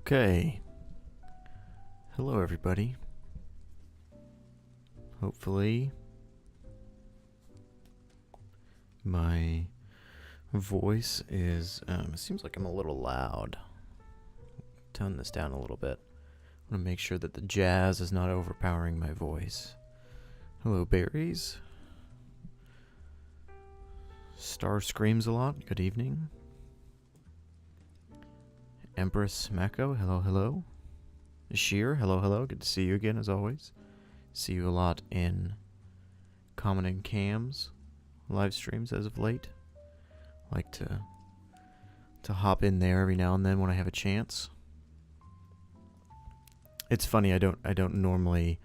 Okay. Hello, everybody. Hopefully, my voice is, it seems like I'm a little loud. Tone this down a little bit. I want to make sure that the jazz is not overpowering my voice. Hello, berries. Star screams a lot. Good evening. Empress Mako, hello, hello. Sheer, hello, hello. Good to see you again, as always. See you a lot in Common and Cam's live streams as of late. Like to hop in there every now and then when I have a chance. It's funny, I don't normally,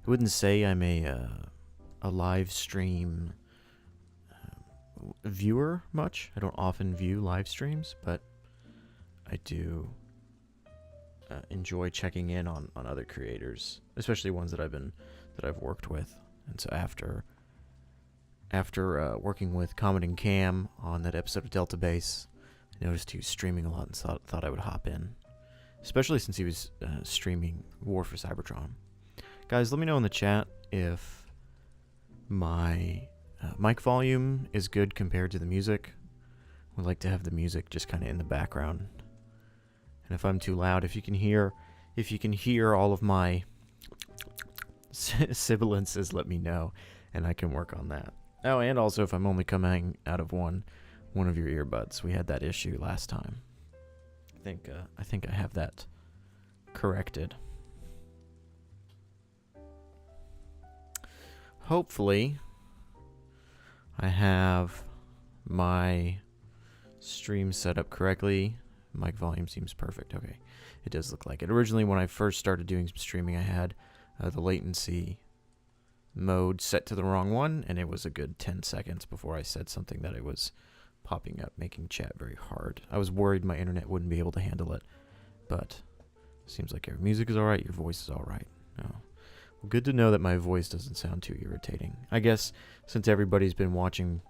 I wouldn't say I'm a live stream viewer much. I don't often view live streams, but I do enjoy checking in on other creators, especially ones that I've worked with. And so after working with Comet and Cam on that episode of Delta Base, I noticed he was streaming a lot and thought I would hop in, especially since he was streaming War for Cybertron. Guys, let me know in the chat if my mic volume is good compared to the music. I would like to have the music just kind of in the background. And if I'm too loud, if you can hear all of my sibilances, let me know, and I can work on that. Oh, and also if I'm only coming out of one of your earbuds. We had that issue last time. I think I have that corrected. Hopefully, I have my stream set up correctly. Mic volume seems perfect. Okay, it does look like it. Originally, when I first started doing some streaming, I had the latency mode set to the wrong one, and it was a good 10 seconds before I said something that it was popping up, making chat very hard. I was worried my internet wouldn't be able to handle it, but seems like your music is alright, your voice is alright. Oh. Well, good to know that my voice doesn't sound too irritating. I guess since everybody's been watching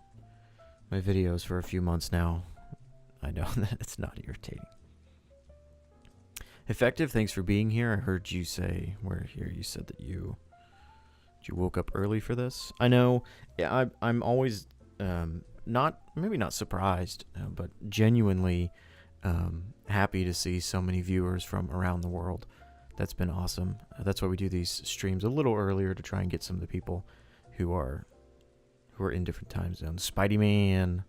my videos for a few months now, I know that it's not irritating. Effective, thanks for being here. I heard you say, you said that you woke up early for this. I know, yeah, I'm always maybe not surprised, but genuinely happy to see so many viewers from around the world. That's been awesome. That's why we do these streams a little earlier, to try and get some of the people who are in different time zones. Spidey Man,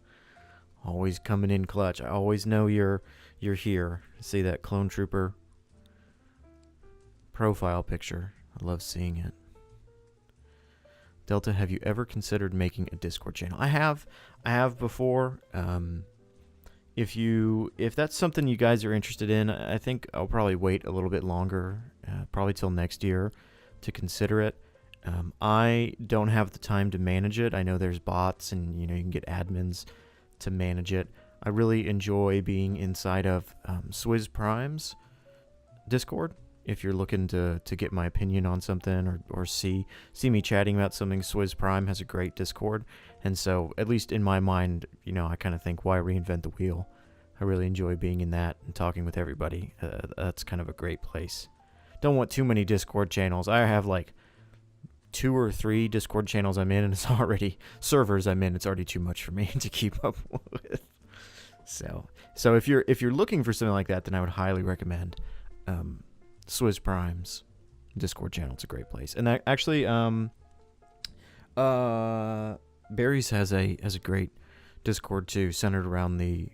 always coming in clutch. I always know you're here. See that clone trooper profile picture. I love seeing it. Delta, have you ever considered making a Discord channel? I have before. If that's something you guys are interested in, I think I'll probably wait a little bit longer, probably till next year, to consider it. I don't have the time to manage it. I know there's bots, and you can get admins to manage it. I really enjoy being inside of Swizz Prime's Discord. If you're looking to get my opinion on something, or see me chatting about something, Swizz Prime has a great Discord. And so, at least in my mind, I kind of think, why reinvent the wheel? I really enjoy being in that and talking with everybody. That's kind of a great place. Don't want too many Discord channels. I have like 2 or 3 Discord channels I'm in, and it's already servers I'm in. It's already too much for me to keep up with. So if you're looking for something like that, then I would highly recommend Swizz Prime's Discord channel. It's a great place. And that actually, Barry's has a great Discord too, centered around the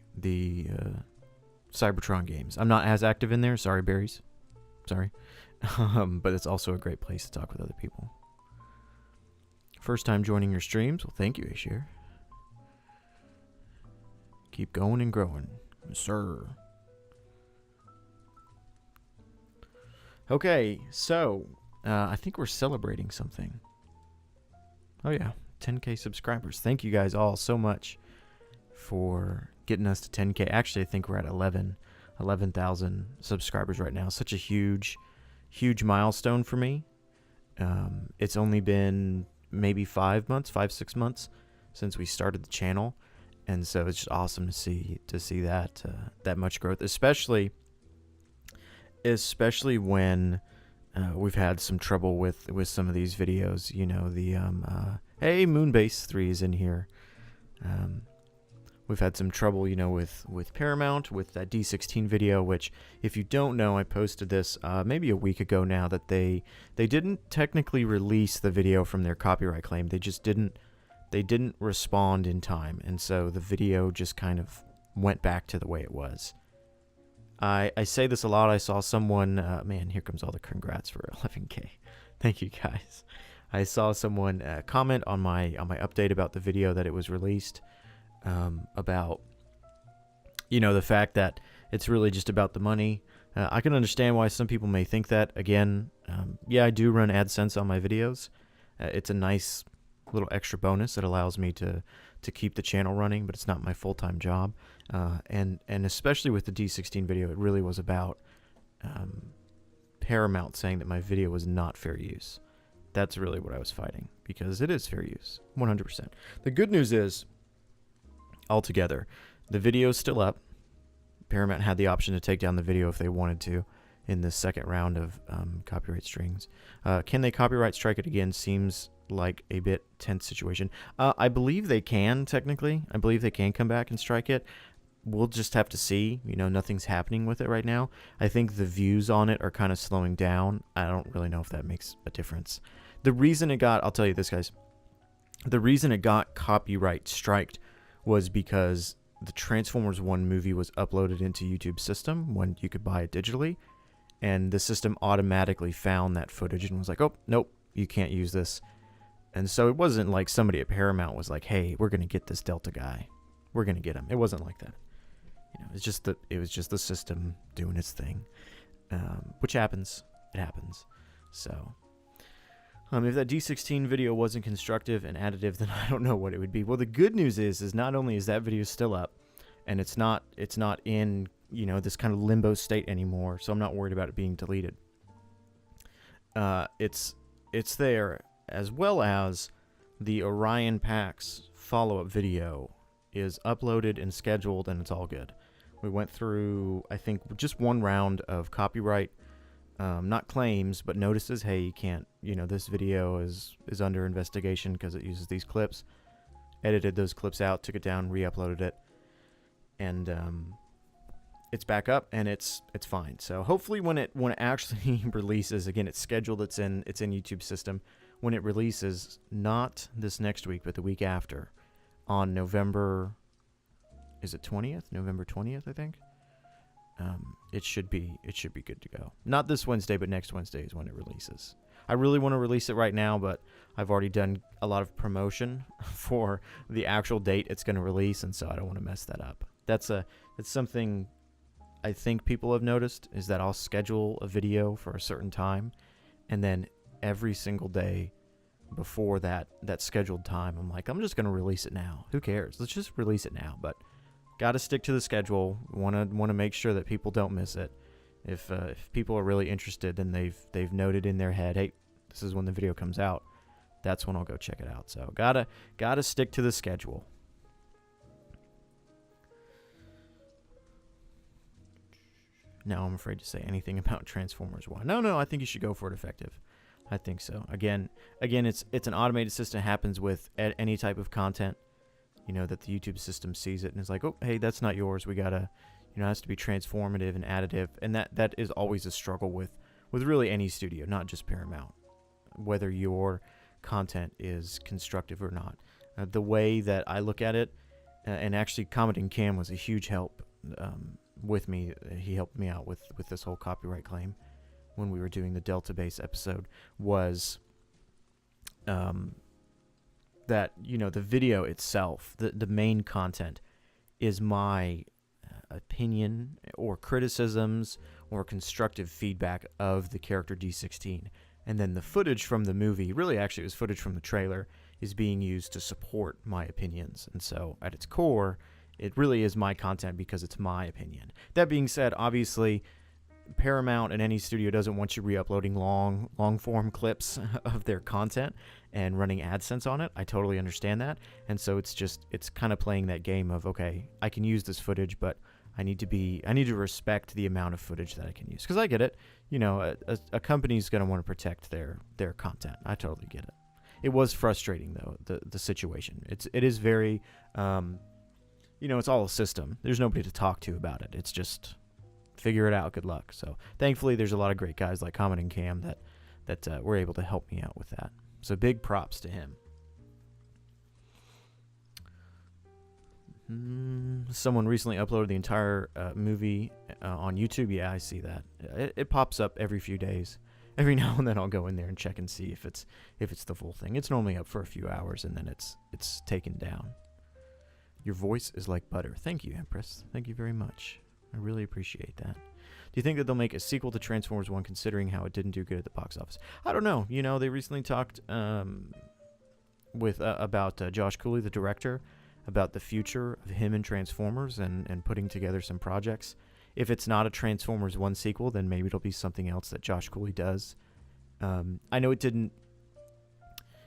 Cybertron games. I'm not as active in there. Sorry, Barry's. Sorry. But it's also a great place to talk with other people. First time joining your streams? Well, thank you, Ashir. Keep going and growing. Yes, sir. Okay, so I think we're celebrating something. Oh yeah, 10K subscribers. Thank you guys all so much for getting us to 10K. Actually, I think we're at 11,000 subscribers right now. Such a huge milestone for me. It's only been maybe 5 months, 5-6 months since we started the channel, and so it's just awesome to see that that much growth, especially especially when we've had some trouble with some of these videos. You know, the hey, Moonbase 3 is in here. We've had some trouble, you know, with Paramount, with that D16 video, which, if you don't know, I posted this maybe a week ago now, that they didn't technically release the video from their copyright claim. They just didn't respond in time, and so the video just kind of went back to the way it was. I say this a lot. I saw someone, man, here comes all the congrats for 11K. Thank you, guys. I saw someone comment on my update about the video that it was released, about, you know, the fact that it's really just about the money. I can understand why some people may think that. Again, yeah, I do run AdSense on my videos. It's a nice little extra bonus. It allows me to keep the channel running, but it's not my full-time job. And especially with the D16 video, it really was about Paramount saying that my video was not fair use. That's really what I was fighting, because it is fair use, 100%. The good news is, altogether, the video is still up. Paramount had the option to take down the video if they wanted to in the second round of copyright strings. Can they copyright strike it again? Seems like a bit tense situation. I believe they can, technically. I believe they can come back and strike it. We'll just have to see. You know, nothing's happening with it right now. I think the views on it are kind of slowing down. I don't really know if that makes a difference. The reason it got, I'll tell you this, guys. The reason it got copyright striked was because the Transformers 1 movie was uploaded into YouTube's system when you could buy it digitally, and the system automatically found that footage and was like, oh, nope, you can't use this. And so it wasn't like somebody at Paramount was like, hey, we're going to get this Delta guy. We're going to get him. It wasn't like that. You know, it was just the system doing its thing, which happens. It happens. So if that D16 video wasn't constructive and additive, then I don't know what it would be. Well, the good news is not only is that video still up, and it's not in, you know, this kind of limbo state anymore, so I'm not worried about it being deleted. It's there, as well as the Orion PAX follow-up video is uploaded and scheduled, and it's all good. We went through, I think, just one round of copyright, not claims, but notices. Hey, you can't, you know, this video is under investigation because it uses these clips. Edited those clips out, took it down, re-uploaded it, and it's back up, and it's fine. So hopefully when it actually releases, again, it's scheduled, it's in YouTube's system. When it releases, not this next week, but the week after, on November, is it 20th? November 20th, I think. It should be good to go. Not this Wednesday, but next Wednesday is when it releases. I really want to release it right now, but I've already done a lot of promotion for the actual date it's going to release, and so I don't want to mess that up. That's something I think people have noticed, is that I'll schedule a video for a certain time, and then every single day before that scheduled time, I'm like, I'm just going to release it now. Who cares? Let's just release it now. But got to stick to the schedule. Want to make sure that people don't miss it. If people are really interested, then they've noted in their head, hey, this is when the video comes out. That's when I'll go check it out. So gotta stick to the schedule. Now I'm afraid to say anything about Transformers 1. No, I think you should go for it effective. I think so. Again, it's an automated system. It happens with any type of content, you know, that the YouTube system sees it and is like, oh, hey, that's not yours. We gotta, you know, it has to be transformative and additive, and that is always a struggle with really any studio, not just Paramount, whether your content is constructive or not. The way that I look at it, and actually commenting Cam was a huge help with me. He helped me out with this whole copyright claim when we were doing the Delta Base episode, was that, you know, the video itself, the main content, is my opinion or criticisms or constructive feedback of the character D16. And then the footage from the movie, really actually it was footage from the trailer, is being used to support my opinions. And so at its core, it really is my content because it's my opinion. That being said, obviously, Paramount and any studio doesn't want you re-uploading long form clips of their content and running AdSense on it. I totally understand that. And so it's kind of playing that game of, okay, I can use this footage, but I need to respect the amount of footage that I can use, because I get it. You know, a company's going to want to protect their content. I totally get it. It was frustrating though, the situation. It is very, you know, it's all a system. There's nobody to talk to about it. It's just figure it out. Good luck. So thankfully, there's a lot of great guys like Comet and Cam that were able to help me out with that. So big props to him. Someone recently uploaded the entire movie on YouTube. Yeah, I see that. It pops up every few days. Every now and then I'll go in there and check and see if it's the full thing. It's normally up for a few hours and then it's taken down. Your voice is like butter. Thank you, Empress. Thank you very much. I really appreciate that. Do you think that they'll make a sequel to Transformers 1 considering how it didn't do good at the box office? I don't know. You know, they recently talked about Josh Cooley, the director, about the future of him and Transformers and putting together some projects. If it's not a Transformers 1 sequel, then maybe it'll be something else that Josh Cooley does. I know it didn't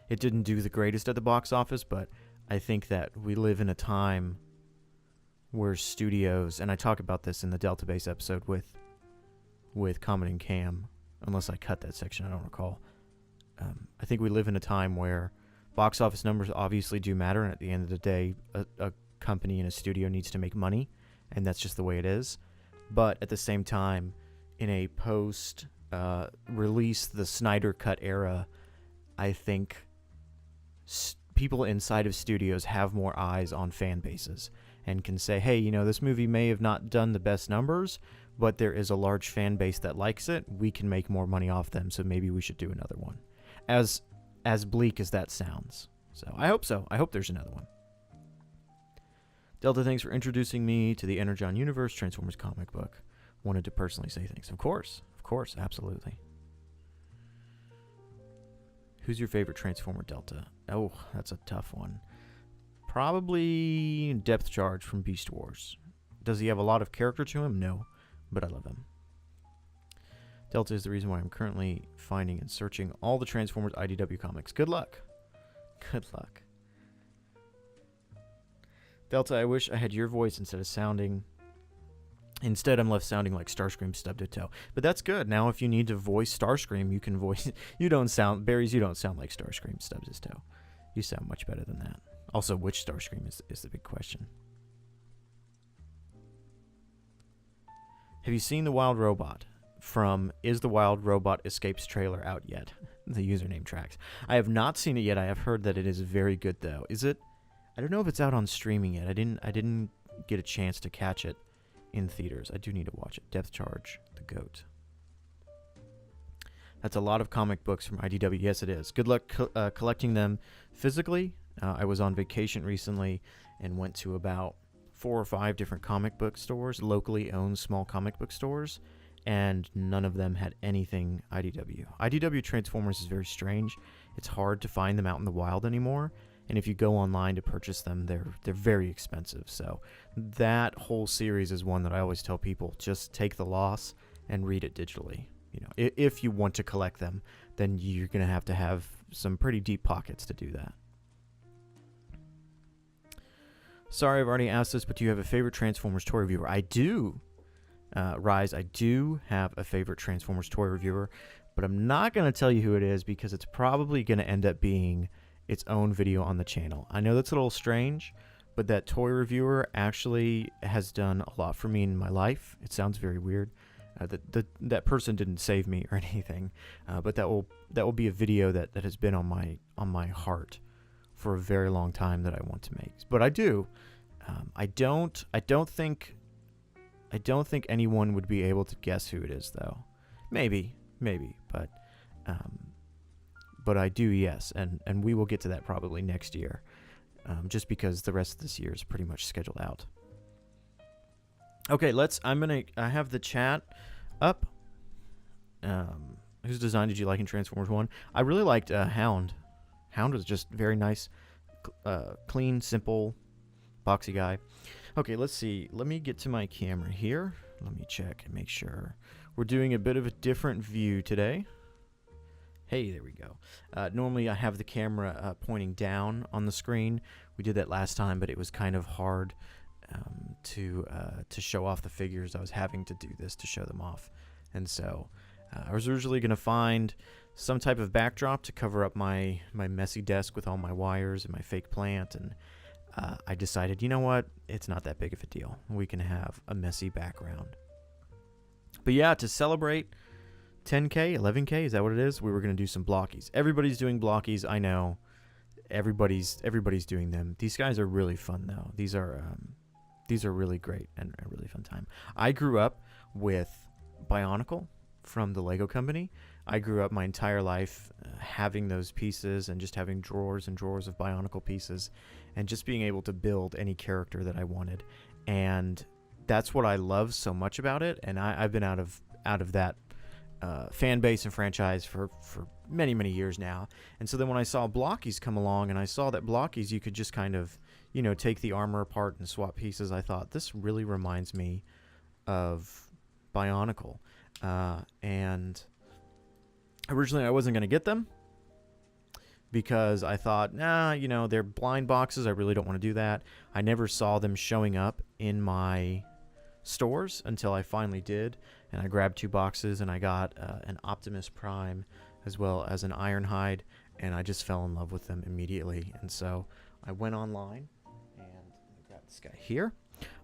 do the greatest at the box office, but I think that we live in a time where studios, and I talk about this in the Delta Base episode with Comet and Cam, unless I cut that section, I don't recall. I think we live in a time where box office numbers obviously do matter, and at the end of the day, a company and a studio needs to make money, and that's just the way it is. But at the same time, in a post-release, the Snyder Cut era, I think people inside of studios have more eyes on fan bases and can say, hey, you know, this movie may have not done the best numbers, but there is a large fan base that likes it. We can make more money off them, so maybe we should do another one. As bleak as that sounds. So I hope so. I hope there's another one. Delta, thanks for introducing me to the Energon Universe Transformers comic book. Wanted to personally say thanks. Of course, absolutely. Who's your favorite Transformer, Delta? Oh, that's a tough one. Probably Depth Charge from Beast Wars. Does he have a lot of character to him? No, but I love him. Delta is the reason why I'm currently finding and searching all the Transformers IDW comics. Good luck. Good luck. Delta, I wish I had your voice instead I'm left sounding like Starscream stubbed a toe. But that's good. Now if you need to voice Starscream, you can voice... You don't sound like Starscream stubbed his toe. You sound much better than that. Also, which Starscream is the big question. Have you seen The Wild Robot from Is the Wild Robot Escapes trailer out yet? The username tracks. I have not seen it yet. I have heard that it is very good, though. Is it? I don't know if it's out on streaming yet. I didn't get a chance to catch it in theaters. I do need to watch it. Depth Charge, the GOAT. That's a lot of comic books from IDW. Yes, it is. Good luck collecting them physically. I was on vacation recently and went to about 4 or 5 different comic book stores, locally owned small comic book stores, and none of them had anything IDW. IDW Transformers is very strange. It's hard to find them out in the wild anymore, and if you go online to purchase them, they're very expensive. So that whole series is one that I always tell people, just take the loss and read it digitally. You know, if you want to collect them, then you're going to have some pretty deep pockets to do that. Sorry, I've already asked this, but do you have a favorite Transformers toy reviewer? I do. Rise, I do have a favorite Transformers toy reviewer, but I'm not going to tell you who it is because it's probably going to end up being its own video on the channel. I know that's a little strange, but that toy reviewer actually has done a lot for me in my life. It sounds very weird. That person didn't save me or anything, but that will be a video that has been on my heart for a very long time that I want to make. But I do. I don't think anyone would be able to guess who it is, though. Maybe, but I do, yes, and we will get to that probably next year, just because the rest of this year is pretty much scheduled out. Okay, I have the chat up. Whose design did you like in Transformers 1? I really liked Hound. Hound was just very nice, clean, simple, boxy guy. Okay, let's see. Let me get to my camera here. Let me check and make sure. We're doing a bit of a different view today. Hey, there we go. Normally I have the camera pointing down on the screen. We did that last time, but it was kind of hard to show off the figures. I was having to do this to show them off. And so I was originally going to find some type of backdrop to cover up my messy desk with all my wires and my fake plant. And I decided, you know what? It's not that big of a deal. We can have a messy background. But yeah, to celebrate 10K, 11K, is that what it is? We were going to do some Blokees. Everybody's doing Blokees, I know. Everybody's doing them. These guys are really fun, though. These are really great and a really fun time. I grew up with Bionicle from the Lego company. I grew up my entire life having those pieces and just having drawers and drawers of Bionicle pieces and just being able to build any character that I wanted. And that's what I love so much about it. And I've been out of that fan base and franchise for many, many years now. And so then when I saw Blokees come along and I saw that Blokees, you could just kind of, you know, take the armor apart and swap pieces, I thought, this really reminds me of Bionicle. And originally I wasn't going to get them because I thought, nah, you know, they're blind boxes. I really don't want to do that. I never saw them showing up in my stores until I finally did. And I grabbed 2 boxes and I got an Optimus Prime as well as an Ironhide. And I just fell in love with them immediately. And so I went online and I got this guy here.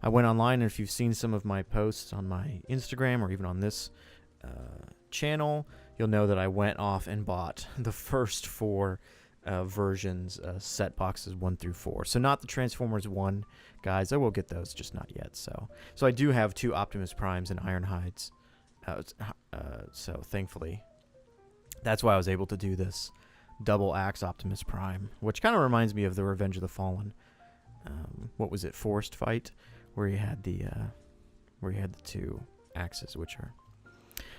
I went online, and if you've seen some of my posts on my Instagram or even on this channel, you'll know that I went off and bought the first 4 versions, set boxes 1 through 4. So not the Transformers 1 guys. I will get those, just not yet. So I do have 2 Optimus Primes and Ironhides. So thankfully, that's why I was able to do this double axe Optimus Prime, which kind of reminds me of the Revenge of the Fallen. What was it, Forest Fight, where you had the 2 axes, which are,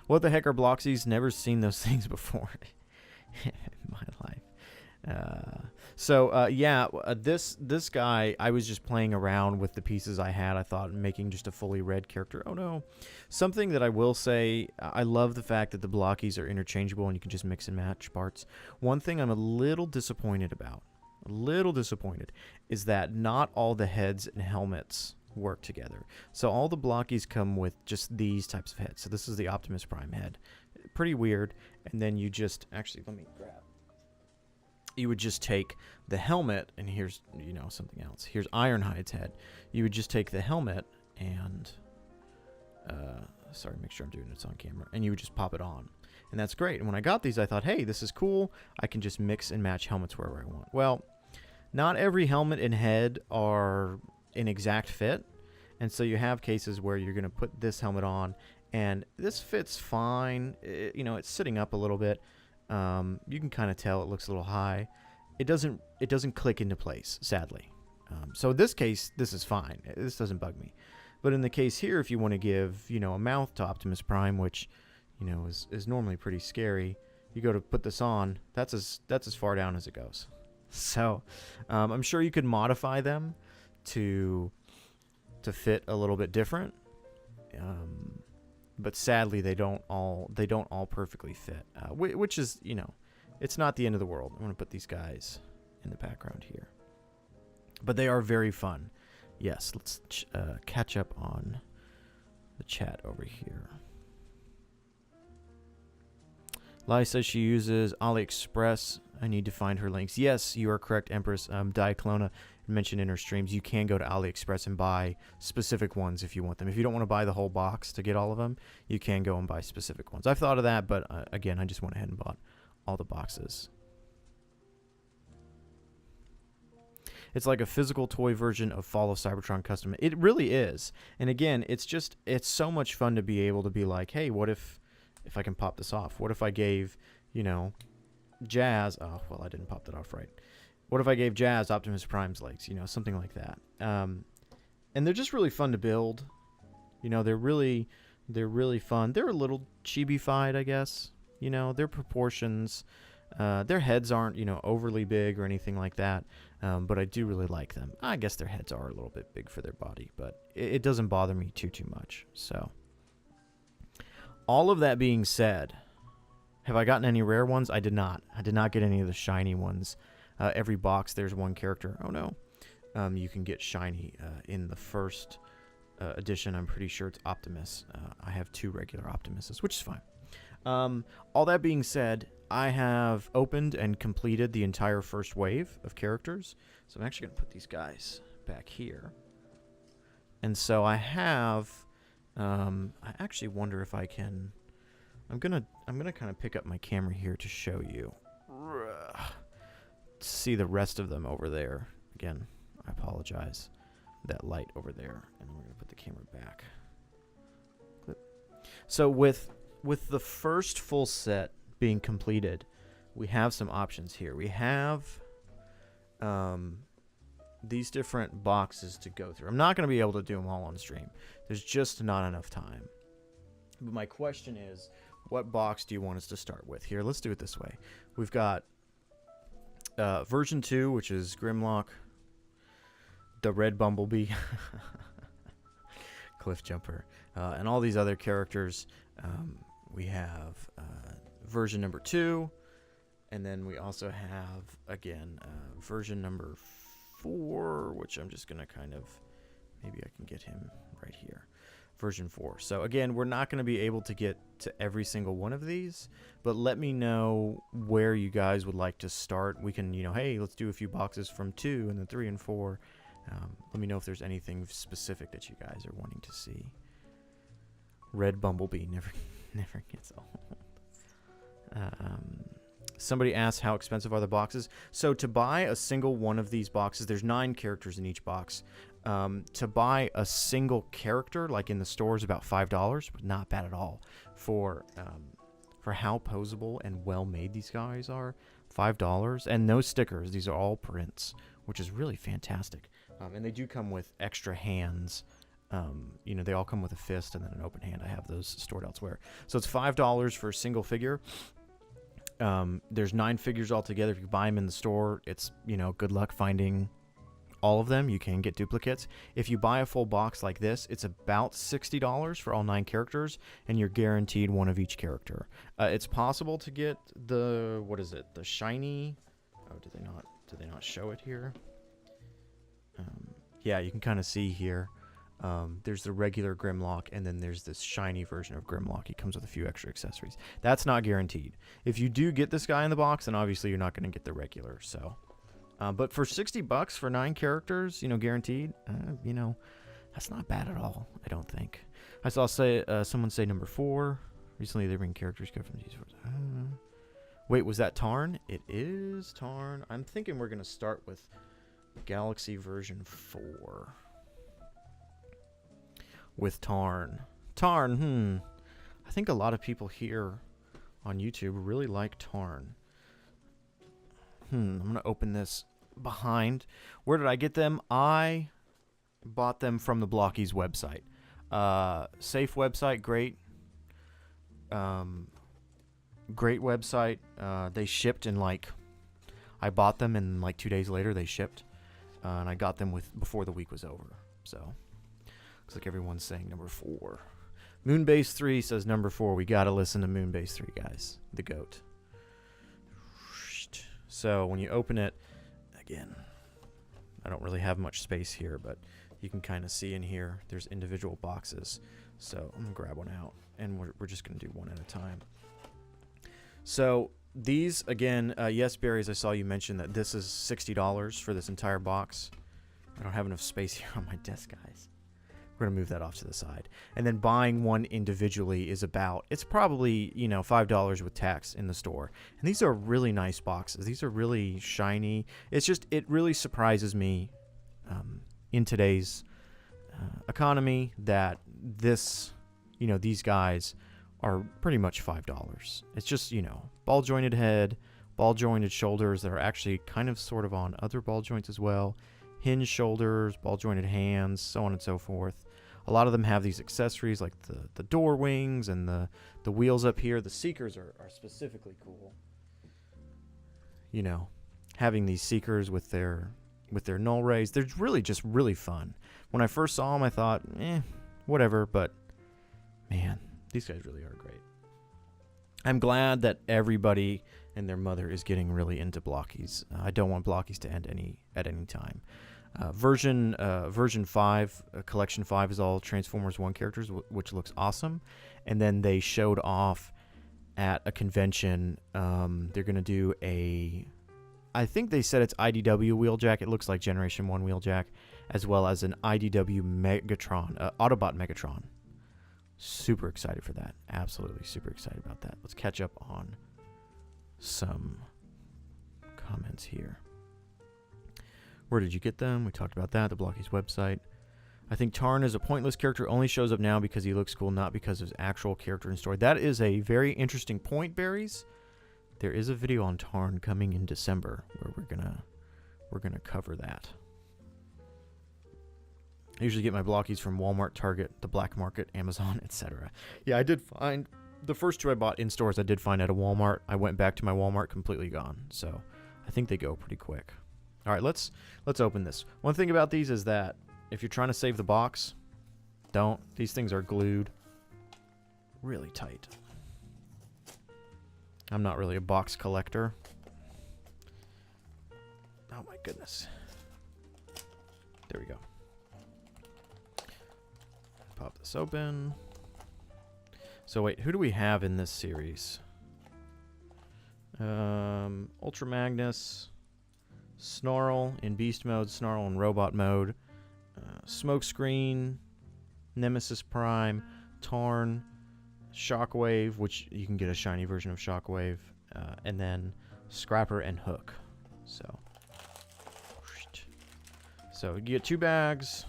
what the heck are Blokees? Never seen those things before in my life. This guy, I was just playing around with the pieces I had. I thought making just a fully red character. Oh no. Something that I will say, I love the fact that the Blokees are interchangeable and you can just mix and match parts. One thing I'm a little disappointed about, is that not all the heads and helmets work together. So all the Blokees come with just these types of heads. So this is the Optimus Prime head. Pretty weird. And then you just, actually, let me grab. You would just take the helmet, and here's, you know, something else. Here's Ironhide's head. You would just take the helmet and, sorry, make sure I'm doing this on camera, and you would just pop it on. And that's great. And when I got these, I thought, hey, this is cool. I can just mix and match helmets wherever I want. Well, not every helmet and head are an exact fit. And so you have cases where you're going to put this helmet on, and this fits fine. You know, it's sitting up a little bit. You can kind of tell it looks a little high. It doesn't click into place, sadly. So in this case, this is fine. This doesn't bug me. But in the case here, if you want to give, you know, a mouth to Optimus Prime, which, you know, is normally pretty scary, you go to put this on, that's as far down as it goes. So I'm sure you could modify them to fit a little bit different. But sadly, they don't all perfectly fit, which is, you know, it's not the end of the world. I'm going to put these guys in the background here. But they are very fun. Yes, let's catch up on the chat over here. Lai says she uses AliExpress. I need to find her links. Yes, you are correct, Empress. Diaclona mentioned in her streams, you can go to AliExpress and buy specific ones if you want them. If you don't want to buy the whole box to get all of them, you can go and buy specific ones. I've thought of that, but again, I just went ahead and bought all the boxes. It's like a physical toy version of Fall of Cybertron Custom. It really is. And again, it's so much fun to be able to be like, hey, what if I can pop this off? What if I gave, you know, Jazz, oh, well, I didn't pop that off right. What if I gave Jazz Optimus Prime's legs? You know, something like that. And they're just really fun to build. You know, they're really fun. They're a little chibi-fied, I guess. You know, their proportions, their heads aren't, you know, overly big or anything like that. But I do really like them. I guess their heads are a little bit big for their body, but it doesn't bother me too much. So, all of that being said, have I gotten any rare ones? I did not. I did not get any of the shiny ones. Every box, there's one character. Oh, no. You can get shiny in the first edition, I'm pretty sure it's Optimus. I have 2 regular Optimuses, which is fine. All that being said, I have opened and completed the entire first wave of characters. So I'm actually going to put these guys back here. And so I have, I actually wonder if I can, I'm gonna kind of pick up my camera here to show you. See the rest of them over there. Again, I apologize. That light over there. And then we're going to put the camera back. Clip. So with the first full set being completed, we have some options here. We have these different boxes to go through. I'm not going to be able to do them all on stream. There's just not enough time. But my question is, what box do you want us to start with? Here, let's do it this way. We've got version 2, which is Grimlock, the Red Bumblebee, Cliff Jumper, and all these other characters. We have version number 2, and then we also have, again, version number 4, which I'm just going to kind of, maybe I can get him right here. Version 4. So again, we're not going to be able to get to every single one of these, but let me know where you guys would like to start. We can, hey, let's do a few boxes from 2 and then 3 and 4. Let me know if there's anything specific that you guys are wanting to see. Red Bumblebee never gets old. Somebody asked how expensive are the boxes. So to buy a single one of these boxes, there's 9 characters in each box. To buy a single character, like in the store, is about $5, but not bad at all for how posable and well made these guys are. $5 and no stickers. These are all prints, which is really fantastic. And they do come with extra hands. They all come with a fist and then an open hand. I have those stored elsewhere. So it's $5 for a single figure. There's 9 figures altogether. If you buy them in the store, it's, good luck finding all of them. You can get duplicates. If you buy a full box like this, it's about $60 for all 9 characters, and you're guaranteed one of each character. It's possible to get the, the shiny. Oh, do they not show it here? Yeah, you can kind of see here. There's the regular Grimlock, and then there's this shiny version of Grimlock. He comes with a few extra accessories. That's not guaranteed. If you do get this guy in the box, then obviously you're not going to get the regular. So, but for $60 for 9 characters, guaranteed, that's not bad at all. I don't think. I saw someone say number 4. Recently, they bring characters go from these. Wait, was that Tarn? It is Tarn. I'm thinking we're going to start with Galaxy version 4. With Tarn. Tarn, I think a lot of people here on YouTube really like Tarn. I'm going to open this behind. Where did I get them? I bought them from the Blokees website. Safe website, great. Great website. They shipped in I bought them and 2 days later they shipped. And I got them before the week was over. So looks like everyone's saying number 4. Moonbase 3 says number 4. We got to listen to Moonbase 3, guys. The GOAT. So when you open it, again, I don't really have much space here, but you can kind of see in here, there's individual boxes. So I'm going to grab one out, and we're just going to do one at a time. So these, again, yes, Barry, I saw you mention that this is $60 for this entire box. I don't have enough space here on my desk, guys. We're going to move that off to the side. And then buying one individually is it's probably, $5 with tax in the store. And these are really nice boxes. These are really shiny. It really surprises me in today's economy that these guys are pretty much $5. It's just, ball jointed head, ball jointed shoulders that are actually kind of sort of on other ball joints as well. Hinge shoulders, ball jointed hands, so on and so forth. A lot of them have these accessories like the door wings and the wheels up here. The Seekers are specifically cool. Having these Seekers with their null rays, they're really just really fun. When I first saw them, I thought, whatever, but man, these guys really are great. I'm glad that everybody and their mother is getting really into Blokees. I don't want Blokees to end at any time. Version 5, Collection 5 is all Transformers 1 characters, which looks awesome. And then they showed off at a convention. They're going to do I think they said it's IDW Wheeljack. It looks like Generation 1 Wheeljack, as well as an IDW Megatron, Autobot Megatron. Super excited for that. Absolutely super excited about that. Let's catch up on some comments here. Where did you get them? We talked about that, the Blokees website. I think Tarn is a pointless character, only shows up now because he looks cool, not because of his actual character and story. That is a very interesting point, Berries. There is a video on Tarn coming in December where we're gonna cover that. I usually get my Blokees from Walmart, Target, the black market, Amazon, etc. Yeah, I did find the first 2 I bought in stores. I did find at a Walmart. I went back to my Walmart, completely gone. So I think they go pretty quick. All right, let's open this. One thing about these is that if you're trying to save the box, don't. These things are glued really tight. I'm not really a box collector. Oh my goodness. There we go. Pop this open. So wait, who do we have in this series? Ultra Magnus, Snarl in beast mode, Snarl in robot mode, Smokescreen, Nemesis Prime, Tarn, Shockwave, which you can get a shiny version of Shockwave, and then Scrapper and Hook. So you get 2 bags,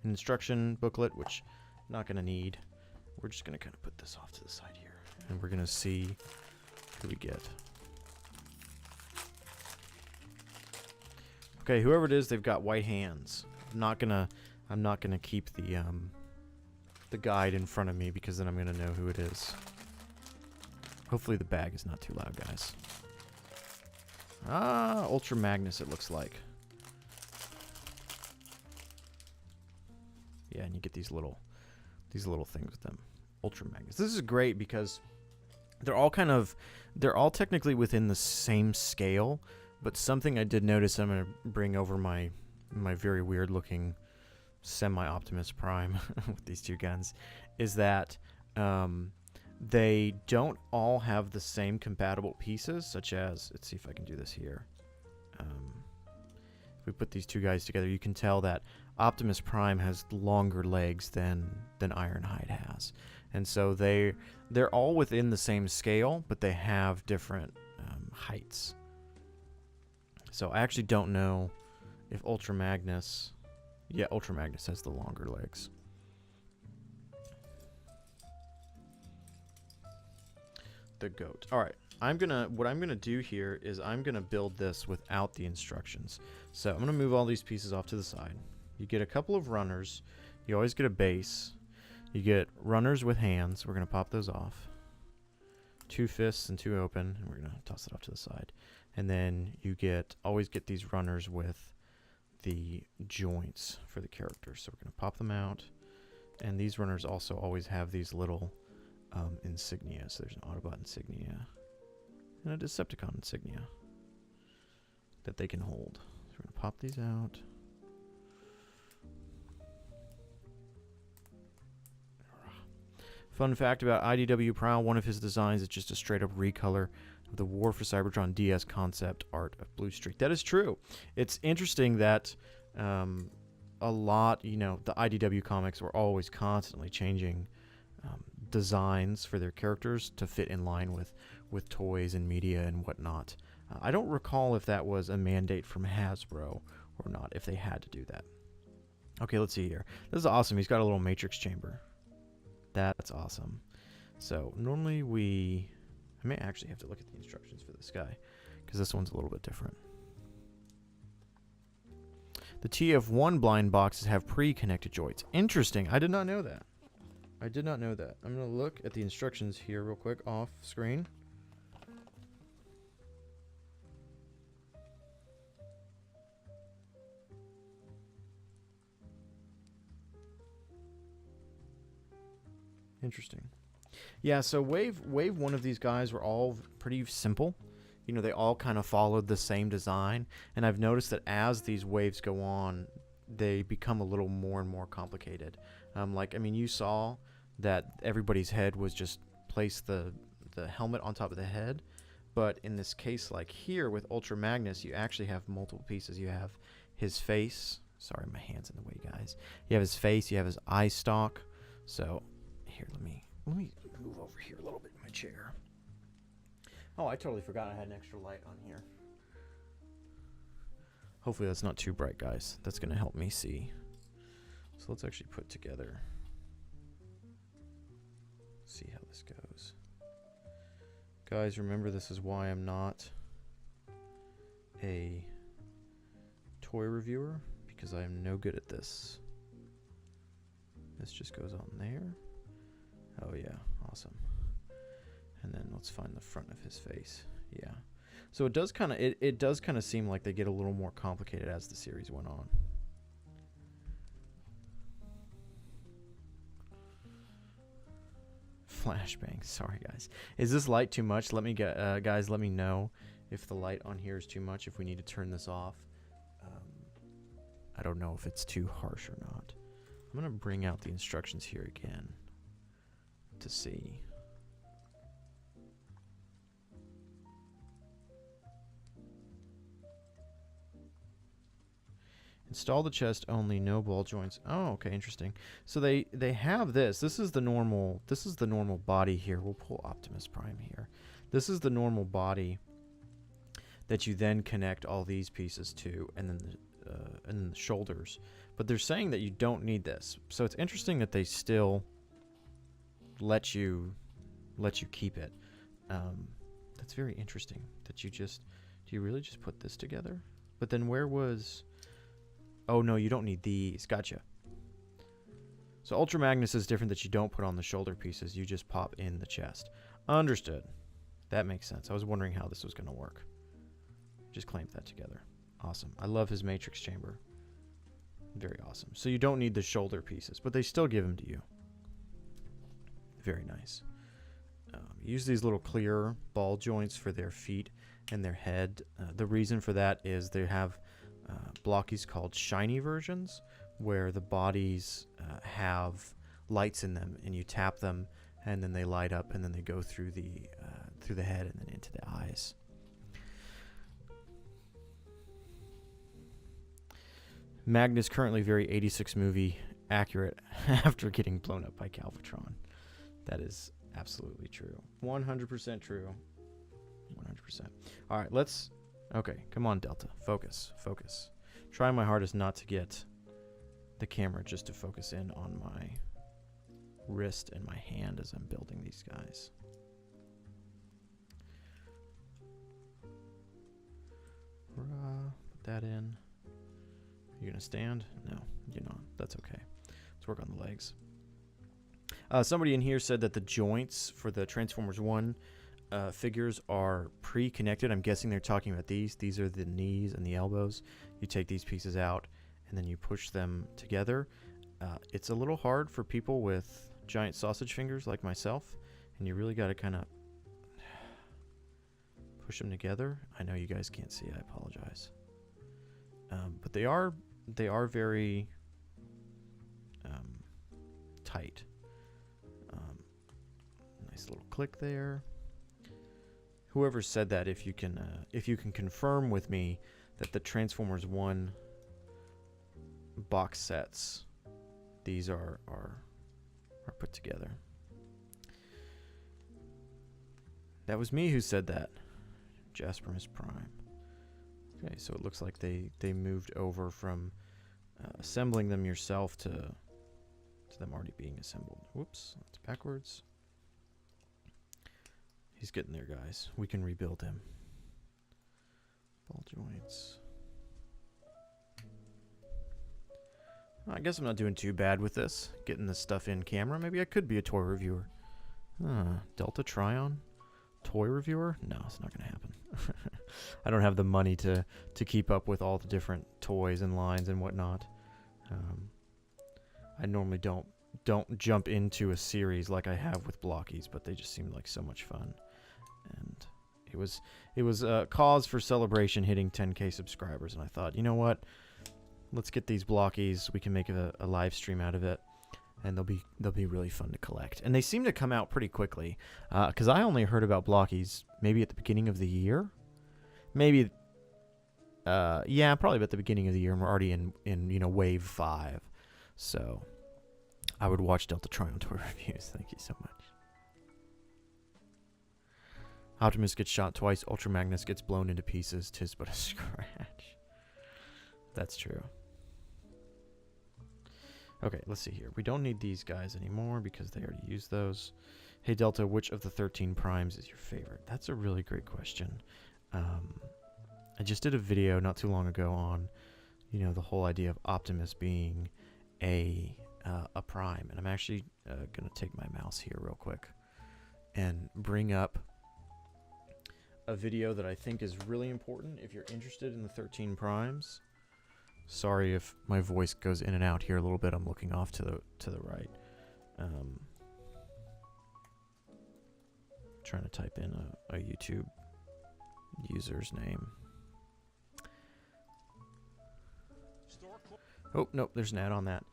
an instruction booklet, which I'm not going to need. We're just going to kind of put this off to the side here, and we're going to see who we get. Okay, whoever it is, they've got white hands. I'm not gonna keep the guide in front of me because then I'm gonna know who it is. Hopefully the bag is not too loud, guys. Ah, Ultra Magnus, it looks like. Yeah, and you get these little things with them. Ultra Magnus. This is great because they're all technically within the same scale. But something I did notice, I'm going to bring over my very weird looking semi-Optimus Prime with these 2 guns, is that they don't all have the same compatible pieces, such as, let's see if I can do this here. If we put these 2 guys together, you can tell that Optimus Prime has longer legs than Ironhide has. And so they're all within the same scale, but they have different heights. So I actually don't know if Ultra Magnus... Yeah, Ultra Magnus has the longer legs. The goat. Alright, what I'm gonna do here is I'm gonna build this without the instructions. So I'm gonna move all these pieces off to the side. You get a couple of runners. You always get a base. You get runners with hands. We're gonna pop those off. 2 fists and 2 open, and we're gonna toss it off to the side. And then you always get these runners with the joints for the characters. So we're going to pop them out. And these runners also always have these little insignia. So there's an Autobot insignia and a Decepticon insignia that they can hold. So we're going to pop these out. Fun fact about IDW Prowl, one of his designs is just a straight up recolor of the War for Cybertron DS concept art of Blue Streak. That is true. It's interesting that a lot, the IDW comics were always constantly changing designs for their characters to fit in line with toys and media and whatnot. I don't recall if that was a mandate from Hasbro or not, if they had to do that. Okay, let's see here. This is awesome. He's got a little matrix chamber. That's awesome. So normally I may actually have to look at the instructions for this guy because this one's a little bit different. The TF1 blind boxes have pre-connected joints. Interesting. I did not know that. I'm going to look at the instructions here real quick off screen. Interesting. Yeah, so wave one of these guys were all pretty simple. you know, they all kind of followed the same design. And I've noticed that as these waves go on, they become a little more and more complicated. Like, I mean, you saw that everybody's head was just place the helmet on top of the head. But in this case, like here with Ultra Magnus, you actually have multiple pieces. You have his face. Sorry, my hand's in the way, guys. You have his face. You have his eye stalk. So here, let me move over here a little bit in my chair. Oh, I totally forgot I had an extra light on here. Hopefully that's not too bright, guys. That's going to help me see. So let's actually put together. See how this goes. Guys, remember, this is why I'm not a toy reviewer, because I am no good at this. This just goes on there. Oh yeah, awesome. And then let's find the front of his face. Yeah. So it does kind of it does kind of seem like they get a little more complicated as the series went on. Flashbang. Sorry, guys. Is this light too much? Let me get guys. Let me know if the light on here is too much. If we need to turn this off. I don't know if it's too harsh or not. I'm gonna bring out the instructions here again to see. Install the chest only, no ball joints. Oh, okay, interesting. So they have this. This is the normal body here. We'll pull Optimus Prime here. This is the normal body that you then connect all these pieces to, and then the shoulders. But they're saying that you don't need this. So it's interesting that they still let you keep it. That's very interesting that you just, do you really just put this together? But then where was, oh no, you don't need these. Gotcha. So Ultra Magnus is different, that you don't put on the shoulder pieces. You just pop in the chest. Understood. That makes sense. I was wondering how this was going to work. Just clamp that together. Awesome. I love his matrix chamber. Very awesome. So you don't need the shoulder pieces, but they still give them to you. Very nice. Use these little clear ball joints for their feet and their head. The reason for that is they have Blokees called shiny versions, where the bodies have lights in them, and you tap them, and then they light up, and then they go through the head and then into the eyes. Magnus currently very 86 movie accurate after getting blown up by Galvatron. That is absolutely true. 100% true. 100%. All right, let's... Okay, come on, Delta. Focus. Focus. Trying my hardest not to get the camera just to focus in on my wrist and my hand as I'm building these guys. Put that in. You gonna stand? No, you're not. That's okay. Let's work on the legs. Somebody in here said that the joints for the Transformers 1 figures are pre-connected. I'm guessing they're talking about these. These are the knees and the elbows. You take these pieces out and then you push them together. It's a little hard for people with giant sausage fingers like myself, and you really got to kind of push them together. I know you guys can't see. I apologize. But they are very tight. Nice little click there. Whoever said that, if you can confirm with me that the Transformers 1 box sets, these are put together. That was me who said that. Jaspermus Prime. Okay, so it looks like they moved over from assembling them yourself to them already being assembled. Whoops, that's backwards. He's getting there, guys. We can rebuild him. Ball joints. I guess I'm not doing too bad with this. Getting this stuff in camera. Maybe I could be a toy reviewer. Delta Trion? Toy reviewer? No, it's not going to happen. I don't have the money to keep up with all the different toys and lines and whatnot. I normally don't jump into a series like I have with Blokees, but they just seem like so much fun. And It was a cause for celebration hitting 10K subscribers, and I thought, you know what? Let's get these Blokees. We can make a live stream out of it, and they'll be really fun to collect. And they seem to come out pretty quickly, because I only heard about Blokees maybe at the beginning of the year, maybe. Yeah, probably at the beginning of the year, and we're already in wave 5, so I would watch Delta Triumph tour reviews. Thank you so much. Optimus gets shot twice. Ultra Magnus gets blown into pieces. 'Tis but a scratch. That's true. Okay, let's see here. We don't need these guys anymore because they already used those. Hey Delta, which of the 13 primes is your favorite? That's a really great question. I just did a video not too long ago on, the whole idea of Optimus being a prime, and I'm actually gonna take my mouse here real quick and bring up a video that I think is really important if you're interested in the 13 primes. Sorry if my voice goes in and out here a little bit. I'm looking off to the right. Trying to type in a YouTube user's name. Oh, nope, there's an ad on that.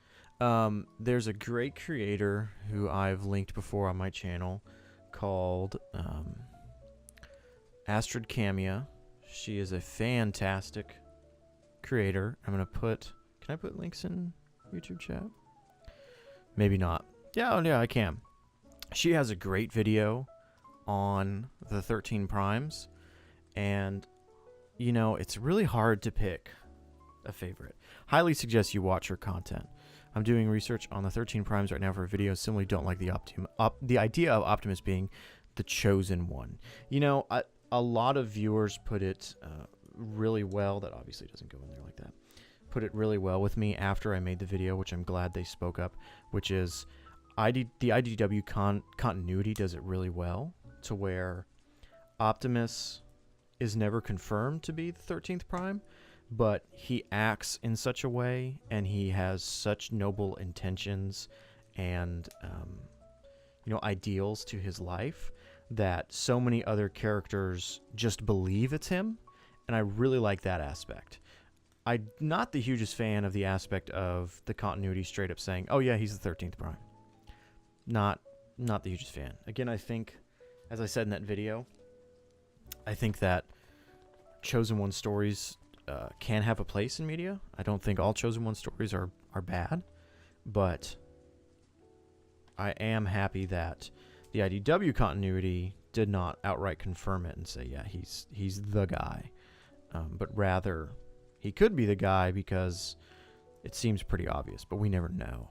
There's a great creator who I've linked before on my channel called Astrid Camia. She is a fantastic creator. I'm going to put... Can I put links in YouTube chat? Maybe not. Yeah, I can. She has a great video on the 13 primes. And, it's really hard to pick a favorite. Highly suggest you watch her content. I'm doing research on the 13 primes right now for a video. Similarly, don't like the idea of Optimus being the chosen one. A lot of viewers put it really well. That obviously doesn't go in there like that. Put it really well with me after I made the video, which I'm glad they spoke up, which is the IDW continuity does it really well to where Optimus is never confirmed to be the 13th prime, but he acts in such a way and he has such noble intentions and ideals to his life that so many other characters just believe it's him, and I really like that aspect. I'm not the hugest fan of the aspect of the continuity straight up saying, oh yeah, he's the 13th prime. Not the hugest fan. Again, I think, as I said in that video, I think that Chosen One stories can have a place in media. I don't think all Chosen One stories are bad, but I am happy that the IDW continuity did not outright confirm it and say, yeah, he's the guy. But rather, he could be the guy because it seems pretty obvious, but we never know.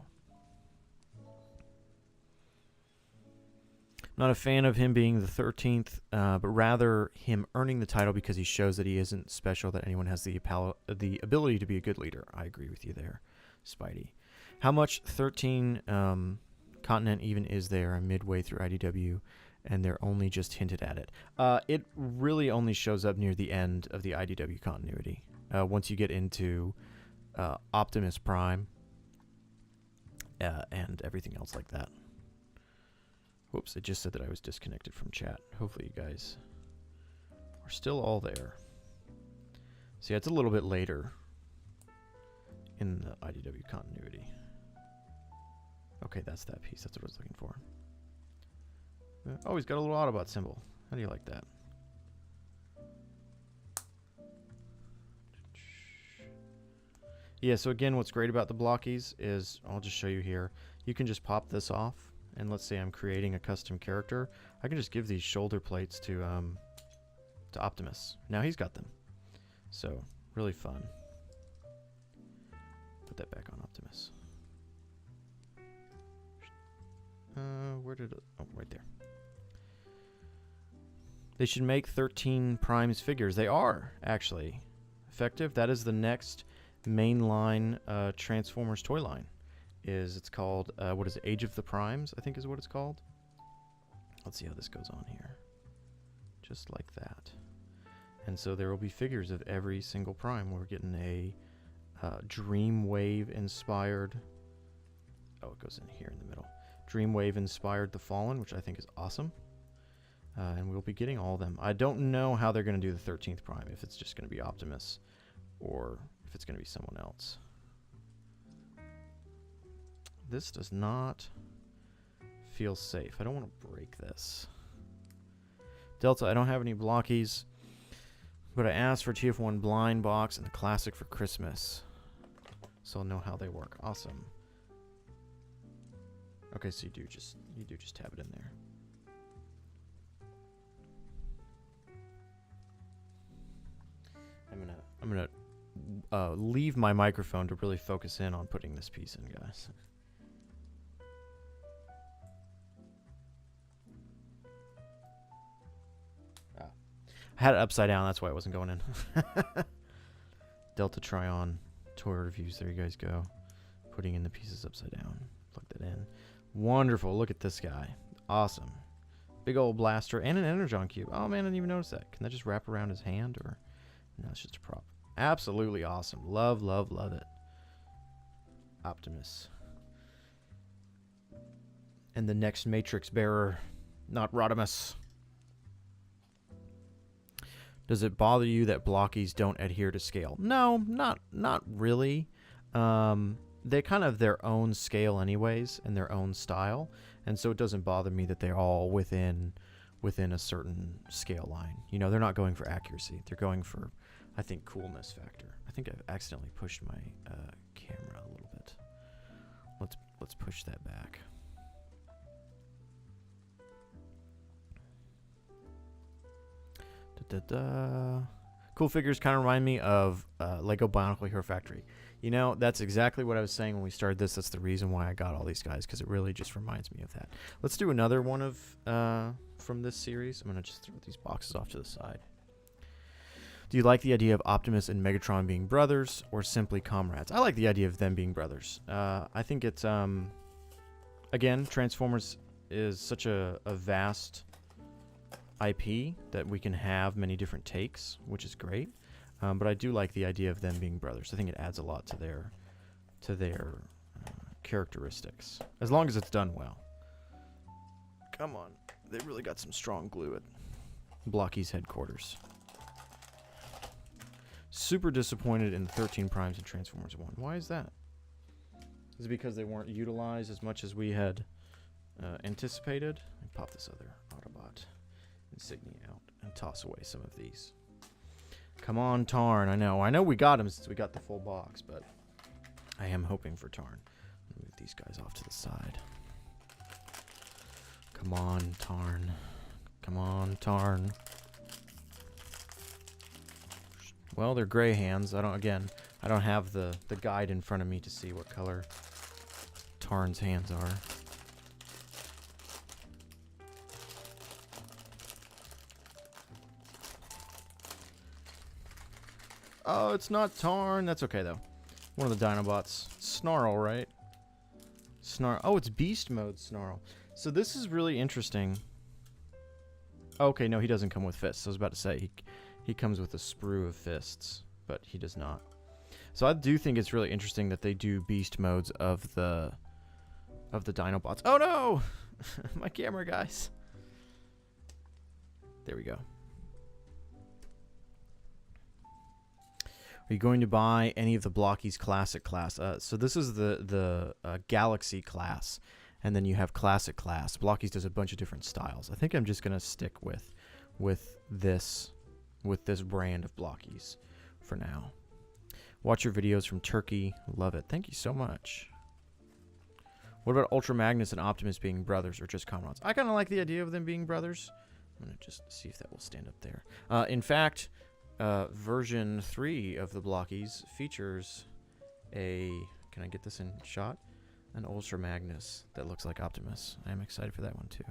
Not a fan of him being the 13th, but rather him earning the title because he shows that he isn't special, that anyone has the ability to be a good leader. I agree with you there, Spidey. How much 13 continent even is there? I'm midway through IDW, and they're only just hinted at it. It really only shows up near the end of the IDW continuity. Once you get into Optimus Prime and everything else like that. Whoops, it just said that I was disconnected from chat. Hopefully you guys are still all there. So yeah, it's a little bit later in the IDW continuity. Okay, that's that piece. That's what I was looking for. Oh, he's got a little Autobot symbol. How do you like that? Yeah, so again, what's great about the Blokees is, I'll just show you here, you can just pop this off, and let's say I'm creating a custom character. I can just give these shoulder plates to Optimus. Now he's got them. So, really fun. Put that back on Optimus. Where did it... Oh, right there. They should make 13 Primes figures. They are, actually. Effective. That is the next mainline Transformers toy line. It's called, what is it? Age of the Primes, I think is what it's called. Let's see how this goes on here. Just like that. And so there will be figures of every single Prime. We're getting a Dreamwave inspired... Oh, it goes in here in the middle. Dreamwave inspired The Fallen, which I think is awesome. And we'll be getting all of them. I don't know how they're going to do the 13th Prime, if it's just going to be Optimus or if it's going to be someone else. This does not feel safe. I don't want to break this. Delta, I don't have any Blokees, but I asked for TF1 blind box and the classic for Christmas, so I'll know how they work. Awesome. Okay, so you do just have it in there. I'm gonna leave my microphone to really focus in on putting this piece in, guys. I had it upside down, that's why it wasn't going in. Delta Tryon toy reviews. There you guys go. Putting in the pieces upside down. Plug that in. Wonderful. Look at this guy. Awesome. Big old blaster and an Energon cube. Oh man, I didn't even notice that. Can that just wrap around his hand, or no? It's just a prop. Absolutely awesome. Love, love, love it. Optimus. And the next Matrix bearer, not Rodimus. Does it bother you that Blokees don't adhere to scale? No, not really. They kind of their own scale anyways, and their own style, and so it doesn't bother me that they're all within a certain scale line. You know, they're not going for accuracy. They're going for, I think, coolness factor. I think I've accidentally pushed my camera a little bit. Let's push that back. Cool figures kind of remind me of Lego Bionicle Hero Factory. You know, that's exactly what I was saying when we started this. That's the reason why I got all these guys, because it really just reminds me of that. Let's do another one of from this series. I'm going to just throw these boxes off to the side. Do you like the idea of Optimus and Megatron being brothers or simply comrades? I like the idea of them being brothers. I think it's, again, Transformers is such a vast IP that we can have many different takes, which is great. But I do like the idea of them being brothers. I think it adds a lot to their characteristics, as long as it's done well. Come on, they really got some strong glue at Blokees headquarters. Super disappointed in 13 Primes and Transformers 1. Why is that? Is it because they weren't utilized as much as we had anticipated? Let me pop this other Autobot insignia out and toss away some of these. Come on, Tarn. I know we got him since we got the full box, but I am hoping for Tarn. Move these guys off to the side. Come on, Tarn. Come on, Tarn. Well, they're gray hands. I don't have the guide in front of me to see what color Tarn's hands are. Oh, it's not Tarn. That's okay, though. One of the Dinobots. Snarl, right? Snarl. Oh, it's Beast Mode Snarl. So this is really interesting. Okay, no, he doesn't come with fists. I was about to say, he comes with a sprue of fists, but he does not. So I do think it's really interesting that they do Beast Modes of the Dinobots. Oh, no! My camera, guys. There we go. Are you going to buy any of the Blokees Classic class? So this is the Galaxy class, and then you have Classic class. Blokees does a bunch of different styles. I think I'm just gonna stick with this brand of Blokees for now. Watch your videos from Turkey. Love it. Thank you so much. What about Ultra Magnus and Optimus being brothers or just comrades? I kind of like the idea of them being brothers. I'm gonna just see if that will stand up there. In fact. Version 3 of the Blokees features a, can I get this in shot? An Ultra Magnus that looks like Optimus. I am excited for that one too.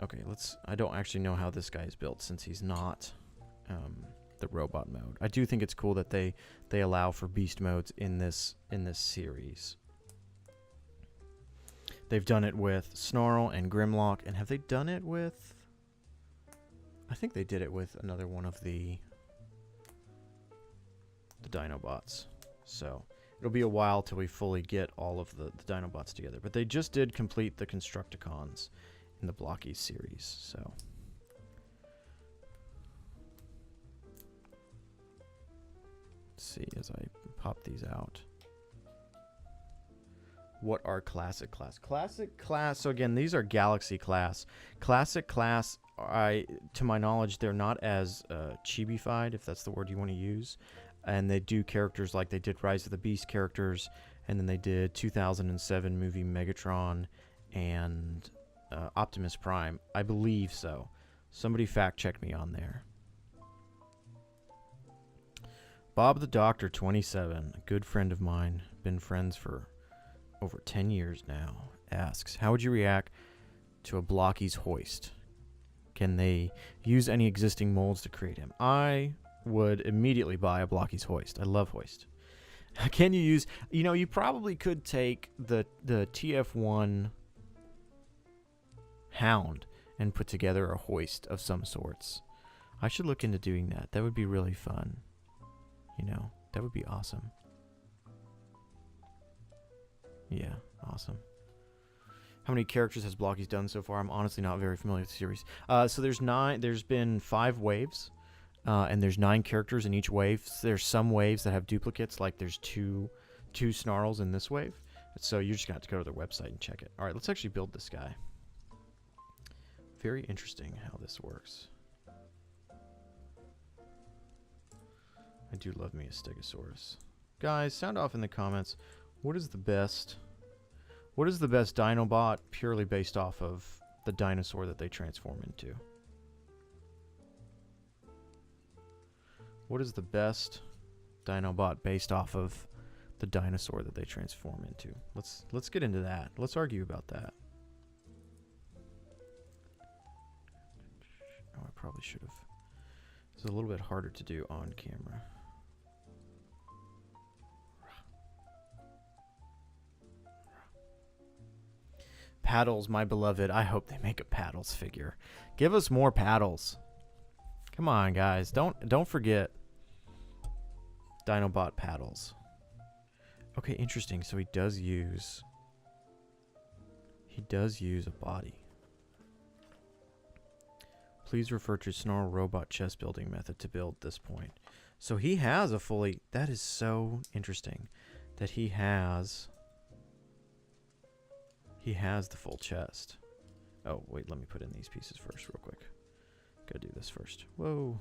Okay, I don't actually know how this guy is built since he's not the robot mode. I do think it's cool that they allow for beast modes in this series. They've done it with Snarl and Grimlock, and have they done it with... I think they did it with another one of the Dinobots. So, it'll be a while till we fully get all of the Dinobots together. But they just did complete the Constructicons in the Blokees series, so. Let's see as I pop these out. What are classic class? Classic class, so again, these are Galaxy class. Classic class, to my knowledge, they're not as chibified, if that's the word you want to use. And they do characters like they did Rise of the Beast characters, and then they did 2007 movie Megatron and Optimus Prime. I believe so. Somebody fact check me on there. Bob the Doctor 27, a good friend of mine, been friends for over 10 years now, asks, how would you react to a Blokees hoist? Can they use any existing molds to create him? I would immediately buy a Blokees hoist. I love hoist. Can you use, you know, you probably could take the TF1 Hound and put together a hoist of some sorts. I should look into doing that. That would be really fun. You know, that would be awesome. Yeah, awesome. How many characters has Blokees done so far? I'm honestly not very familiar with the series. So there's been 5 waves, and there's 9 characters in each wave. There's some waves that have duplicates, like there's two Snarls in this wave. So you're just going to have to go to their website and check it. All right, let's actually build this guy. Very interesting how this works. I do love me a Stegosaurus. Guys, sound off in the comments. What is the best Dinobot purely based off of the dinosaur that they transform into? What is the best Dinobot based off of the dinosaur that they transform into? Let's get into that. Let's argue about that. Oh, I probably should have. It's a little bit harder to do on camera. Paddles, my beloved. I hope they make a Paddles figure. Give us more Paddles. Come on, guys. Don't forget Dinobot Paddles. Okay, interesting. So he does use a body. Please refer to Snarl robot chest building method to build this point. So he has a fully... That is so interesting that he has the full chest. Oh, wait, let me put in these pieces first real quick. Gotta do this first. Whoa.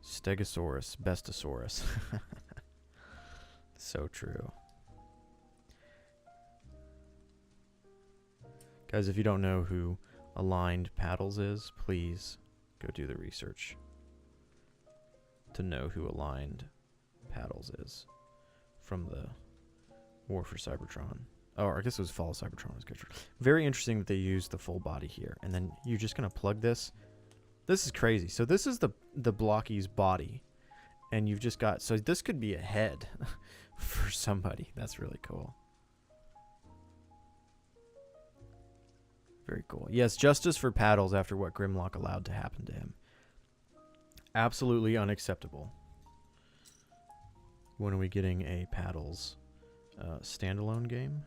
Stegosaurus, Bestosaurus. So true. Guys, if you don't know who Aligned Paddles is, please go do the research to know who Aligned Paddles is from the War for Cybertron. Oh, I guess it was Fall of Cybertron. Was good. Very interesting that they use the full body here. And then you're just going to plug this. This is crazy. So this is the Blokees body. And you've just got... So this could be a head for somebody. That's really cool. Very cool. Yes, justice for Paddles after what Grimlock allowed to happen to him. Absolutely unacceptable. When are we getting a Paddles standalone game?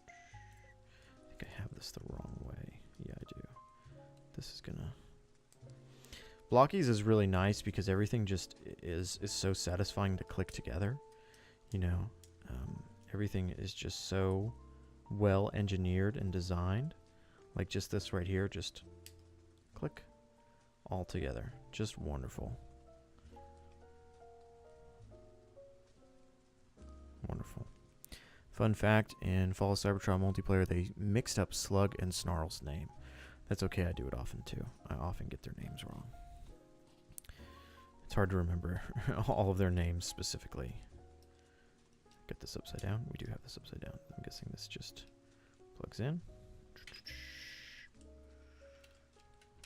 I think I have this the wrong way. Yeah, I do. This is gonna... Blokees is really nice because everything just is so satisfying to click together. You know, everything is just so well engineered and designed. Like just this right here, just click all together. Just wonderful. Wonderful. Fun fact, in Fall of Cybertron multiplayer, they mixed up Slug and Snarl's name. That's okay, I do it often too. I often get their names wrong. It's hard to remember all of their names specifically. Get this upside down. We do have this upside down. I'm guessing this just plugs in.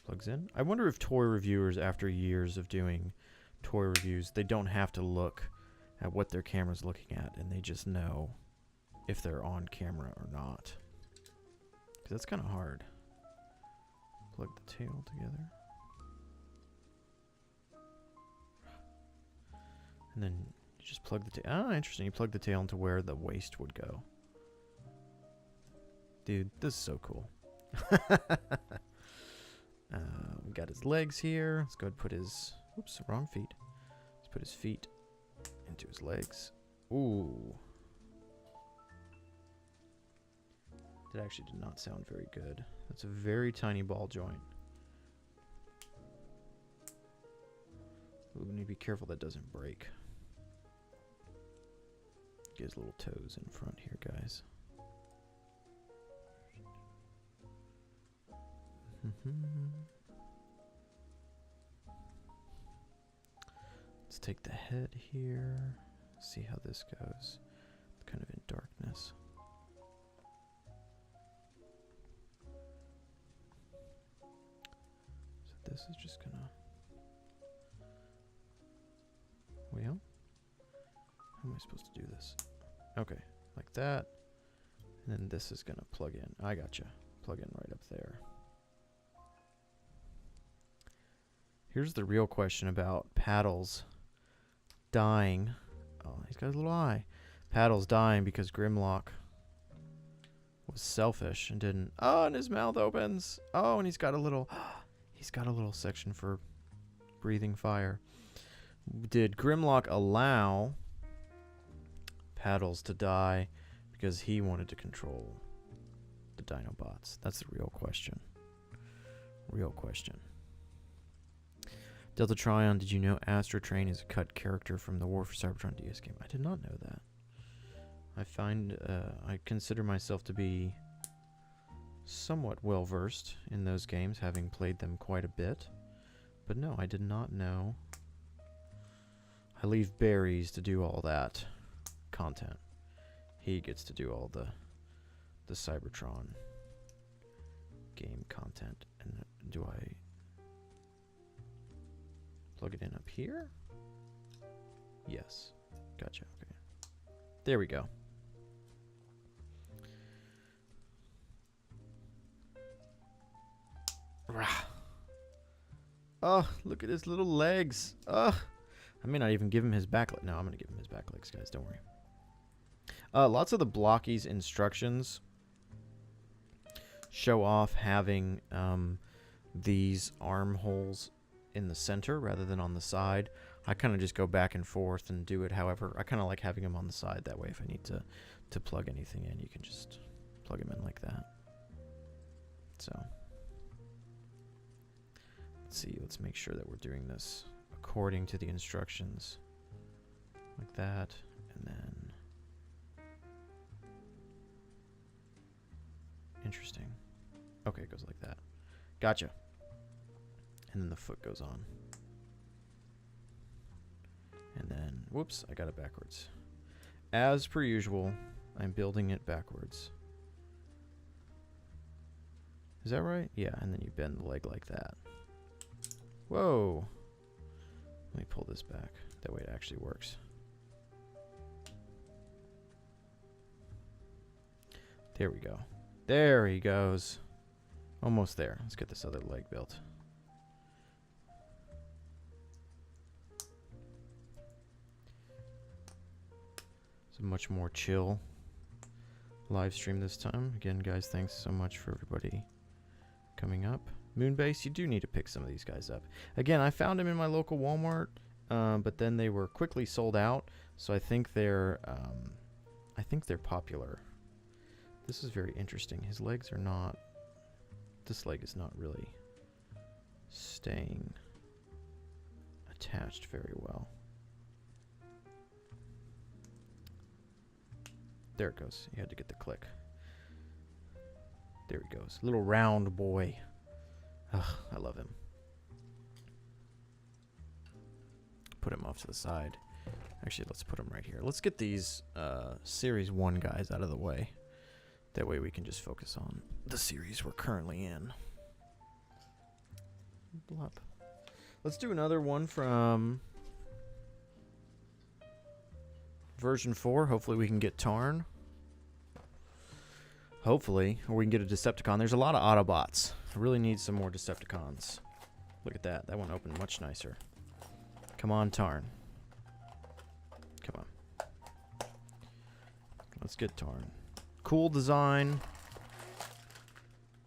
Plugs in. I wonder if toy reviewers, after years of doing toy reviews, they don't have to look at what their camera's looking at, and they just know if they're on camera or not. Because that's kind of hard. Plug the tail together. And then you just plug the tail. Ah, interesting. You plug the tail into where the waist would go. Dude, this is so cool. We got his legs here. Let's go ahead and put his... Oops, wrong feet. Let's put his feet into his legs. Ooh. That actually did not sound very good. That's a very tiny ball joint. Ooh, we need to be careful that doesn't break. Get his little toes in front here, guys. Let's take the head here. See how this goes. It's kind of in darkness. So this is just gonna... Well, how am I supposed to do this? Okay, like that. And then this is gonna plug in. I gotcha. Plug in right up there. Here's the real question about Paddles dying. Oh, he's got his little eye. Paddles dying because Grimlock was selfish and didn't... Oh, and his mouth opens. Oh, and he's got a little... He's got a little section for breathing fire. Did Grimlock allow Paddles to die because he wanted to control the Dinobots? That's the real question. Real question. Delta Tryon, did you know Astro Train is a cut character from the War for Cybertron DS game? I did not know that. I consider myself to be somewhat well versed in those games, having played them quite a bit. But no, I did not know. I leave Berries to do all that content. He gets to do all the Cybertron game content. And do I plug it in up here? Yes. Gotcha. Okay. There we go. Rah. Oh, look at his little legs. Ugh. I may not even give him his back leg. No, I'm going to give him his back legs, guys. Don't worry. Lots of the Blokees instructions show off having these armholes in the center rather than on the side. I kind of just go back and forth and do it however. I kind of like having them on the side. That way if I need to plug anything in, you can just plug them in like that. So, let's see. Let's make sure that we're doing this according to the instructions. Like that. And then... Interesting. Okay, it goes like that. Gotcha. And then the foot goes on. And then, whoops, I got it backwards. As per usual, I'm building it backwards. Is that right? Yeah, and then you bend the leg like that. Whoa. Let me pull this back. That way it actually works. There we go. There he goes. Almost there. Let's get this other leg built. It's a much more chill live stream this time. Again, guys, thanks so much for everybody coming up. Moonbase, you do need to pick some of these guys up. Again, I found them in my local Walmart, but then they were quickly sold out. So I think they're popular. This is very interesting. His legs are not... This leg is not really staying attached very well. There it goes. You had to get the click. There he goes. Little round boy. Ugh, I love him. Put him off to the side. Actually, let's put him right here. Let's get these Series 1 guys out of the way. That way we can just focus on the series we're currently in. Blup. Let's do another one from version 4. Hopefully we can get Tarn. Hopefully. Or we can get a Decepticon. There's a lot of Autobots. I really need some more Decepticons. Look at that. That one opened much nicer. Come on, Tarn. Let's get Tarn. Cool design.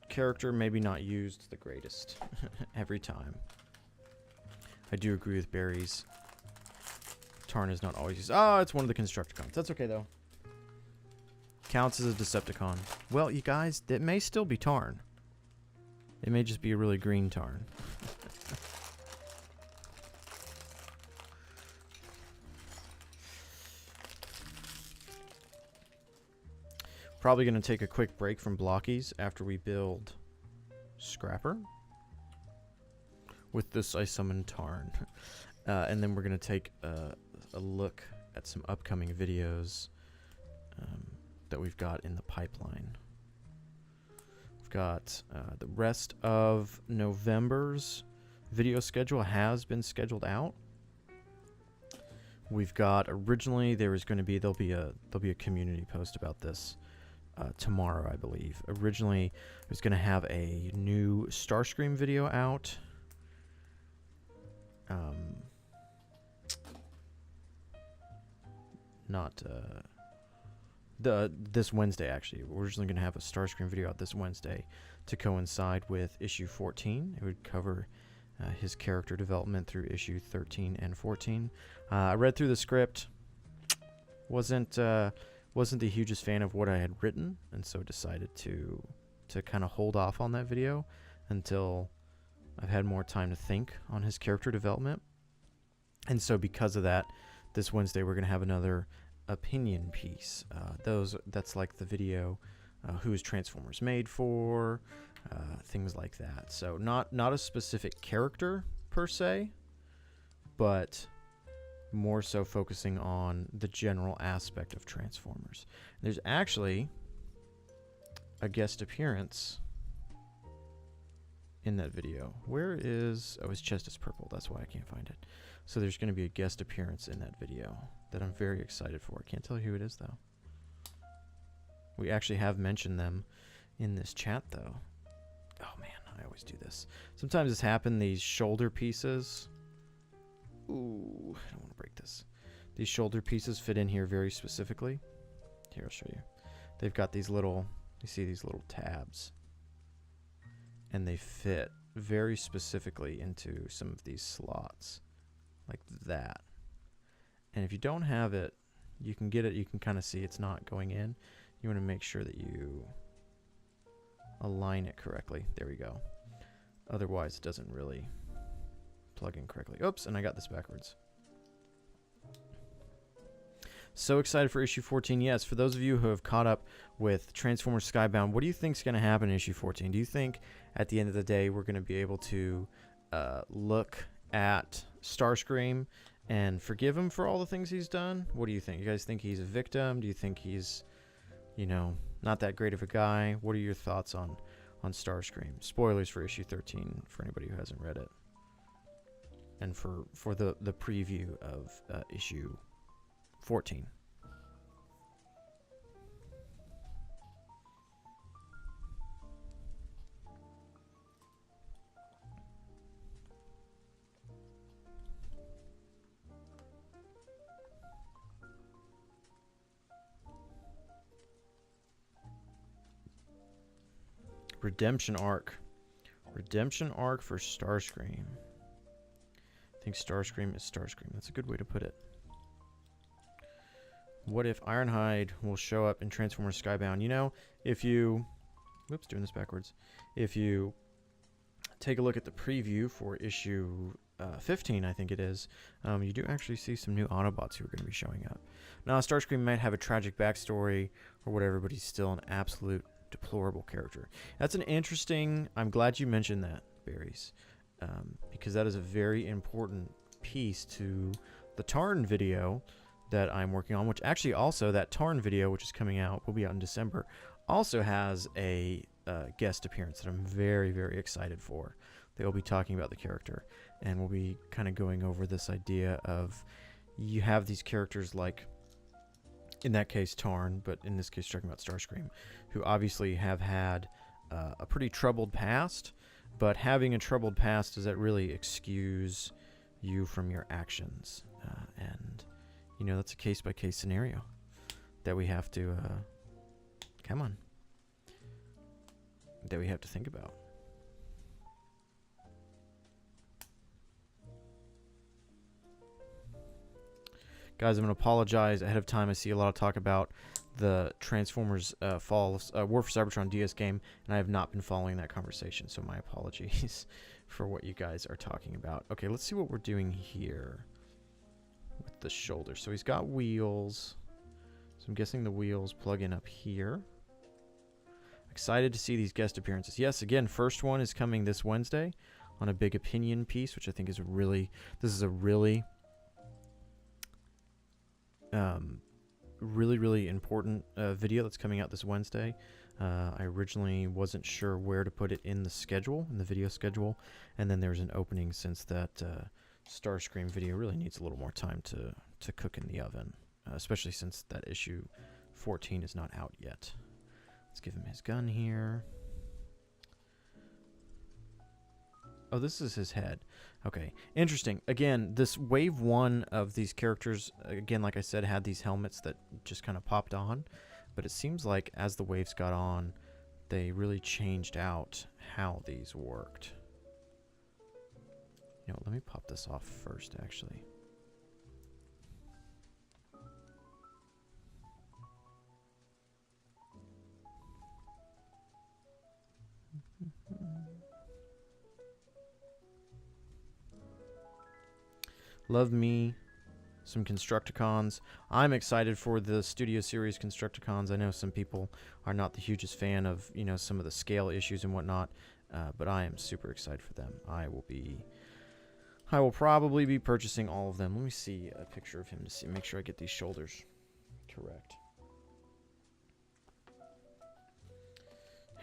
Character maybe not used the greatest every time. I do agree with Barry's. Tarn is not always used. Oh, it's one of the Constructicons. That's okay, though. Counts as a Decepticon. Well, you guys, it may still be Tarn. It may just be a really green Tarn. Probably going to take a quick break from Blokees after we build Scrapper. With this, I summon Tarn. And then we're going to take a look at some upcoming videos that we've got in the pipeline. We've got the rest of November's video schedule has been scheduled out. We've got originally there'll be a community post about this tomorrow, I believe. Originally, I was going to have a new Starscream video out. This Wednesday, actually. We're originally going to have a Starscream video out this Wednesday to coincide with issue 14. It would cover his character development through issue 13 and 14. I read through the script. Wasn't the hugest fan of what I had written, and so decided to kind of hold off on that video until I've had more time to think on his character development. And so because of that, this Wednesday we're going to have another opinion piece. That's like the video, who is Transformers made for, things like that. So not a specific character per se, but more so focusing on the general aspect of Transformers. There's actually a guest appearance in that video. Where is... Oh, his chest is purple. That's why I can't find it. So there's going to be a guest appearance in that video that I'm very excited for. I can't tell you who it is, though. We actually have mentioned them in this chat, though. Oh, man, I always do this. Sometimes this happens, these shoulder pieces... Ooh, I don't want to break this. These shoulder pieces fit in here very specifically. Here, I'll show you. They've got these little... You see these little tabs. And they fit very specifically into some of these slots. Like that. And if you don't have it, you can get it. You can kind of see it's not going in. You want to make sure that you align it correctly. There we go. Otherwise, it doesn't really plug in correctly. Oops, and I got this backwards. So excited for issue 14. Yes, for those of you who have caught up with Transformers Skybound, what do you think is going to happen in issue 14? Do you think at the end of the day we're going to be able to look at Starscream and forgive him for all the things he's done? What do you think? You guys think he's a victim? Do you think he's, you know, not that great of a guy? What are your thoughts on Starscream? Spoilers for issue 13 for anybody who hasn't read it. And for the preview of issue 14. Redemption arc. Redemption arc for Starscream. I think Starscream is Starscream. That's a good way to put it. What if Ironhide will show up in Transformers Skybound? You know, if you... Whoops, doing this backwards. If you take a look at the preview for issue 15, I think it is, you do actually see some new Autobots who are going to be showing up. Now, Starscream might have a tragic backstory or whatever, but he's still an absolute deplorable character. That's an interesting... I'm glad you mentioned that, Barry's, because that is a very important piece to the Tarn video that I'm working on, which actually also that Tarn video, which is coming out, will be out in December, also has a guest appearance that I'm very, very excited for. They will be talking about the character, and we'll be kind of going over this idea of you have these characters like, in that case, Tarn, but in this case, talking about Starscream, who obviously have had a pretty troubled past, but having a troubled past, does that really excuse you from your actions? And you know, that's a case-by-case scenario. that we have to, come on, that we have to think about. Guys, I'm going to apologize ahead of time. I see a lot of talk about the Transformers War for Cybertron DS game, and I have not been following that conversation, so my apologies for what you guys are talking about. Okay, let's see what we're doing here with the shoulder. So he's got wheels. So I'm guessing the wheels plug in up here. Excited to see these guest appearances. Yes, again, first one is coming this Wednesday on a big opinion piece, which I think is a really, this is a really, really important video that's coming out this Wednesday. I originally wasn't sure where to put it in the schedule, in the video schedule, and then there's an opening since that Starscream video really needs a little more time to cook in the oven, especially since that issue 14 is not out yet. Let's give him his gun here. Oh, this is his head. Okay, interesting. Again, this wave 1 of these characters, again, like I said, had these helmets that just kind of popped on. But it seems like as the waves got on, they really changed out how these worked. You know, let me pop this off first, actually. Love me some Constructicons. I'm excited for the Studio Series Constructicons. I know some people are not the hugest fan of, you know, some of the scale issues and whatnot, but I am super excited for them. I will probably be purchasing all of them. Let me see a picture of him to see, make sure I get these shoulders correct.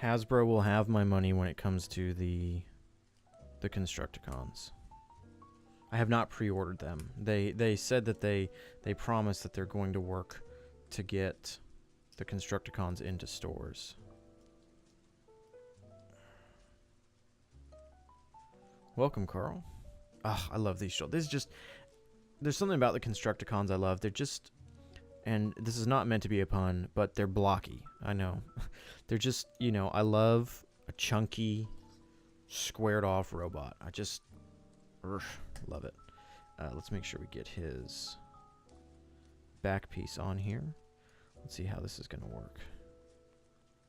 Hasbro will have my money when it comes to the Constructicons. I have not pre-ordered them. They said that they promised that they're going to work to get the Constructicons into stores. Welcome, Carl. Ah, I love these shoulders. This is just, there's something about the Constructicons I love. They're just, and this is not meant to be a pun, but they're blocky. I know. They're just, you know, I love a chunky, squared off robot. I just love it. Let's make sure we get his back piece on here. Let's see how this is going to work.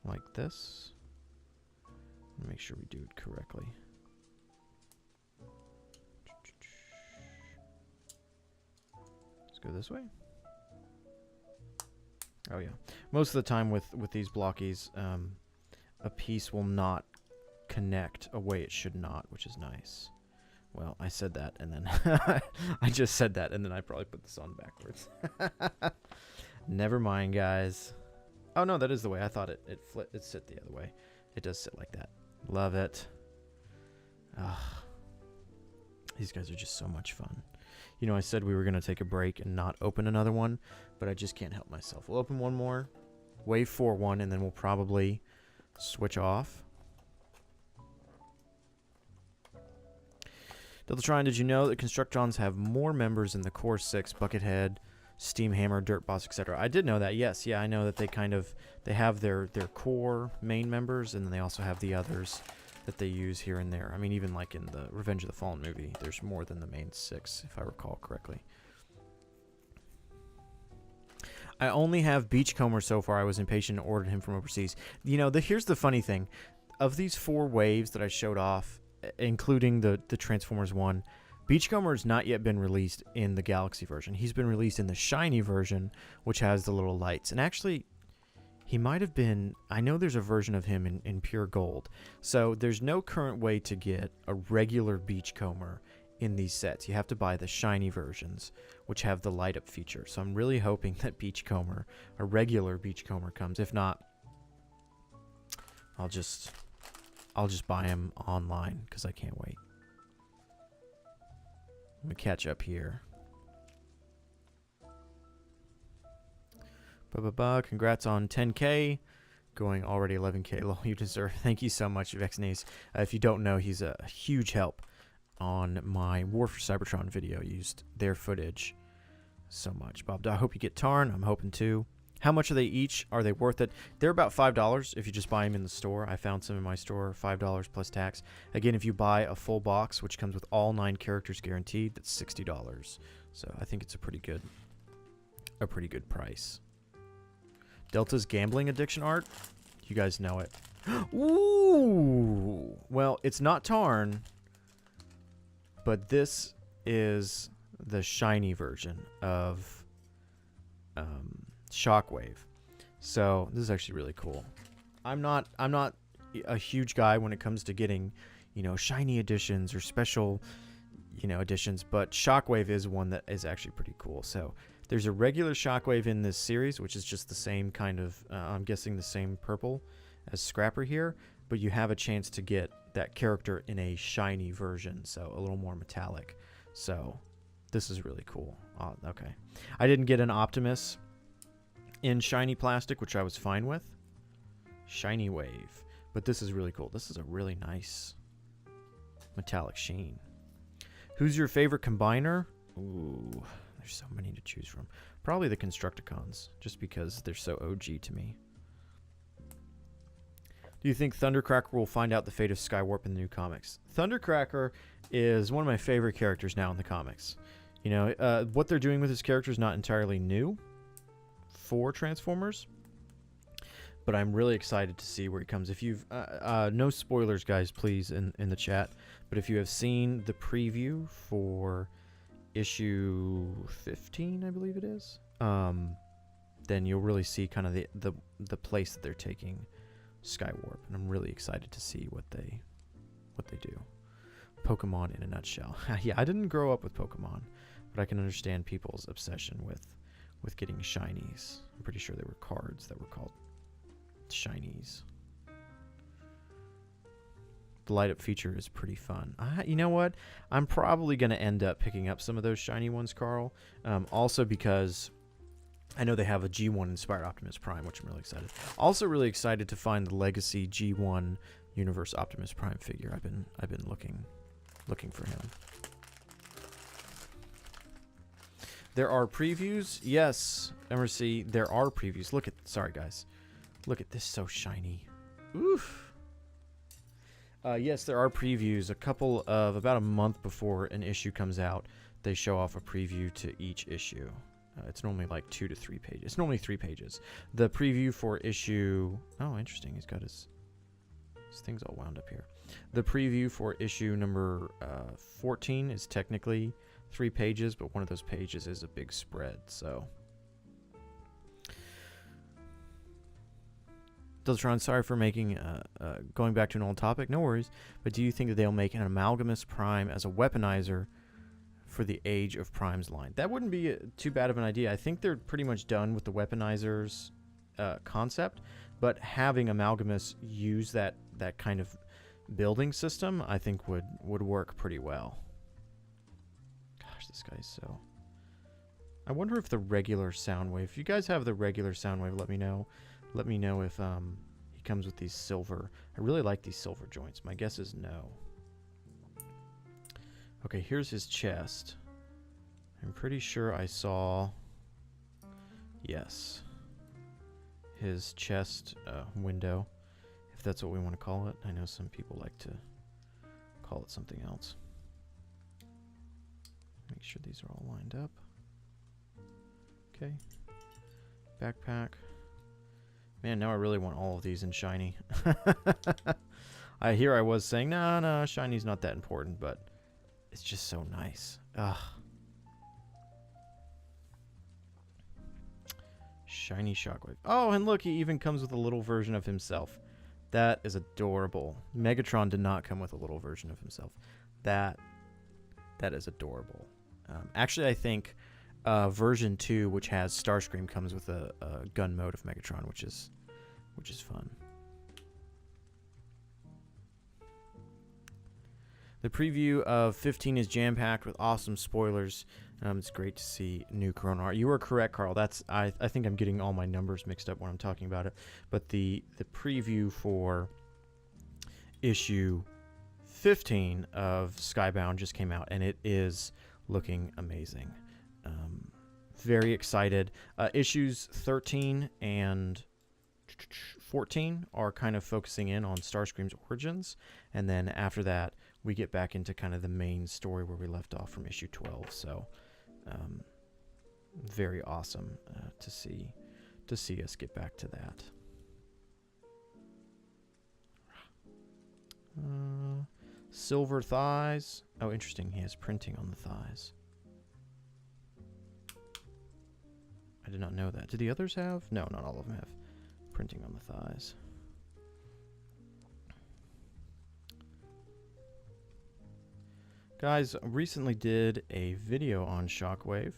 Like this. Make sure we do it correctly. Let's go this way. Oh yeah. Most of the time with these Blokees, a piece will not connect a way it should not, which is nice. Well, I said that, and then I just said that, and then I probably put this on backwards. Never mind, guys. Oh no, that is the way. I thought it sit the other way. It does sit like that. Love it. These guys are just so much fun. You know, I said we were going to take a break and not open another one, but I just can't help myself. We'll open one more, Wave 4 one, and then we'll probably switch off. Deltatron, did you know that Constructrons have more members in the Core 6, Buckethead, Steamhammer, Dirtboss, etc.? I did know that, yes. Yeah, I know that they have their core main members, and then they also have the others that they use here and there. I mean, even like in the Revenge of the Fallen movie, there's more than the main 6, if I recall correctly. I only have Beachcomber so far. I was impatient and ordered him from overseas. You know, here's the funny thing. Of these 4 waves that I showed off, including the Transformers one, Beachcomber has not yet been released in the Galaxy version. He's been released in the shiny version, which has the little lights. And actually, he might have been, I know there's a version of him in pure gold. So there's no current way to get a regular Beachcomber in these sets. You have to buy the shiny versions, which have the light up feature. So I'm really hoping that Beachcomber, a regular Beachcomber, comes. If not, I'll just buy him online because I can't wait. Let me catch up here. Congrats on 10K. Going already 11K. Lol, you deserve. Thank you so much, Vexnese. If you don't know, he's a huge help on my War for Cybertron video. Used their footage so much. Bob, I hope you get Tarn. I'm hoping to. How much are they each? Are they worth it? They're about $5 if you just buy them in the store. I found some in my store, $5 plus tax. Again, if you buy a full box, which comes with all 9 characters guaranteed, that's $60. So I think it's a pretty good price. Delta's gambling addiction art. You guys know it. Ooh! Well, it's not Tarn, but this is the shiny version of Shockwave. So this is actually really cool. I'm not a huge guy when it comes to getting, you know, shiny editions or special, you know, editions, but Shockwave is one that is actually pretty cool. So there's a regular Shockwave in this series, which is just the same kind of, I'm guessing the same purple as Scrapper here, but you have a chance to get that character in a shiny version, so a little more metallic. So this is really cool. Okay. I didn't get an Optimus in shiny plastic, which I was fine with. Shiny Wave. But this is really cool. This is a really nice metallic sheen. Who's your favorite combiner? Ooh, there's so many to choose from. Probably the Constructicons, just because they're so OG to me. Do you think Thundercracker will find out the fate of Skywarp in the new comics? Thundercracker is one of my favorite characters now in the comics. You know, what they're doing with his character is not entirely new for Transformers, but I'm really excited to see where he comes. If you've no spoilers, guys, please, in the chat, but if you have seen the preview for issue 15, I believe it is, then you'll really see kind of the place that they're taking Skywarp, and I'm really excited to see what they do. Pokemon in a nutshell. Yeah, I didn't grow up with Pokemon, but I can understand people's obsession with getting shinies. I'm pretty sure there were cards that were called shinies. The light up feature is pretty fun. You know what? I'm probably going to end up picking up some of those shiny ones, Carl. Also because I know they have a G1 inspired Optimus Prime, which I'm really excited. Also really excited to find the Legacy G1 Universe Optimus Prime figure. I've been looking for him. There are previews. Yes, MRC, there are previews. Sorry guys. Look at this, so shiny. Oof. Yes, there are previews. About a month before an issue comes out, they show off a preview to each issue. It's normally like 2 to 3 pages. It's normally 3 pages. The preview for issue... Oh, interesting. He's got his things all wound up here. The preview for issue number 14 is technically 3 pages, but one of those pages is a big spread, so... Deltron, sorry for making going back to an old topic, no worries, but do you think that they'll make an Amalgamus Prime as a weaponizer for the Age of Primes line? That wouldn't be too bad of an idea. I think they're pretty much done with the weaponizers concept, but having Amalgamus use that kind of building system, I think would work pretty well. Gosh, this guy's so... I wonder if the regular Soundwave... If you guys have the regular Soundwave, let me know. Let me know if he comes with these silver... I really like these silver joints. My guess is no. Okay, here's his chest. I'm pretty sure I saw... Yes. His chest window, if that's what we want to call it. I know some people like to call it something else. Make sure these are all lined up. Okay. Backpack. Man, now I really want all of these in shiny. I was saying, no, shiny's not that important, but it's just so nice. Ugh. Shiny Shockwave. Oh, and look, he even comes with a little version of himself. That is adorable. Megatron did not come with a little version of himself. That is adorable. Actually, I think version 2, which has Starscream, comes with a gun mode of Megatron, which is fun. The preview of 15 is jam-packed with awesome spoilers. It's great to see new Corona art. You are correct, Carl. I think I'm getting all my numbers mixed up when I'm talking about it. But the preview for issue 15 of Skybound just came out, and it is looking amazing. very excited. Issues 13 and 14 are kind of focusing in on Starscream's origins, and then after that we get back into kind of the main story where we left off from issue 12. So very awesome to see us get back to that. Silver thighs. Oh, interesting. He has printing on the thighs. I did not know that. Do the others have? No, not all of them have printing on the thighs. Guys, recently did a video on Shockwave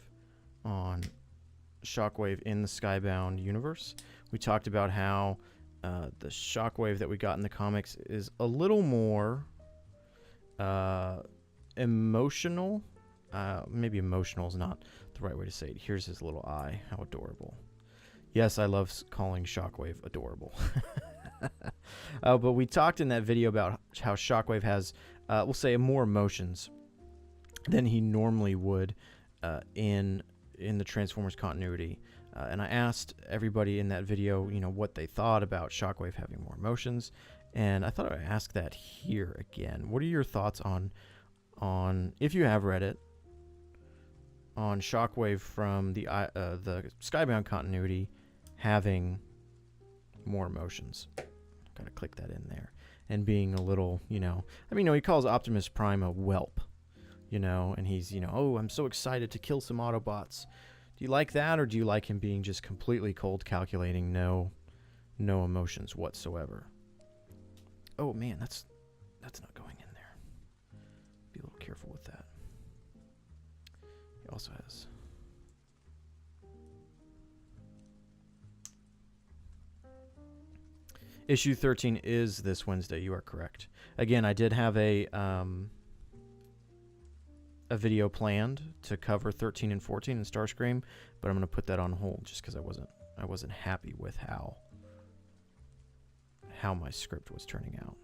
in the Skybound universe. We talked about how the Shockwave that we got in the comics is a little more emotional. Maybe emotional is not the right way to say it. Here's his little eye. How adorable. Yes, I love calling Shockwave adorable. But we talked in that video about how Shockwave has, we'll say, more emotions than he normally would in the Transformers continuity. And I asked everybody in that video, you know, what they thought about Shockwave having more emotions. And I thought I'd ask that here again. What are your thoughts on if you have read it, on Shockwave from the Skybound continuity having more emotions? Gotta click that in there. And being a little, you know, I mean, he calls Optimus Prime a whelp, you know, and he's, you know, oh, I'm so excited to kill some Autobots. Do you like that, or do you like him being just completely cold, calculating, no emotions whatsoever? Oh man, that's not going in there. Be a little careful with that. He also has issue 13 is this Wednesday. You are correct. Again, I did have a video planned to cover 13 and 14 in Starscream, but I'm going to put that on hold just because I wasn't happy with how my script was turning out.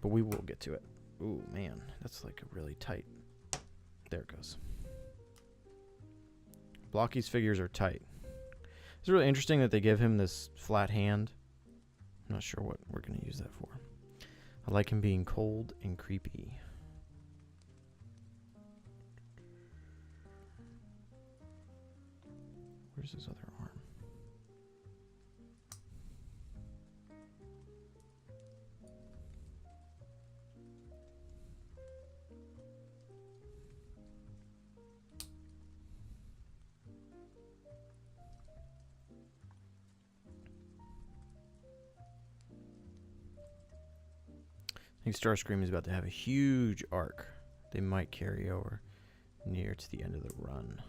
But we will get to it. Ooh, man, that's like a really tight. There it goes. Blokees figures are tight. It's really interesting that they give him this flat hand. I'm not sure what we're going to use that for. I like him being cold and creepy. Where's his other arm? I think Starscream is about to have a huge arc. They might carry over near to the end of the run.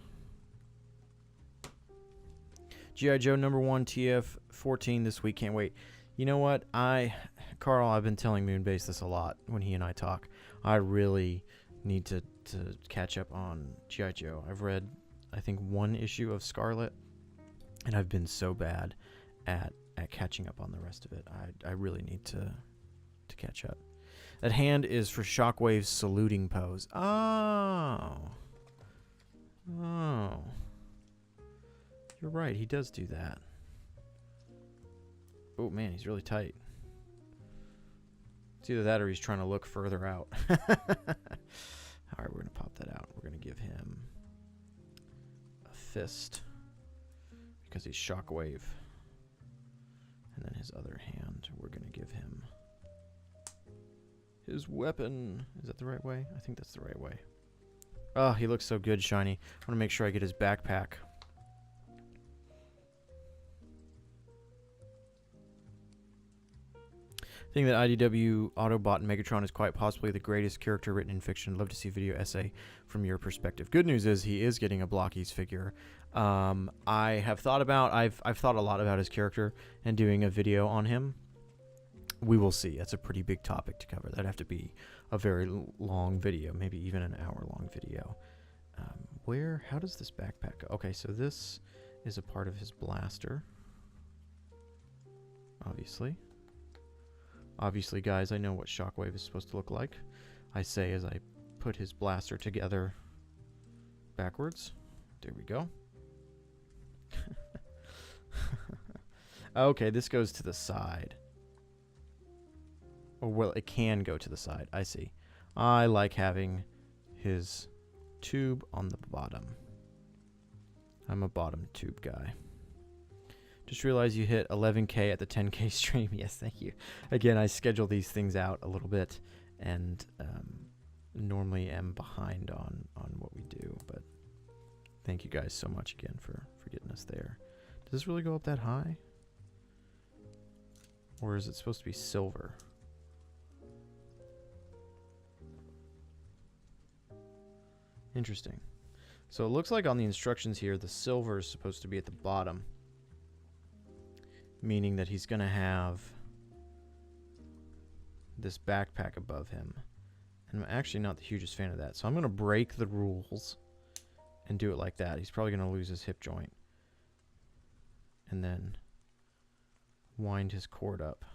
G.I. Joe #1 TF14 this week. Can't wait. You know what? Carl, I've been telling Moonbase this a lot when he and I talk. I really need to catch up on G.I. Joe. I've read, I think, 1 issue of Scarlet, and I've been so bad at catching up on the rest of it. I really need to catch up. That hand is for Shockwave's saluting pose. Oh. You're right, he does do that. Oh man, he's really tight. It's either that or he's trying to look further out. Alright, we're going to pop that out. We're going to give him a fist because he's Shockwave. And then his other hand, we're going to give him his weapon. Is that the right way? I think that's the right way. Oh, he looks so good, shiny. I want to make sure I get his backpack. I think that IDW Autobot and Megatron is quite possibly the greatest character written in fiction. Love to see a video essay from your perspective. Good news is he is getting a Blokees figure. I've thought a lot about his character and doing a video on him. We will see. That's a pretty big topic to cover. That'd have to be a very long video, maybe even an hour-long video. How does this backpack go? Okay, so this is a part of his blaster. Obviously, guys, I know what Shockwave is supposed to look like. I say as I put his blaster together backwards. There we go. Okay, this goes to the side. Or, well, it can go to the side. I see. I like having his tube on the bottom. I'm a bottom tube guy. Just realized you hit 11K at the 10K stream. Yes, thank you. Again, I schedule these things out a little bit, and normally am behind on what we do. But thank you guys so much again for getting us there. Does this really go up that high? Or is it supposed to be silver? Interesting. So it looks like on the instructions here, the silver is supposed to be at the bottom. Meaning that he's going to have this backpack above him. And I'm actually not the hugest fan of that. So I'm going to break the rules and do it like that. He's probably going to lose his hip joint. And then wind his cord up.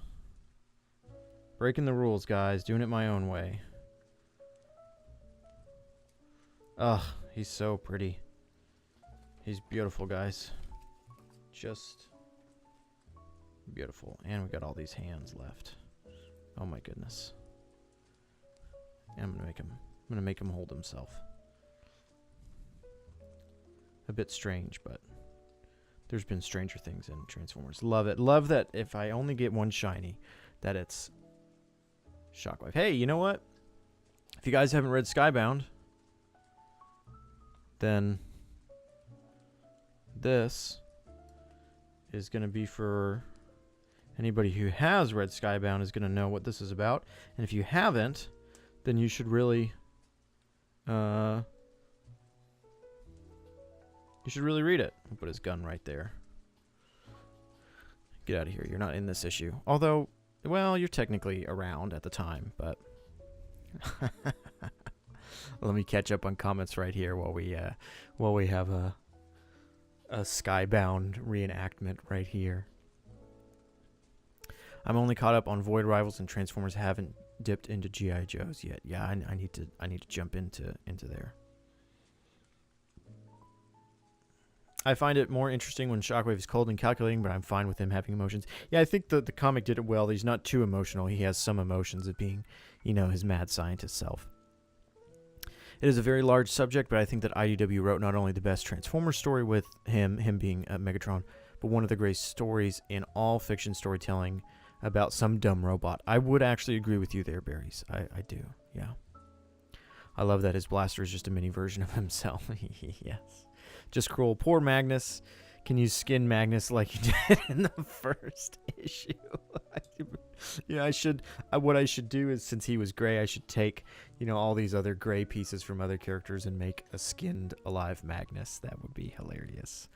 Breaking the rules, guys. Doing it my own way. Ugh, he's so pretty. He's beautiful, guys. Just beautiful. And we got all these hands left. Oh my goodness. And I'm gonna make him hold himself. A bit strange, but there's been stranger things in Transformers. Love it. Love that if I only get one shiny, that it's Shockwave. Hey, you know what? If you guys haven't read Skybound, then this is going to be for anybody who has read Skybound is going to know what this is about. And if you haven't, then you should really read it. I'll put his gun right there. Get out of here. You're not in this issue. Although, well, you're technically around at the time, but let me catch up on comments right here while we have a Skybound reenactment right here. I'm only caught up on Void Rivals and Transformers. Haven't dipped into G.I. Joes yet. Yeah, I need to jump into there. I find it more interesting when Shockwave is cold and calculating, but I'm fine with him having emotions. Yeah, I think the comic did it well. He's not too emotional. He has some emotions of being, you know, his mad scientist self. It is a very large subject, but I think that IDW wrote not only the best Transformers story with him being Megatron, but one of the greatest stories in all fiction storytelling about some dumb robot. I would actually agree with you there, Berries. I do, yeah. I love that his blaster is just a mini version of himself. Yes. Just cruel. Poor Magnus. Can you skin Magnus like you did in the first issue? Yeah, I should. What I should do is, since he was gray, I should take, you know, all these other gray pieces from other characters and make a skinned alive Magnus. That would be hilarious.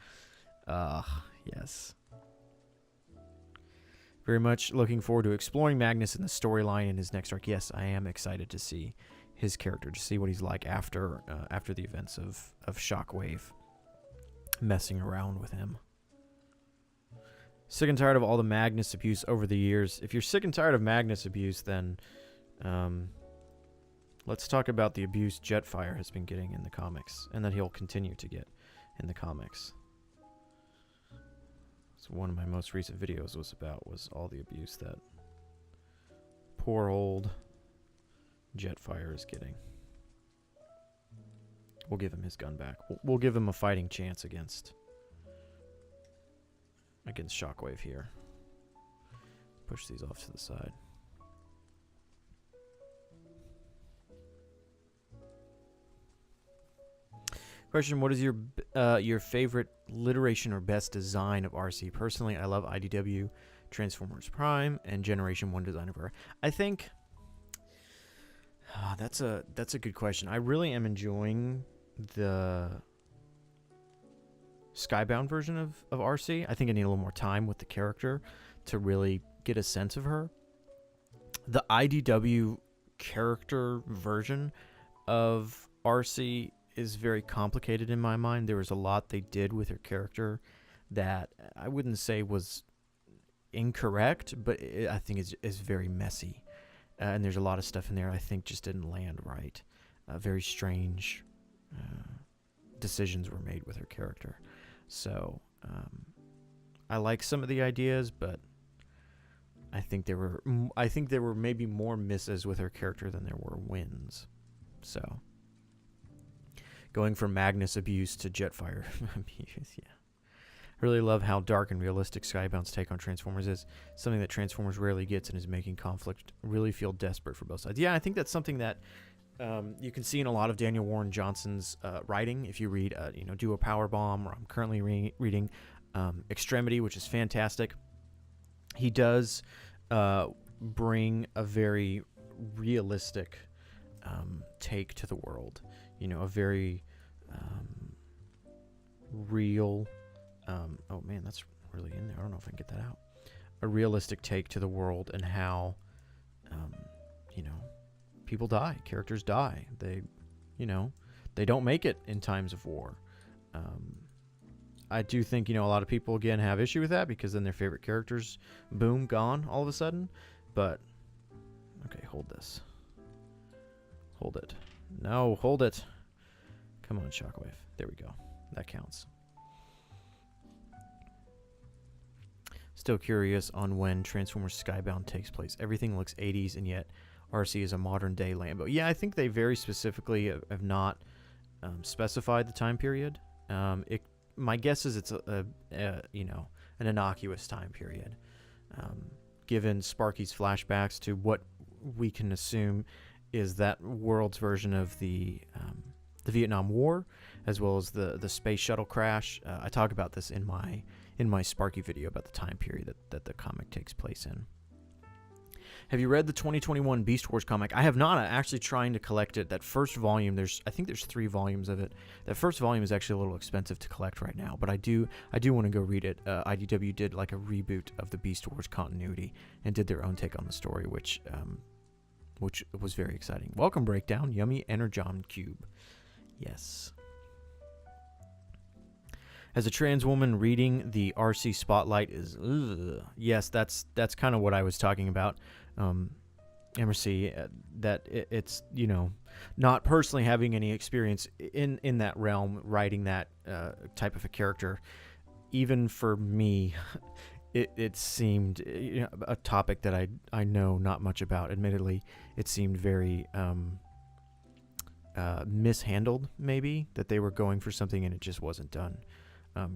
Yes. Very much looking forward to exploring Magnus in the storyline in his next arc. Yes, I am excited to see his character, to see what he's like after the events of Shockwave messing around with him. Sick and tired of all the Magnus abuse over the years. If you're sick and tired of Magnus abuse, then let's talk about the abuse Jetfire has been getting in the comics, and that he'll continue to get in the comics. So one of my most recent videos was all the abuse that poor old Jetfire is getting. We'll give him his gun back. We'll give him a fighting chance against Shockwave here. Push these off to the side. Question: what is your favorite literation or best design of RC? Personally, I love IDW, Transformers Prime, and Generation 1 design of her. I think that's a good question. I really am enjoying the Skybound version of RC. I think I need a little more time with the character to really get a sense of her. The IDW character version of RC is very complicated in my mind. There was a lot they did with her character that I wouldn't say was incorrect, but I think is very messy. And there's a lot of stuff in there I think just didn't land right. Very strange decisions were made with her character. So I like some of the ideas, but I think there were maybe more misses with her character than there were wins. So, going from Magnus abuse to Jetfire abuse, yeah. I really love how dark and realistic Skybound's take on Transformers is. Something that Transformers rarely gets, and is making conflict really feel desperate for both sides. Yeah, I think that's something that you can see in a lot of Daniel Warren Johnson's writing. If you read, Do a Power Bomb, or I'm currently reading Extremity, which is fantastic. He does bring a very realistic take to the world. A very real. Oh man, that's really in there. I don't know if I can get that out. A realistic take to the world and how, people die. Characters die. They don't make it in times of war. I do think, a lot of people, again, have issue with that because then their favorite characters, boom, gone all of a sudden. But, okay, hold this. Hold it. No, hold it. Come on, Shockwave. There we go. That counts. Still curious on when Transformers Skybound takes place. Everything looks 80s, and yet RC is a modern-day Lambo. Yeah, I think they very specifically have not specified the time period. My guess is it's an innocuous time period, given Sparky's flashbacks to what we can assume is that world's version of the Vietnam War, as well as the space shuttle crash. I talk about this in my Sparky video about the time period that the comic takes place in. Have you read the 2021 Beast Wars comic? I have not. I'm actually trying to collect it. That first volume, I think there's 3 volumes of it. That first volume is actually a little expensive to collect right now, but I do want to go read it. IDW did like a reboot of the Beast Wars continuity and did their own take on the story, which was very exciting. Welcome, Breakdown. Yummy Energon Cube. Yes. As a trans woman, reading the RC Spotlight is, ugh. Yes, that's kind of what I was talking about, MRC, that it's, not personally having any experience in that realm, writing that type of a character. Even for me, it seemed, a topic that I know not much about. Admittedly, it seemed very mishandled, maybe, that they were going for something and it just wasn't done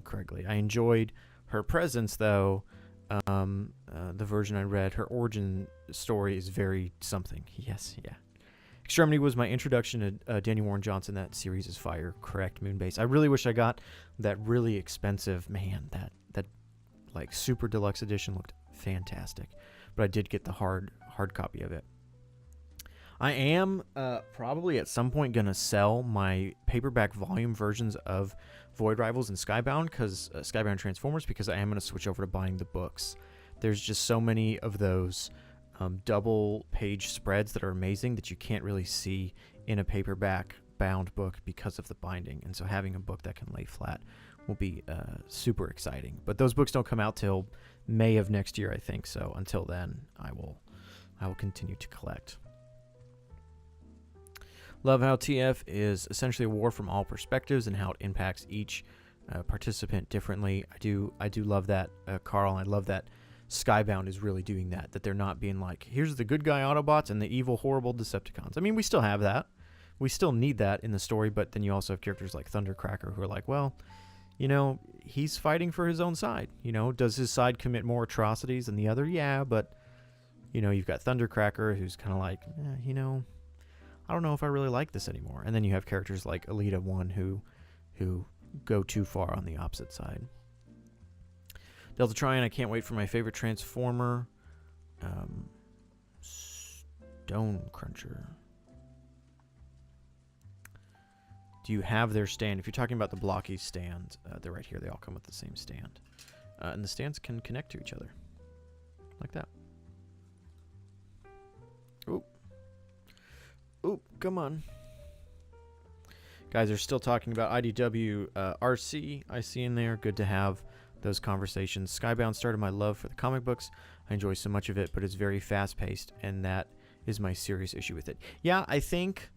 correctly. I enjoyed her presence, though. The version I read, her origin story is very something. Yes, yeah. Extremity was my introduction to Daniel Warren Johnson. That series is fire. Correct, Moonbase. I really wish I got that really expensive, man, that like super deluxe edition looked fantastic. But I did get the hard copy of it. I am probably at some point going to sell my paperback volume versions of Void Rivals and Skybound, because Skybound Transformers, because I am going to switch over to buying the books. There's just so many of those double page spreads that are amazing that you can't really see in a paperback bound book because of the binding. And so having a book that can lay flat will be super exciting. But those books don't come out till May of next year, I think. So until then, I will continue to collect. Love how TF is essentially a war from all perspectives and how it impacts each participant differently. I do love that, Carl. And I love that Skybound is really doing that. That they're not being like, here's the good guy Autobots and the evil, horrible Decepticons. I mean, we still have that. We still need that in the story, but then you also have characters like Thundercracker who are like, well, he's fighting for his own side. Does his side commit more atrocities than the other? Yeah, but, you've got Thundercracker who's kind of like, I don't know if I really like this anymore. And then you have characters like Alita 1 who go too far on the opposite side. Delta Tryon, I can't wait for my favorite Transformer. Stone Cruncher. Do you have their stand? If you're talking about the Blokees stand, they're right here. They all come with the same stand. And the stands can connect to each other. Like that. Oop. Oop, come on. Guys are still talking about IDW RC. I see in there. Good to have those conversations. Skybound started my love for the comic books. I enjoy so much of it, but it's very fast-paced, and that is my serious issue with it. Yeah, I think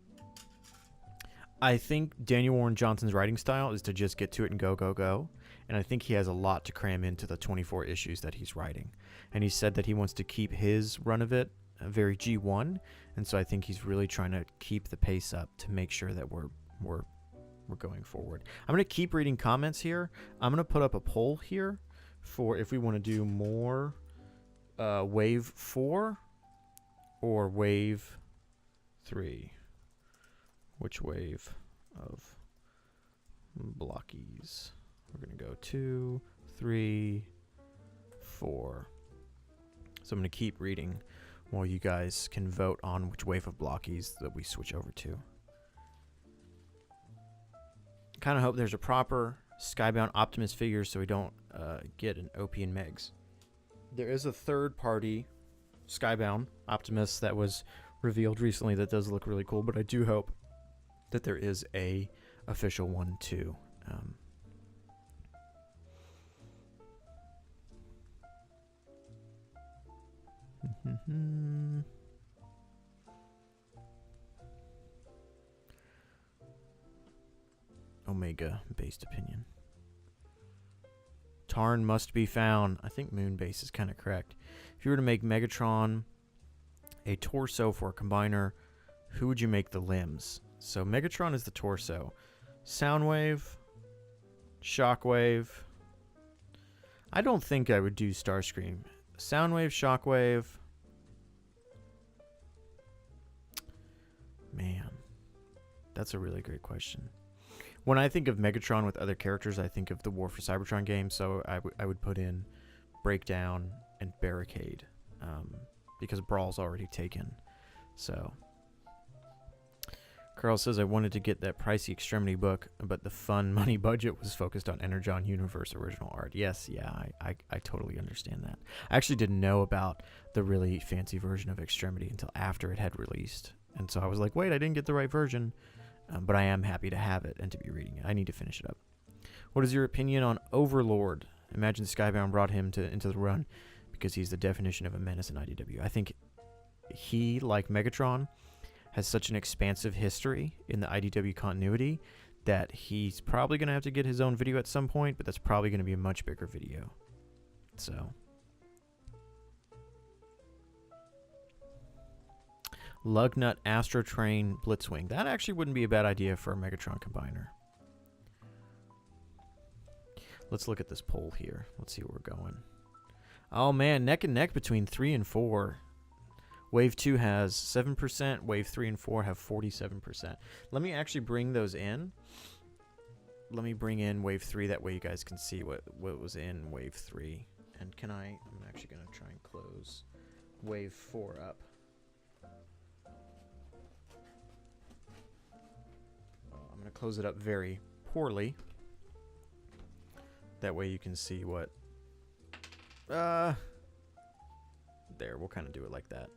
I think Daniel Warren Johnson's writing style is to just get to it and go, go, go. And I think he has a lot to cram into the 24 issues that he's writing. And he said that he wants to keep his run of it very G1. And so I think he's really trying to keep the pace up to make sure that we're going forward. I'm going to keep reading comments here. I'm going to put up a poll here for if we want to do more Wave 4 or Wave 3. Which wave of Blokees? We're going to go 2, 3, 4. So I'm going to keep reading while you guys can vote on which wave of Blokees that we switch over to. Kind of hope there's a proper Skybound Optimus figure so we don't get an OP and Megs. There is a third-party Skybound Optimus that was revealed recently that does look really cool, but I do hope that there is a official one too. Omega-based opinion. Tarn must be found. I think Moonbase is kind of correct. If you were to make Megatron a torso for a combiner, who would you make the limbs? So Megatron is the torso. Soundwave, Shockwave. I don't think I would do Starscream. Soundwave, Shockwave. Man, that's a really great question. When I think of Megatron with other characters, I think of the War for Cybertron game. So I would put in Breakdown and Barricade because Brawl's already taken. So Carl says, I wanted to get that pricey Extremity book, but the fun money budget was focused on Energon Universe original art. Yes, yeah, I totally understand that. I actually didn't know about the really fancy version of Extremity until after it had released. And so I was like, wait, I didn't get the right version. But I am happy to have it and to be reading it. I need to finish it up. What is your opinion on Overlord? Imagine Skybound brought him into the run because he's the definition of a menace in IDW. I think he, like Megatron, has such an expansive history in the IDW continuity that he's probably going to have to get his own video at some point, but that's probably going to be a much bigger video. So Lugnut Astro Train Blitzwing. That actually wouldn't be a bad idea for a Megatron combiner. Let's look at this poll here. Let's see where we're going. Oh man, neck and neck between 3 and 4. Wave 2 has 7%. Wave 3 and 4 have 47%. Let me actually bring those in. Let me bring in Wave 3. That way you guys can see what was in Wave 3. And I'm actually going to try and close Wave 4 up. I'm going to close it up very poorly. That way you can see what... There, we'll kind of do it like that.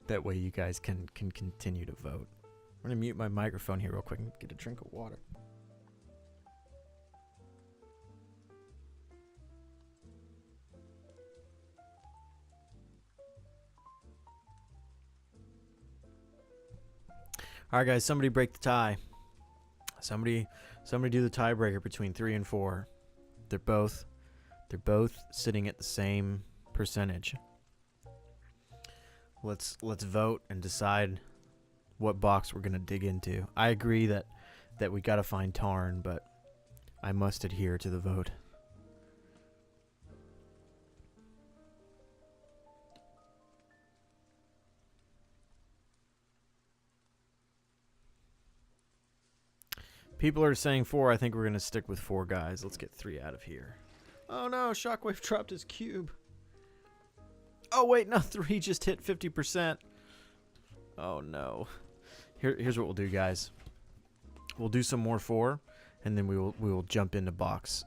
That way you guys can continue to vote. I'm going to mute my microphone here real quick and get a drink of water. All right, guys, somebody break the tie. Somebody do the tiebreaker between 3 and 4. They're both sitting at the same percentage. Let's vote and decide what box we're gonna dig into. I agree that we gotta find Tarn, but I must adhere to the vote. People are saying 4. I think we're gonna stick with 4 guys. Let's get 3 out of here. Oh no, Shockwave dropped his cube. Oh wait, no, 3 just hit 50%. Oh no. Here's what we'll do, guys. We'll do some more 4, and then we will jump into box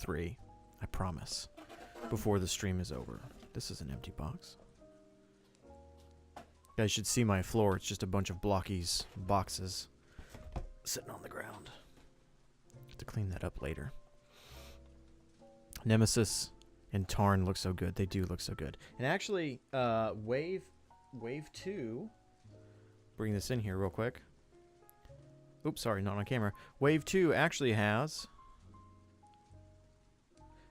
3. I promise. Before the stream is over. This is an empty box. You guys should see my floor. It's just a bunch of Blokees boxes sitting on the ground. Have to clean that up later. Nemesis and Tarn look so good. They do look so good. And actually, Wave 2 bring this in here real quick. Oops, sorry, not on camera. Wave 2 actually has...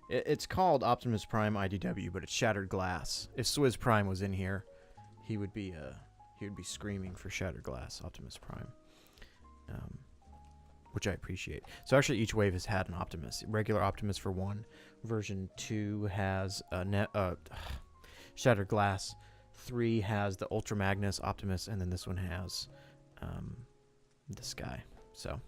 It's called Optimus Prime IDW, but it's Shattered Glass. If Swizz Prime was in here, he would be screaming for Shattered Glass, Optimus Prime. Which I appreciate. So actually each wave has had an Optimus. Regular Optimus for 1. Version 2 has Shattered Glass. 3 has the Ultra Magnus Optimus, and then this one has this guy. So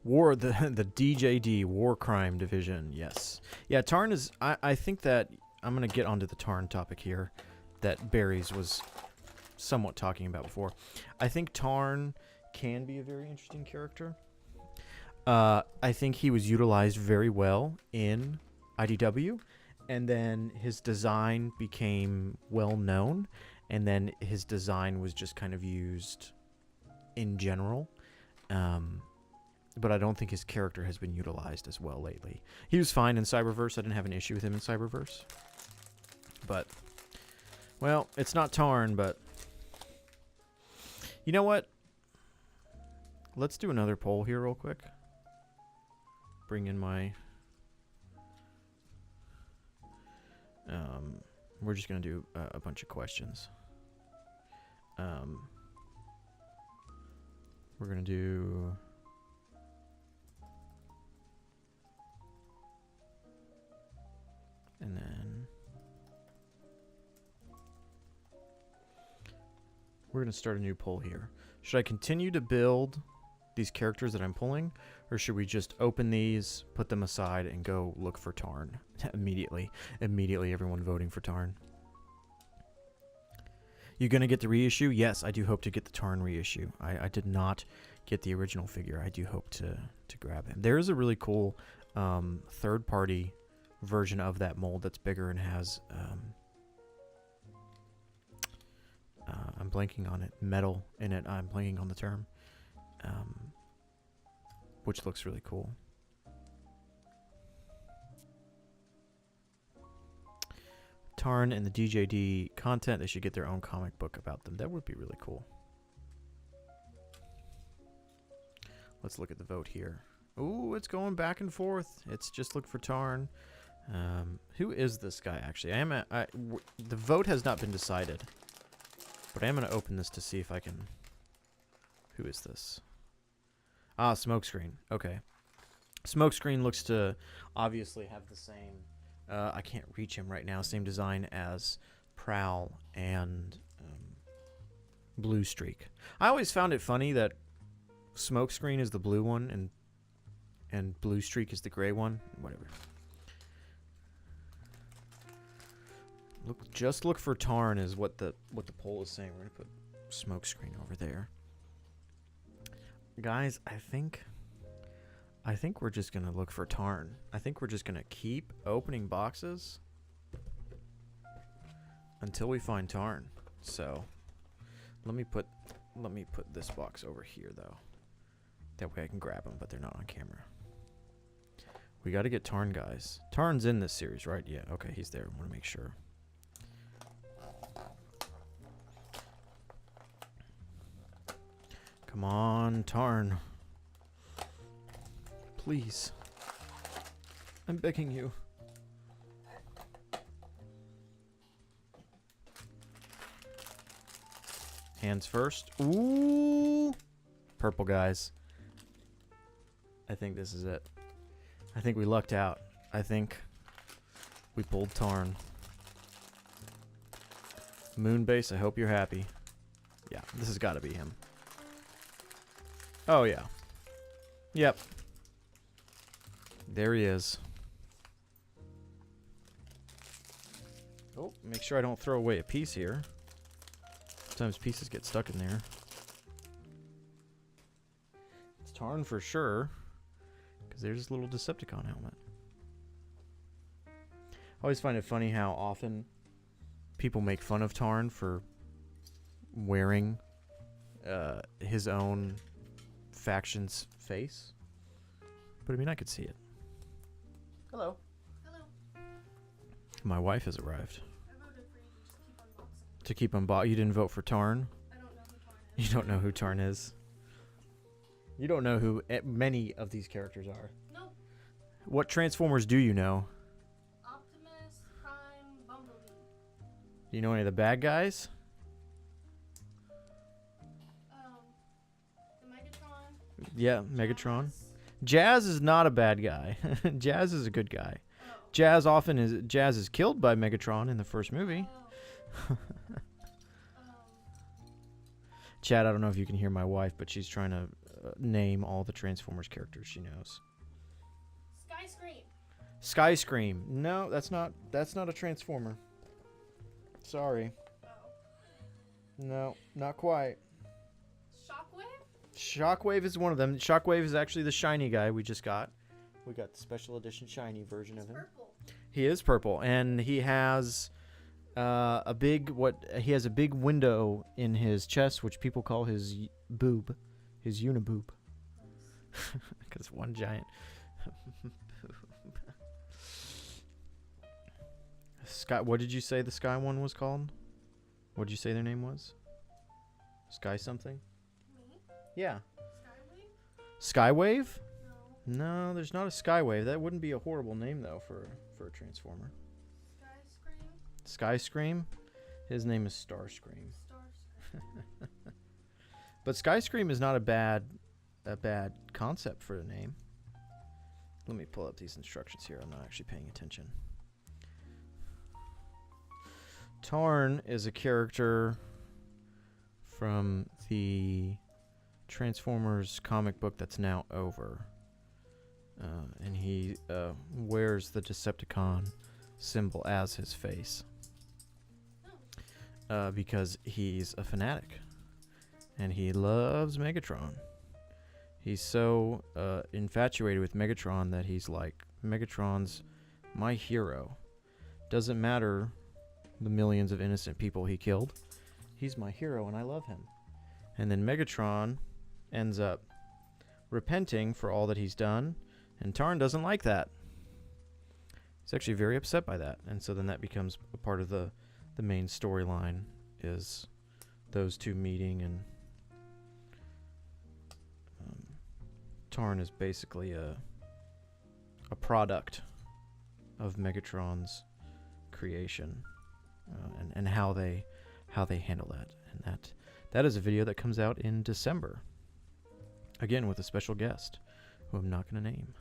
the DJD War Crime Division, yes. Yeah, Tarn is... I think that... I'm going to get onto the Tarn topic here that Barry's was somewhat talking about before. I think Tarn can be a very interesting character. I think he was utilized very well in IDW, and then his design became well known, and then his design was just kind of used in general. But I don't think his character has been utilized as well lately. He was fine in Cyberverse. I didn't have an issue with him in Cyberverse. But, well, it's not Tarn, but... You know what? Let's do another poll here real quick. Bring in my... we're just going to do a bunch of questions. We're going to do... And then... We're going to start a new poll here. Should I continue to build these characters that I'm pulling, or should we just open these, put them aside, and go look for Tarn? Immediately everyone voting for Tarn. You gonna get the reissue? Yes, I do hope to get the Tarn reissue. I did not get the original figure. I do hope to grab him. There is a really cool third-party version of that mold that's bigger and has I'm blanking on it, metal in it. I'm blanking on the term. Which looks really cool. Tarn and the DJD content, they should get their own comic book about them. That would be really cool. Let's look at the vote here. Ooh, it's going back and forth. It's just look for Tarn. Who is this guy, actually? The vote has not been decided. But I am going to open this to see if I can... Who is this? Ah, Smokescreen. Okay. Smokescreen looks to obviously have the same... I can't reach him right now. Same design as Prowl and Blue Streak. I always found it funny that Smokescreen is the blue one and Blue Streak is the gray one. Whatever. Just look for Tarn is what the poll is saying. We're gonna put Smokescreen over there. Guys, I think we're just gonna look for Tarn. I think we're just gonna keep opening boxes until we find Tarn. So let me put this box over here though. That way I can grab them, but they're not on camera. We got to get Tarn, guys. Tarn's in this series, right? Yeah. Okay, he's there. I want to make sure. Come on, Tarn. Please. I'm begging you. Hands first. Ooh! Purple, guys. I think this is it. I think we lucked out. I think we pulled Tarn. Moonbase, I hope you're happy. Yeah, this has got to be him. Oh, yeah. Yep. There he is. Oh, make sure I don't throw away a piece here. Sometimes pieces get stuck in there. It's Tarn for sure. Because there's this little Decepticon helmet. I always find it funny how often people make fun of Tarn for wearing his own faction's face. But I mean, I could see it. Hello. Hello. My wife has arrived. I voted for you to keep unboxing. To keep unboxing. You didn't vote for Tarn? You don't know who Tarn is. You don't know who many of these characters are. Nope. What Transformers do you know? Optimus, Prime, Bumblebee. Do you know any of the bad guys? The Megatron. Yeah, Megatron. Jazz. Jazz is not a bad guy. Jazz is a good guy. Oh. Jazz is killed by Megatron in the first movie. Oh. Chad, I don't know if you can hear my wife, but she's trying to name all the Transformers characters she knows. Skyscream. No, that's not a Transformer. Sorry. Oh. No, not quite. Shockwave? Shockwave is one of them. Shockwave is actually the shiny guy we just got. We got the special edition shiny version of him. Purple. He is purple, and he has a big window in his chest, which people call his boob, his uniboob, because one giant. Sky. What did you say the Sky one was called? What did you say their name was? Sky something? Me? Yeah. Skywave? Skywave? No. No, there's not a Skywave. That wouldn't be a horrible name though for a Transformer. Skyscream? His name is Starscream. Starscream. But Skyscream is not a bad concept for a name. Let me pull up these instructions here. I'm not actually paying attention. Tarn is a character from the Transformers comic book that's now over. And he wears the Decepticon symbol as his face. Because he's a fanatic. And he loves Megatron. He's so infatuated with Megatron that he's like, Megatron's my hero. Doesn't matter the millions of innocent people he killed. He's my hero and I love him. And then Megatron ends up repenting for all that he's done. And Tarn doesn't like that. He's actually very upset by that. And so then that becomes a part of the main storyline, is those two meeting, and Tarn is basically a product of Megatron's creation, and how they handle that. And that is a video that comes out in December, again with a special guest who I'm not going to name.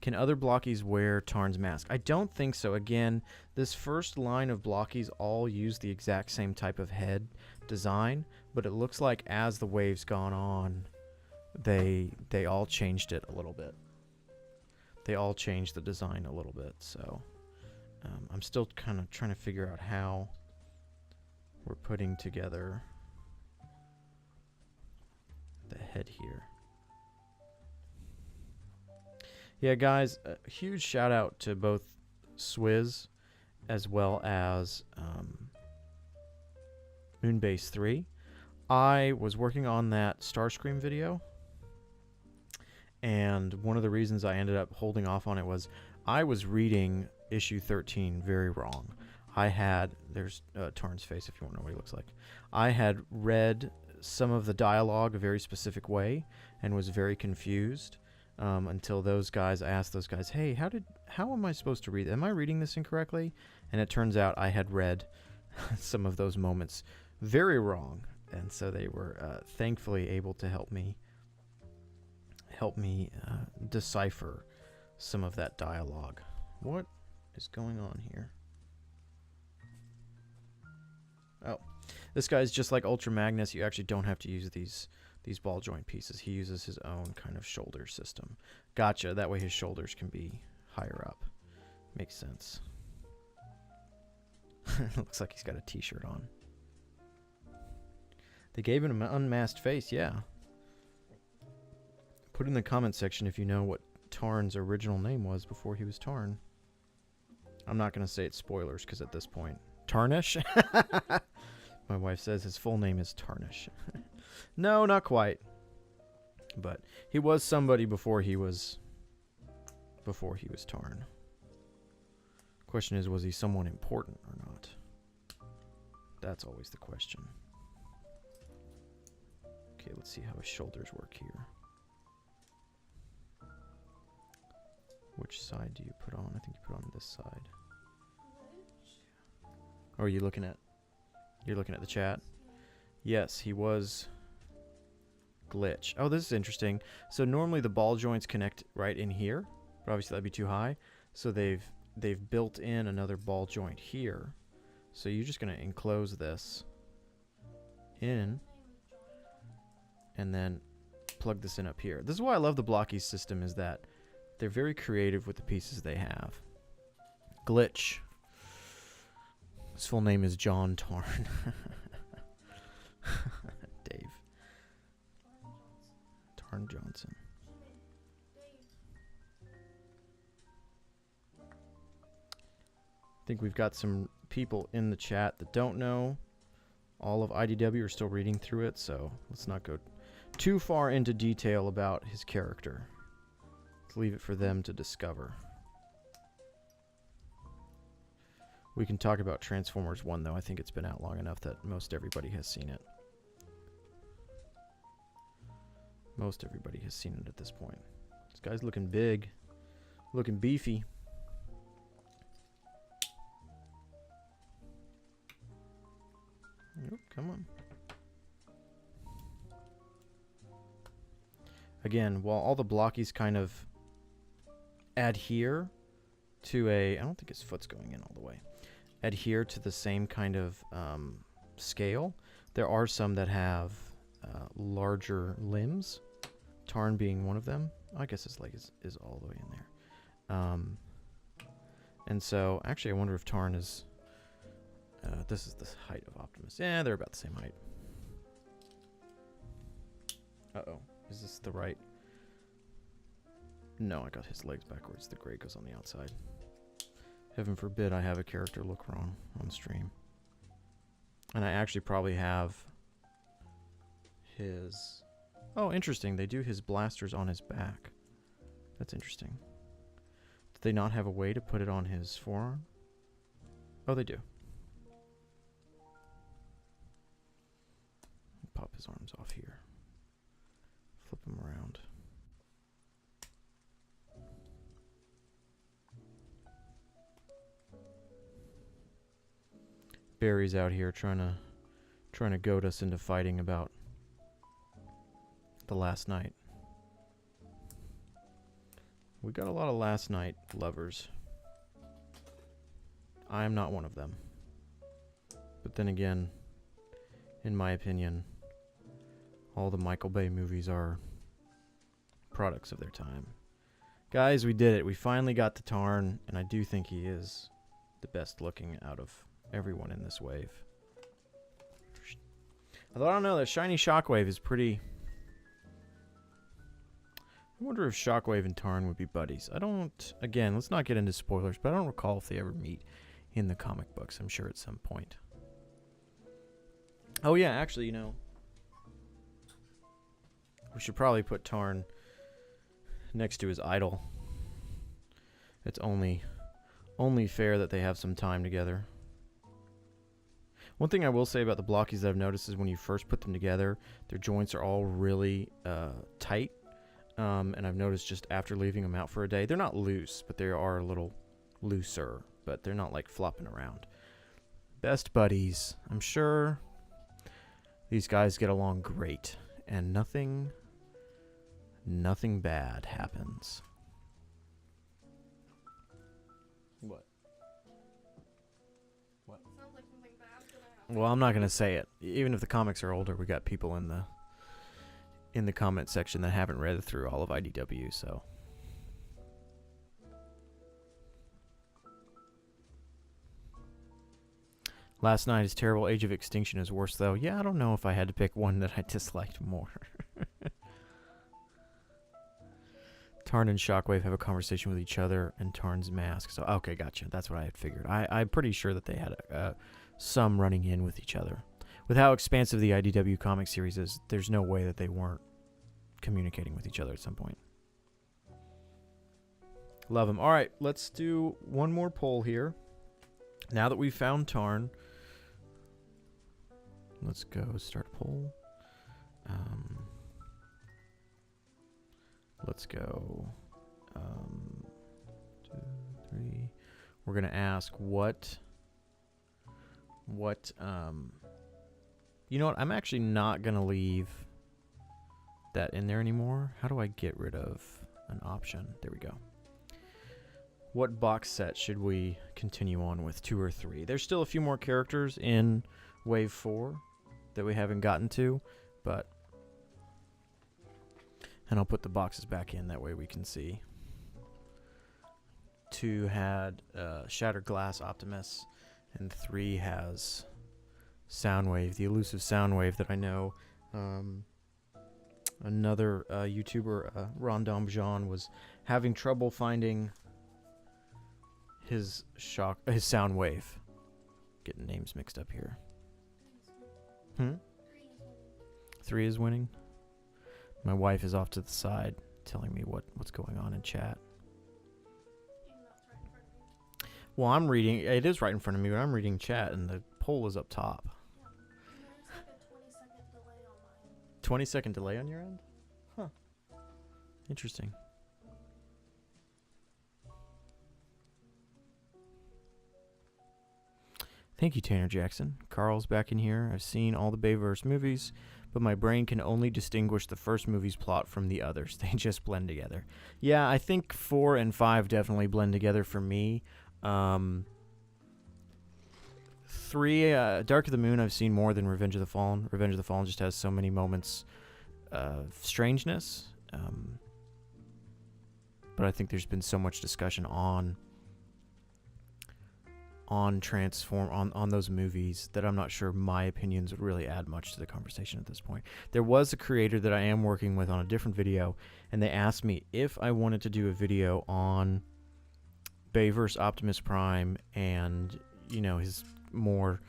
Can other Blokees wear Tarn's mask? I don't think so. Again, this first line of Blokees all use the exact same type of head design, but it looks like as the wave's gone on, they all changed it a little bit. They all changed the design a little bit, so I'm still kind of trying to figure out how we're putting together the head here. Yeah, guys, a huge shout out to both Swizz as well as Moonbase 3. I was working on that Starscream video, and one of the reasons I ended up holding off on it was I was reading issue 13 very wrong. There's Tarn's face if you want to know what he looks like. I had read some of the dialogue a very specific way and was very confused. Until I asked those guys, hey, how am I supposed to read? Am I reading this incorrectly? And it turns out I had read some of those moments very wrong, and so they were thankfully able to help me decipher some of that dialogue. What is going on here? Oh, this guy's just like Ultra Magnus. You actually don't have to use these ball joint pieces. He uses his own kind of shoulder system. Gotcha. That way his shoulders can be higher up. Makes sense. Looks like he's got a t-shirt on. They gave him an unmasked face, yeah. Put in the comment section if you know what Tarn's original name was before he was Tarn. I'm not going to say it's spoilers because at this point... Tarnish? My wife says his full name is Tarnish. No, not quite. But he was somebody before he was Tarn. Question is, was he someone important or not? That's always the question. Okay, let's see how his shoulders work here. Which side do you put on? I think you put on this side. Or are you looking at... You're looking at the chat? Yes, he was... Glitch. Oh, this is interesting. So normally the ball joints connect right in here, but obviously that'd be too high. So they've built in another ball joint here. So you're just gonna enclose this in, and then plug this in up here. This is why I love the Blokees system, is that they're very creative with the pieces they have. Glitch. His full name is John Tarn. Dave. Tarn Johnson. I think we've got some people in the chat that don't know all of IDW, are still reading through it, so let's not go too far into detail about his character. Let's leave it for them to discover. We can talk about Transformers 1, though. I think it's been out long enough that most everybody has seen it. Most everybody has seen it at this point. This guy's looking big. Looking beefy. Oh, come on. Again, while all the Blokees kind of adhere to a... I don't think his foot's going in all the way. Adhere to the same kind of scale. There are some that have larger limbs. Tarn being one of them. I guess his leg is all the way in there. And so, actually, I wonder if Tarn is... this is the height of Optimus. Yeah, they're about the same height. Uh-oh. Is this the right? No, I got his legs backwards. The gray goes on the outside. Heaven forbid I have a character look wrong on stream. And I actually probably have his... Oh, interesting. They do his blasters on his back. That's interesting. Did they not have a way to put it on his forearm? Oh, they do. Pop his arms off here. Flip him around. Barry's out here trying to goad us into fighting about the last night. We got a lot of last night lovers. I am not one of them. But then again, in my opinion, all the Michael Bay movies are products of their time. Guys, we did it. We finally got to Tarn, and I do think he is the best looking out of everyone in this wave. Although I don't know, that shiny Shockwave is pretty... I wonder if Shockwave and Tarn would be buddies. I don't... Again, let's not get into spoilers, but I don't recall if they ever meet in the comic books. I'm sure at some point. Oh yeah, actually, you know... We should probably put Tarn next to his idol. It's only fair that they have some time together. One thing I will say about the Blokees that I've noticed is when you first put them together, their joints are all really tight. And I've noticed just after leaving them out for a day, they're not loose, but they are a little looser. But they're not like flopping around. Best buddies. I'm sure these guys get along great. And nothing bad happens. What? What? Sounds like something bad's gonna happen. Well, I'm not gonna say it. Even if the comics are older, we got people in the comment section that haven't read through all of IDW, so. Last Night is terrible. Age of Extinction is worse, though. Yeah, I don't know if I had to pick one that I disliked more. Tarn and Shockwave have a conversation with each other, and Tarn's mask. So, okay, gotcha. That's what I had figured. I'm pretty sure that they had some running in with each other. With how expansive the IDW comic series is, there's no way that they weren't communicating with each other at some point. Love them. All right, let's do one more poll here. Now that we've found Tarn, let's go start a poll. Let's go 2, 3. We're gonna ask what you know what, I'm actually not gonna leave that in there anymore. How do I get rid of an option? There we go. What box set should we continue on with, 2 or 3? There's still a few more characters in Wave 4 that we haven't gotten to, but... And I'll put the boxes back in, that way we can see. 2 had Shattered Glass Optimus, and 3 has Soundwave, the elusive Soundwave that I know another YouTuber, Rondom Jean, was having trouble finding his Soundwave. Getting names mixed up here. 3 is winning. My wife is off to the side telling me what's going on in chat. Well, I'm reading. It is right in front of me, but I'm reading chat, and the poll is up top. 20-second delay on your end? Huh. Interesting. Thank you, Tanner Jackson. Carl's back in here. I've seen all the Bayverse movies, but my brain can only distinguish the first movie's plot from the others. They just blend together. Yeah, I think 4 and 5 definitely blend together for me. 3, Dark of the Moon, I've seen more than Revenge of the Fallen. Revenge of the Fallen just has so many moments of strangeness. But I think there's been so much discussion on those movies that I'm not sure my opinions would really add much to the conversation at this point. There was a creator that I am working with on a different video, and they asked me if I wanted to do a video on Bayverse Optimus Prime and, you know, his more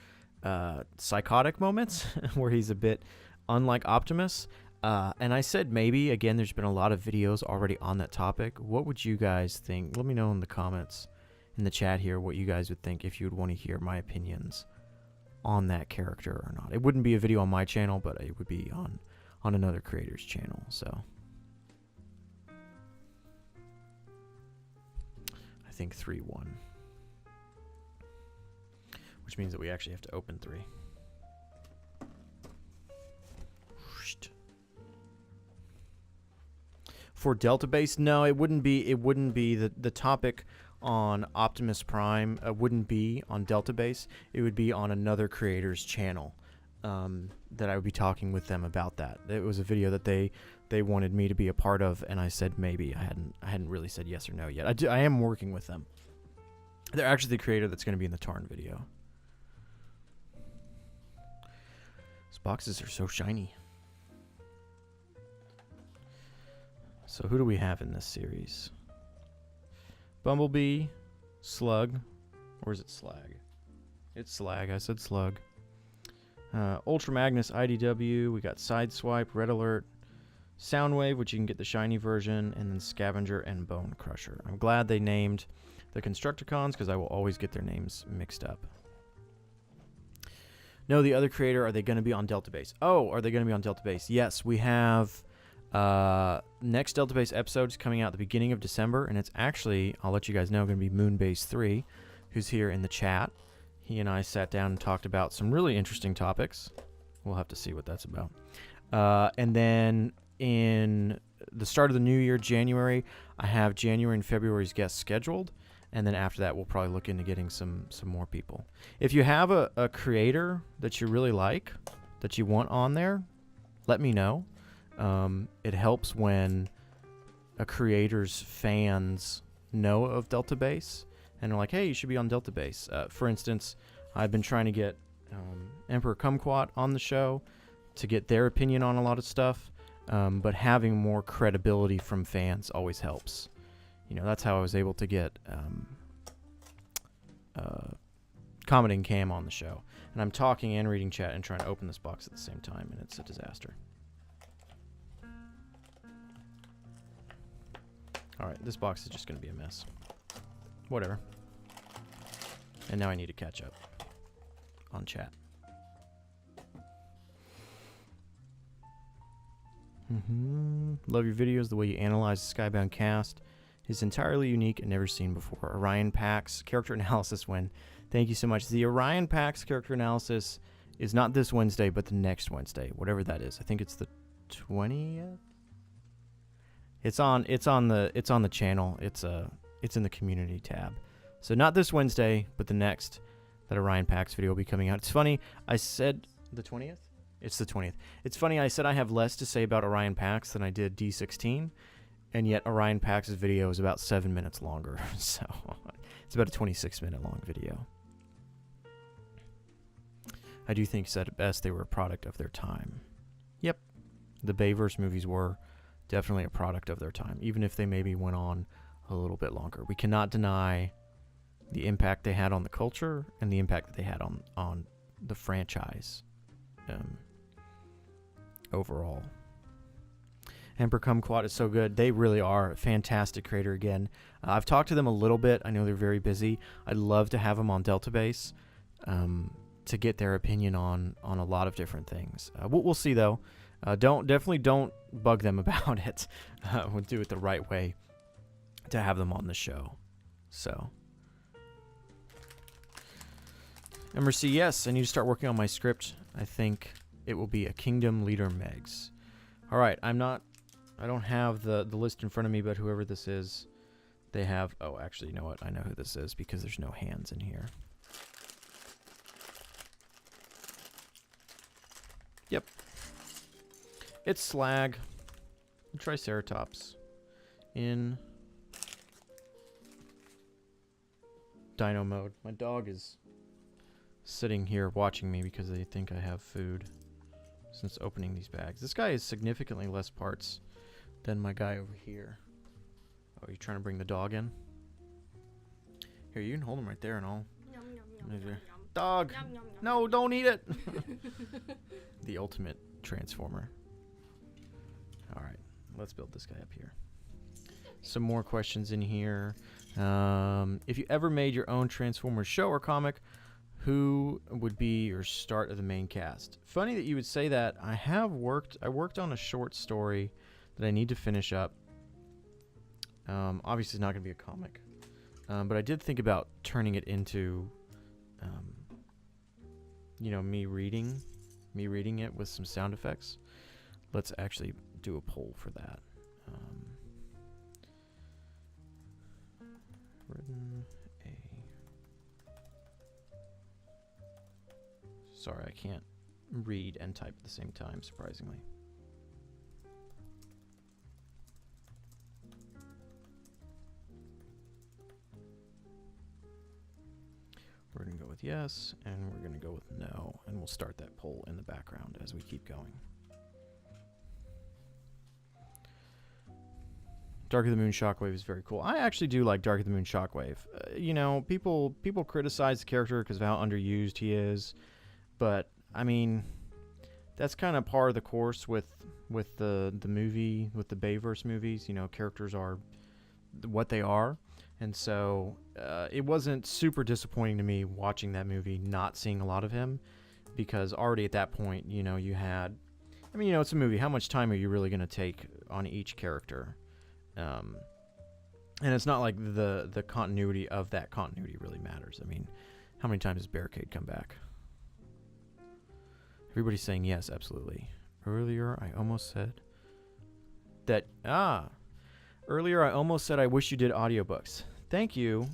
psychotic moments where he's a bit unlike Optimus. And I said maybe. Again, there's been a lot of videos already on that topic. What would you guys think? Let me know in the comments, in the chat here, what you guys would think if you would want to hear my opinions on that character or not. It wouldn't be a video on my channel, but it would be on another creator's channel. So I think 3-1, which means that we actually have to open 3. For Delta Base, no, it wouldn't be the topic on Optimus Prime wouldn't be on Delta Base. It would be on another creator's channel that I would be talking with them about that. It was a video that they wanted me to be a part of, and I said maybe. I hadn't really said yes or no yet. I am working with them. They're actually the creator that's going to be in the Tarn video. These boxes are so shiny. So who do we have in this series? Bumblebee, Slug, or is it Slag? It's Slag. I said Slug. Ultra Magnus, IDW. We got Sideswipe, Red Alert, Soundwave, which you can get the shiny version, and then Scavenger and Bone Crusher. I'm glad they named the Constructicons because I will always get their names mixed up. No, the other creator, are they going to be on Delta Base? Oh, are they going to be on Delta Base? Yes, we have next Delta Base episode is coming out at the beginning of December, and it's actually, I'll let you guys know, going to be Moonbase 3, who's here in the chat. He and I sat down and talked about some really interesting topics. We'll have to see what that's about. And then in the start of the new year, January, I have January and February's guests scheduled, and then after that, we'll probably look into getting some more people. If you have a creator that you really like, that you want on there, let me know. It helps when a creator's fans know of Delta Base and are like, hey, you should be on Delta Base. For instance, I've been trying to get Emperor Kumquat on the show to get their opinion on a lot of stuff, but having more credibility from fans always helps. You know, that's how I was able to get Comet and Cam on the show. And I'm talking and reading chat and trying to open this box at the same time, and it's a disaster. Alright, this box is just going to be a mess. Whatever. And now I need to catch up on chat. Love your videos. The way you analyze the Skybound cast is entirely unique and never seen before. Orion Pax character analysis win. Thank you so much. The Orion Pax character analysis is not this Wednesday, but the next Wednesday, whatever that is. I think it's the 20th. It's on the channel. It's in the community tab. So not this Wednesday, but the next. That Orion Pax video will be coming out. It's funny. I said the 20th. It's the 20th. It's funny. I said I have less to say about Orion Pax than I did D16, and yet Orion Pax's video is about 7 minutes longer. So it's about a 26-minute long video. I do think said it best. They were a product of their time. Yep, the Bayverse movies were definitely a product of their time, even if they maybe went on a little bit longer. We cannot deny the impact they had on the culture and the impact that they had on the franchise overall. Emperor Kumquat is so good. They really are a fantastic creator again. I've talked to them a little bit. I know they're very busy. I'd love to have them on Delta Base to get their opinion on a lot of different things. We'll see though. Definitely don't bug them about it. We'll do it the right way to have them on the show. So. MRC, yes, I need to start working on my script. I think it will be a Kingdom Leader Megs. All right, I don't have the list in front of me, but whoever this is, they have, oh, actually, you know what? I know who this is because there's no hands in here. Yep. It's Slag, Triceratops, in Dino mode. My dog is sitting here watching me because they think I have food since opening these bags. This guy has significantly less parts than my guy over here. Oh, you trying to bring the dog in? Here, you can hold him right there and all. Yum, yum, yum, yum, yum. Dog! Yum, yum, yum, No, yum. don't eat it! The ultimate transformer. Alright, let's build this guy up here. Some more questions in here. If you ever made your own Transformers show or comic, who would be your start of the main cast? Funny that you would say that. I worked on a short story that I need to finish up. Obviously, it's not going to be a comic. But I did think about turning it into, me reading it with some sound effects. Let's actually do a poll for that. Written Sorry, I can't read and type at the same time, surprisingly. We're going to go with yes, and we're going to go with no, and we'll start that poll in the background as we keep going. Dark of the Moon Shockwave is very cool. I actually do like Dark of the Moon Shockwave. People criticize the character because of how underused he is. But I mean, that's kind of par of the course with the movie, with the Bayverse movies. Characters are what they are, and so it wasn't super disappointing to me watching that movie, not seeing a lot of him, because already at that point, you had. I mean, it's a movie. How much time are you really going to take on each character? And it's not like the continuity of that continuity really matters. I mean, how many times has Barricade come back? Everybody's saying yes, absolutely. Earlier, I almost said that. Earlier, I almost said I wish you did audiobooks. Thank you.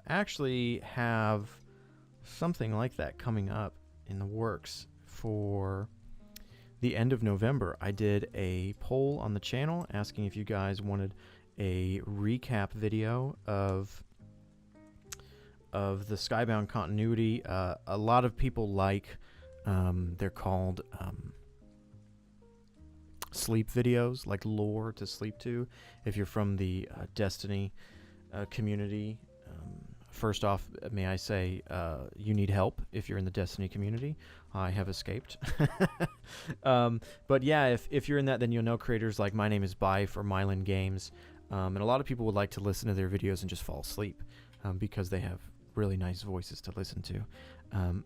Actually, have something like that coming up in the works for the end of November. I did a poll on the channel asking if you guys wanted a recap video of the Skybound continuity. A lot of people like. They're called sleep videos, like lore to sleep to. If you're from the Destiny community, first off, may I say you need help if you're in the Destiny community. I have escaped. But yeah, if you're in that, then you'll know creators like My Name is Bife or Mylan Games. And a lot of people would like to listen to their videos and just fall asleep because they have really nice voices to listen to.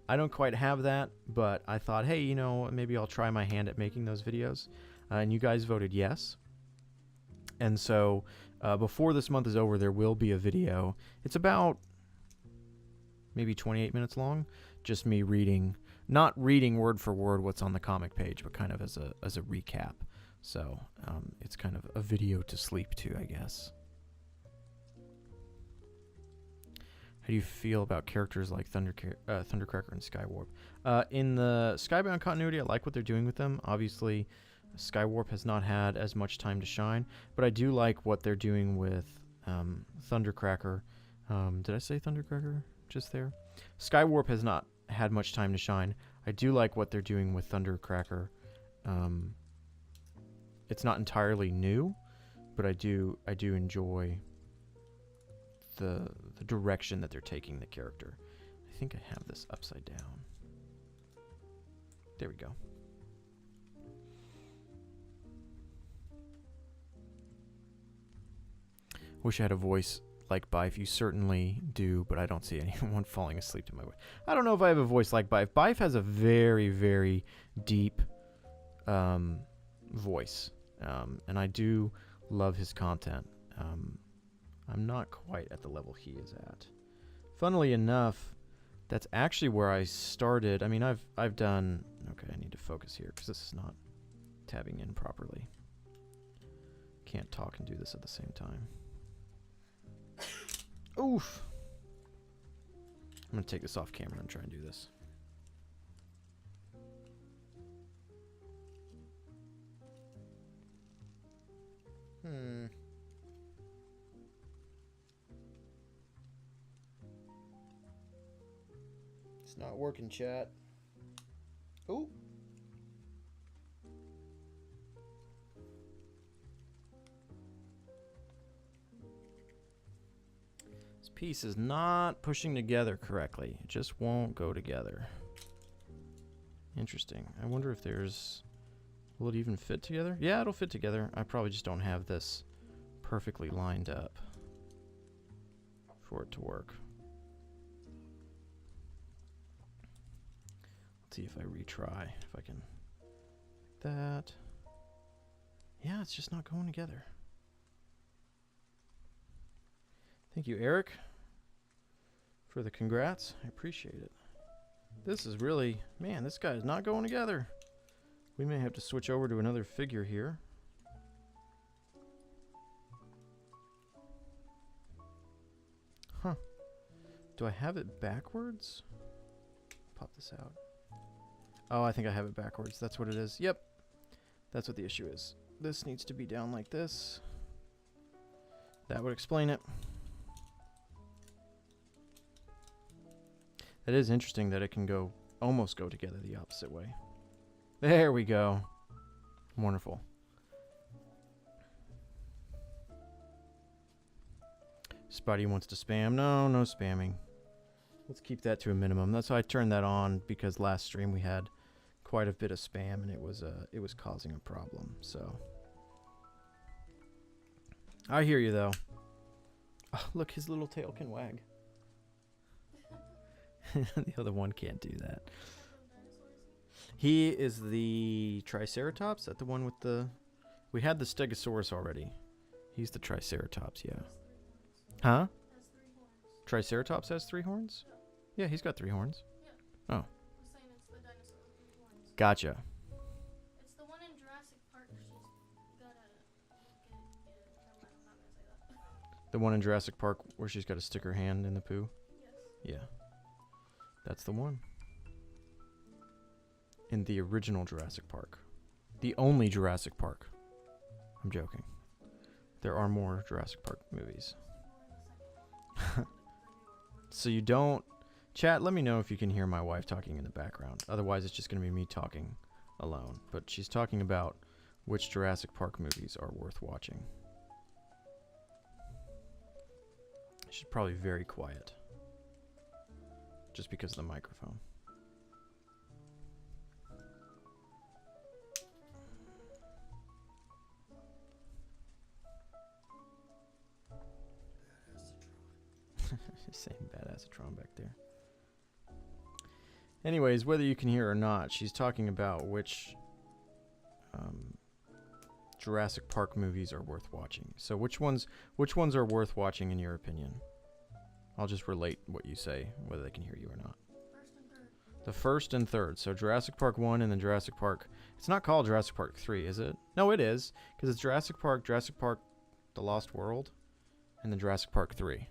I don't quite have that, but I thought, hey, maybe I'll try my hand at making those videos. and you guys voted yes. And so before this month is over, there will be a video. It's about maybe 28 minutes long, just me reading, not reading word for word what's on the comic page, but kind of as a recap. So it's kind of a video to sleep to, I guess. How do you feel about characters like Thundercracker and Skywarp? In the Skybound continuity, I like what they're doing with them. Obviously, Skywarp has not had as much time to shine, but I do like what they're doing with Thundercracker. Did I say Thundercracker just there? Skywarp has not had much time to shine. I do like what they're doing with Thundercracker. It's not entirely new, but I do enjoy the direction that they're taking the character. I think I have this upside down. There we go. Wish I had a voice like Bife. You certainly do, but I don't see anyone falling asleep to my voice. I don't know if I have a voice like Bife. Bife has a very, very deep voice, and I do love his content. I'm not quite at the level he is at. Funnily enough, that's actually where I started. I mean, I've done... Okay, I need to focus here because this is not tabbing in properly. Can't talk and do this at the same time. Oof! I'm going to take this off camera and try and do this. It's not working, chat. Ooh. This piece is not pushing together correctly. It just won't go together. Interesting. I wonder if there's... Will it even fit together? Yeah, it'll fit together. I probably just don't have this perfectly lined up for it to work. Let's see if I retry, if I can... That... Yeah, it's just not going together. Thank you, Eric, for the congrats. I appreciate it. This is really... Man, this guy is not going together. We may have to switch over to another figure here. Huh. Do I have it backwards? Pop this out. Oh, I think I have it backwards. That's what it is. Yep. That's what the issue is. This needs to be down like this. That would explain it. It is interesting that it can go almost go together the opposite way. There we go. Wonderful. Spidey wants to spam. No, no spamming. Let's keep that to a minimum. That's why I turned that on, because last stream we had quite a bit of spam and it was causing a problem. So I hear you though. Oh, look, his little tail can wag. The other one can't do that. He is the Triceratops. That the one with the... We had the Stegosaurus already. He's the Triceratops, yeah. Huh? Triceratops has 3 horns? Yeah, he's got 3 horns. Oh. Gotcha. It's the one in Jurassic Park. She's got a... Never mind, I'm not gonna say that. The one in Jurassic Park where she's got to stick her hand in the poo? Yes. Yeah. That's the one. In the original Jurassic Park. The only Jurassic Park. I'm joking. There are more Jurassic Park movies. So you don't... Chat, let me know if you can hear my wife talking in the background. Otherwise, it's just going to be me talking alone. But she's talking about which Jurassic Park movies are worth watching. She's probably very quiet. Just because of the microphone. Saying Badassatron back there. Anyways, whether you can hear or not, she's talking about which Jurassic Park movies are worth watching. So which ones are worth watching in your opinion? I'll just relate what you say, whether they can hear you or not. First and third. The first and third. So Jurassic Park 1 and then Jurassic Park. It's not called Jurassic Park 3, is it? No, it is. Because it's Jurassic Park, The Lost World, and then Jurassic Park 3.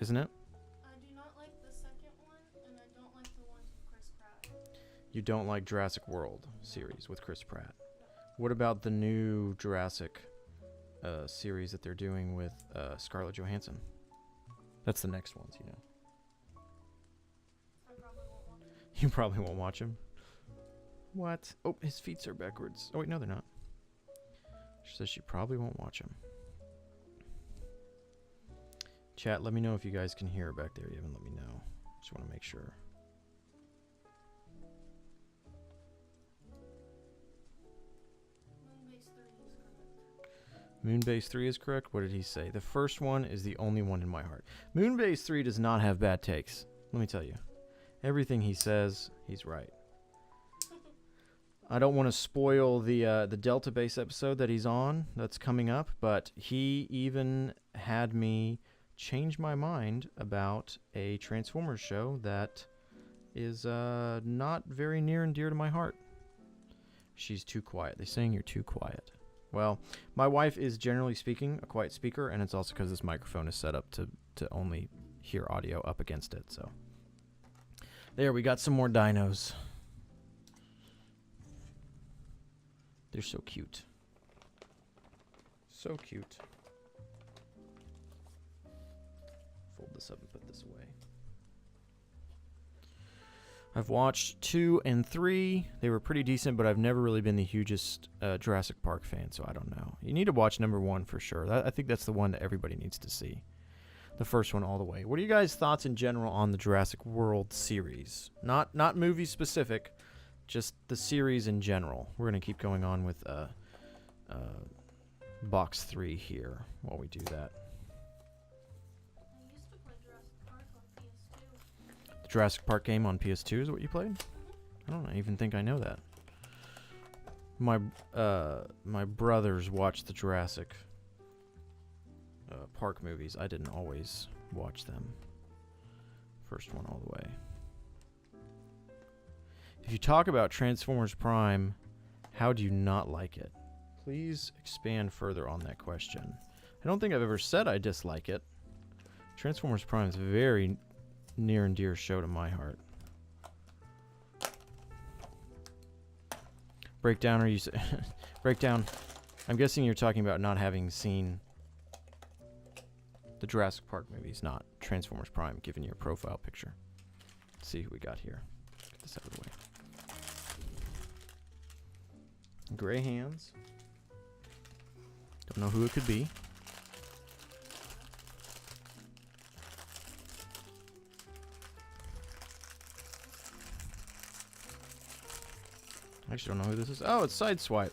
Isn't it? I do not like the second one, and I don't like the ones with Chris Pratt. You don't like Jurassic World series with Chris Pratt. What about the new Jurassic series that they're doing with Scarlett Johansson? That's the next ones, you know. I probably won't watch it. You probably won't watch him. What? Oh, his feet are backwards. Oh, wait, no, they're not. She says she probably won't watch him. Chat, let me know if you guys can hear her back there. You haven't let me know. Just want to make sure. Moonbase 3 is correct. Moonbase 3 is correct. What did he say? The first one is the only one in my heart. Moonbase 3 does not have bad takes. Let me tell you. Everything he says, he's right. I don't want to spoil the Delta Base episode that he's on that's coming up, but he even had me change my mind about a Transformers show that is not very near and dear to my heart. She's too quiet. They're saying you're too quiet. Well, my wife is generally speaking a quiet speaker, and it's also because this microphone is set up to only hear audio up against it. So there, we got some more dinos. They're so cute. So cute. Fold this up and put this away. I've watched 2 and 3. They were pretty decent, but I've never really been the hugest Jurassic Park fan, so I don't know. You need to watch number 1 for sure. I think that's the one that everybody needs to see. The first one all the way. What are you guys' thoughts in general on the Jurassic World series? Not movie specific, just the series in general. We're going to keep going on with box 3 here while we do that. I used to play Jurassic Park on PS2. The Jurassic Park game on PS2 is what you played? I don't even think I know that. My brothers watched the Jurassic Park movies. I didn't always watch them. First one all the way. If you talk about Transformers Prime, how do you not like it? Please expand further on that question. I don't think I've ever said I dislike it. Transformers Prime is a very near and dear show to my heart. Breakdown, are you Breakdown? I'm guessing you're talking about not having seen the Jurassic Park movies, not Transformers Prime, given your profile picture. Let's see who we got here. Get this out of the way. Gray hands. Don't know who it could be. I actually don't know who this is. Oh, it's Sideswipe.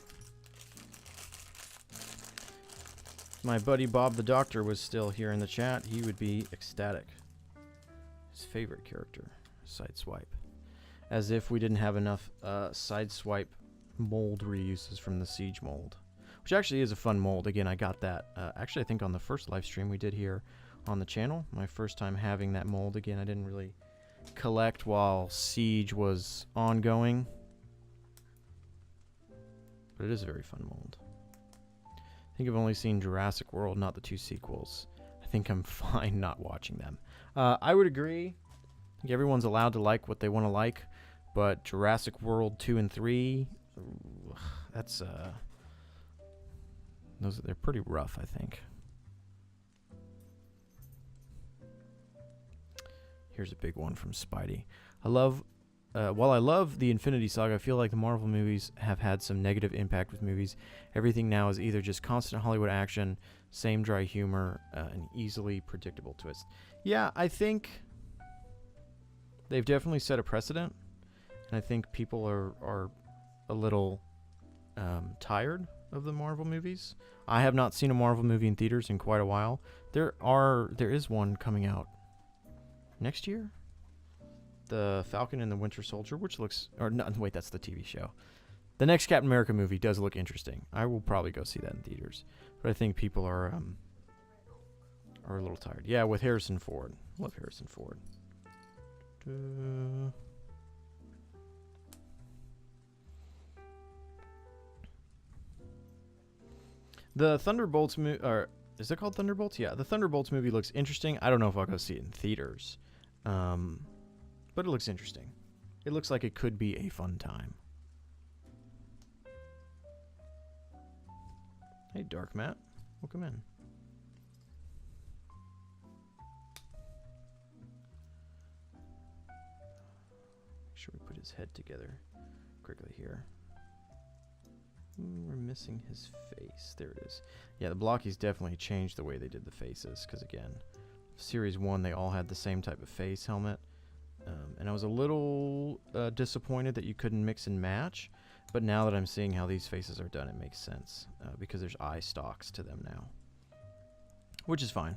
If my buddy Bob the Doctor was still here in the chat, he would be ecstatic. His favorite character, Sideswipe. As if we didn't have enough Sideswipe mold reuses from the Siege mold. Which actually is a fun mold. Again, I got that, actually I think on the first live stream we did here on the channel. My first time having that mold. Again, I didn't really collect while Siege was ongoing. But it is a very fun mold. I think I've only seen Jurassic World, not the 2 sequels. I think I'm fine not watching them. I would agree. I think everyone's allowed to like what they want to like. But Jurassic World 2 and 3, that's they're pretty rough, I think. Here's a big one from Spidey. While I love the Infinity Saga, I feel like the Marvel movies have had some negative impact with movies. Everything now is either just constant Hollywood action, same dry humor, and easily predictable twist. Yeah, I think they've definitely set a precedent, and I think people are a little tired of the Marvel movies. I have not seen a Marvel movie in theaters in quite a while. There is one coming out next year. The Falcon and the Winter Soldier, which looks... Or, no, wait, that's the TV show. The next Captain America movie does look interesting. I will probably go see that in theaters, but I think people are a little tired. Yeah, with Harrison Ford. Love Harrison Ford. The Thunderbolts movie, or is it called Thunderbolts? Yeah, the Thunderbolts movie looks interesting. I don't know if I'll go see it in theaters, but it looks interesting. It looks like it could be a fun time. Hey, Dark Matt, welcome in. Make sure we put his head together quickly here. We're missing his face. There it is. Yeah, the Blokees definitely changed the way they did the faces, because again, Series 1, they all had the same type of face helmet. And I was a little disappointed that you couldn't mix and match, but now that I'm seeing how these faces are done, it makes sense, because there's eye stalks to them now, which is fine.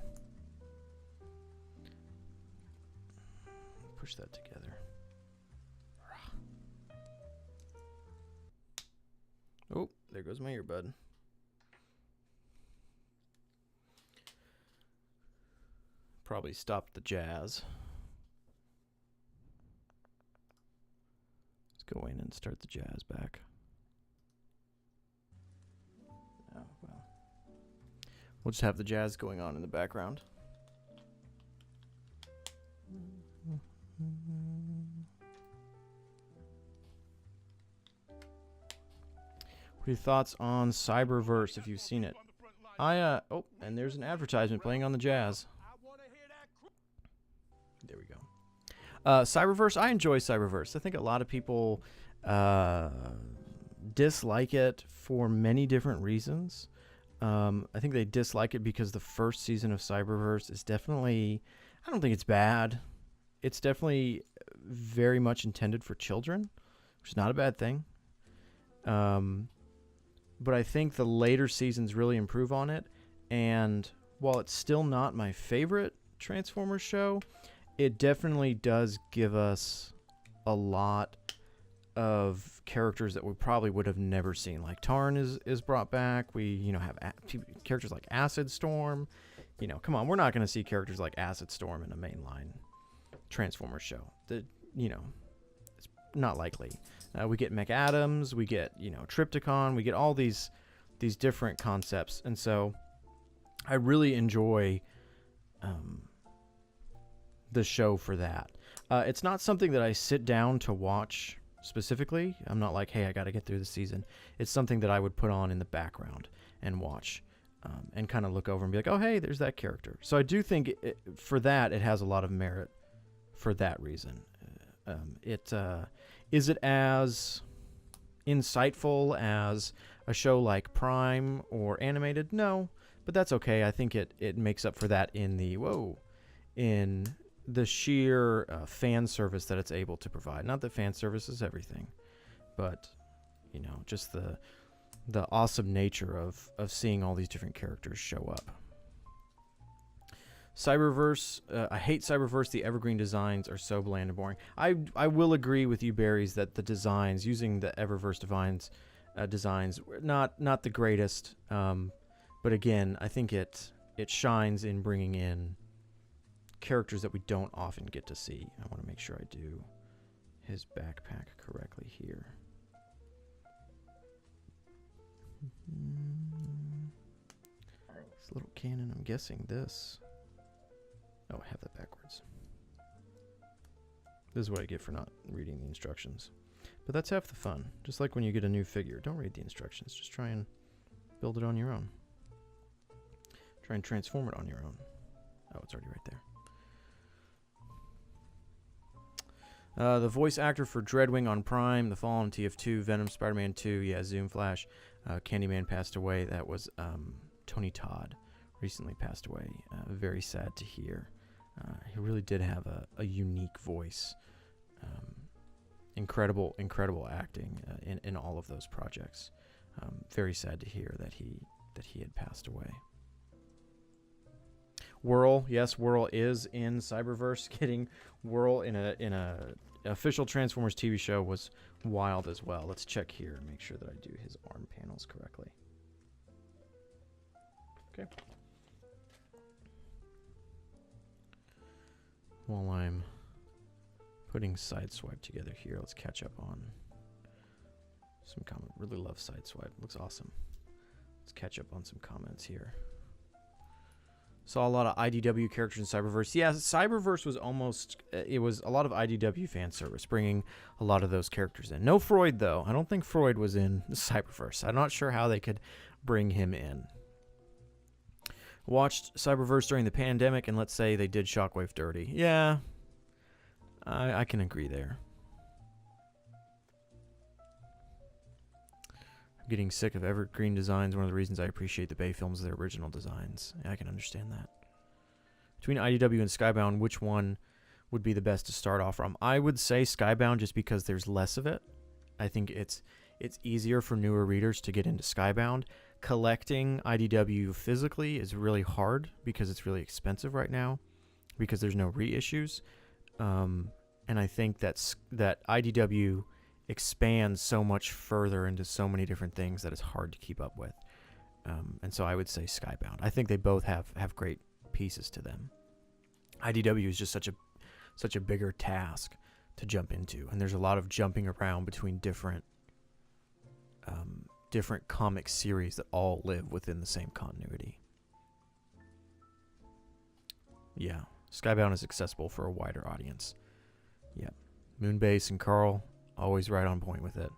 Push that together. Oh, there goes my earbud. Probably stopped the jazz. Let's go in and start the jazz back. Oh, well. We'll just have the jazz going on in the background. What are your thoughts on Cyberverse, if you've seen it? Oh, and there's an advertisement playing on the jazz. There we go. Cyberverse, I enjoy Cyberverse. I think a lot of people dislike it for many different reasons. I think they dislike it because the first season of Cyberverse is definitely, I don't think it's bad. It's definitely very much intended for children, which is not a bad thing. But I think the later seasons really improve on it. And while it's still not my favorite Transformers show, it definitely does give us a lot of characters that we probably would have never seen. Like Tarn is brought back. We, have characters like Acid Storm. Come on, we're not going to see characters like Acid Storm in a mainline Transformers show. It's not likely. We get McAdams, we get, Trypticon, we get all these different concepts. And so I really enjoy the show for that. It's not something that I sit down to watch specifically. I'm not like, hey, I got to get through the season. It's something that I would put on in the background and watch and kind of look over and be like, oh, hey, there's that character. So I do think for that, it has a lot of merit for that reason. Is it as insightful as a show like Prime or Animated? No, but that's okay. I think it makes up for that in the sheer fan service that it's able to provide. Not that fan service is everything, but just the awesome nature of seeing all these different characters show up. Cyberverse, I hate Cyberverse. The evergreen designs are so bland and boring. I will agree with you, Barry's, that the designs using the Eververse designs were not the greatest. But again, I think it shines in bringing in characters that we don't often get to see. I want to make sure I do his backpack correctly here. This little cannon, I'm guessing this. Oh, I have that backwards. This is what I get for not reading the instructions. But that's half the fun. Just like when you get a new figure. Don't read the instructions. Just try and build it on your own. Try and transform it on your own. Oh, it's already right there. The voice actor for Dreadwing on Prime, The Fallen, TF2, Venom, Spider-Man 2, yeah, Zoom Flash, Candyman passed away. That was Tony Todd. Recently passed away. Very sad to hear. He really did have a unique voice. Incredible acting in all of those projects. Very sad to hear that he had passed away. Whirl, yes, Whirl is in Cyberverse. Getting Whirl in a official Transformers TV show was wild as well. Let's check here and make sure that I do his arm panels correctly. Okay. While I'm putting Sideswipe together here, let's catch up on some comment. Really love Sideswipe. Looks awesome. Let's catch up on some comments here. Saw a lot of IDW characters in Cyberverse. Yeah, Cyberverse was almost, it was a lot of IDW fan service, bringing a lot of those characters in. No Freud, though. I don't think Freud was in Cyberverse. I'm not sure how they could bring him in. Watched Cyberverse during the pandemic, and let's say they did Shockwave dirty. Yeah, I can agree there. I'm getting sick of evergreen designs. One of the reasons I appreciate the Bay films is their original designs. Yeah, I can understand that. Between IDW and Skybound, which one would be the best to start off from? I would say Skybound just because there's less of it. I think it's easier for newer readers to get into Skybound. Collecting IDW physically is really hard because it's really expensive right now because there's no reissues. And I think that IDW expands so much further into so many different things that it's hard to keep up with. And so I would say Skybound. I think they both have great pieces to them. IDW is just such a bigger task to jump into, and there's a lot of jumping around between different comic series that all live within the same continuity. Yeah, Skybound is accessible for a wider audience. Yep. Moonbase and Carl, always right on point with it.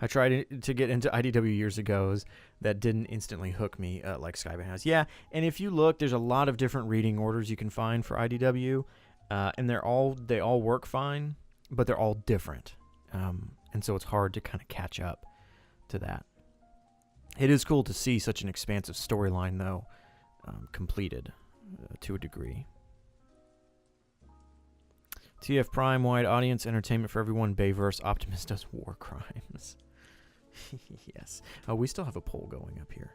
I tried to get into IDW years ago that didn't instantly hook me like Skybound has. Yeah, and if you look, there's a lot of different reading orders you can find for IDW, and they all work fine, but they're all different. And so it's hard to kind of catch up to that. It is cool to see such an expansive storyline, though, completed to a degree. TF Prime, wide audience, entertainment for everyone, Bayverse, Optimus does war crimes. Yes. Oh, we still have a poll going up here.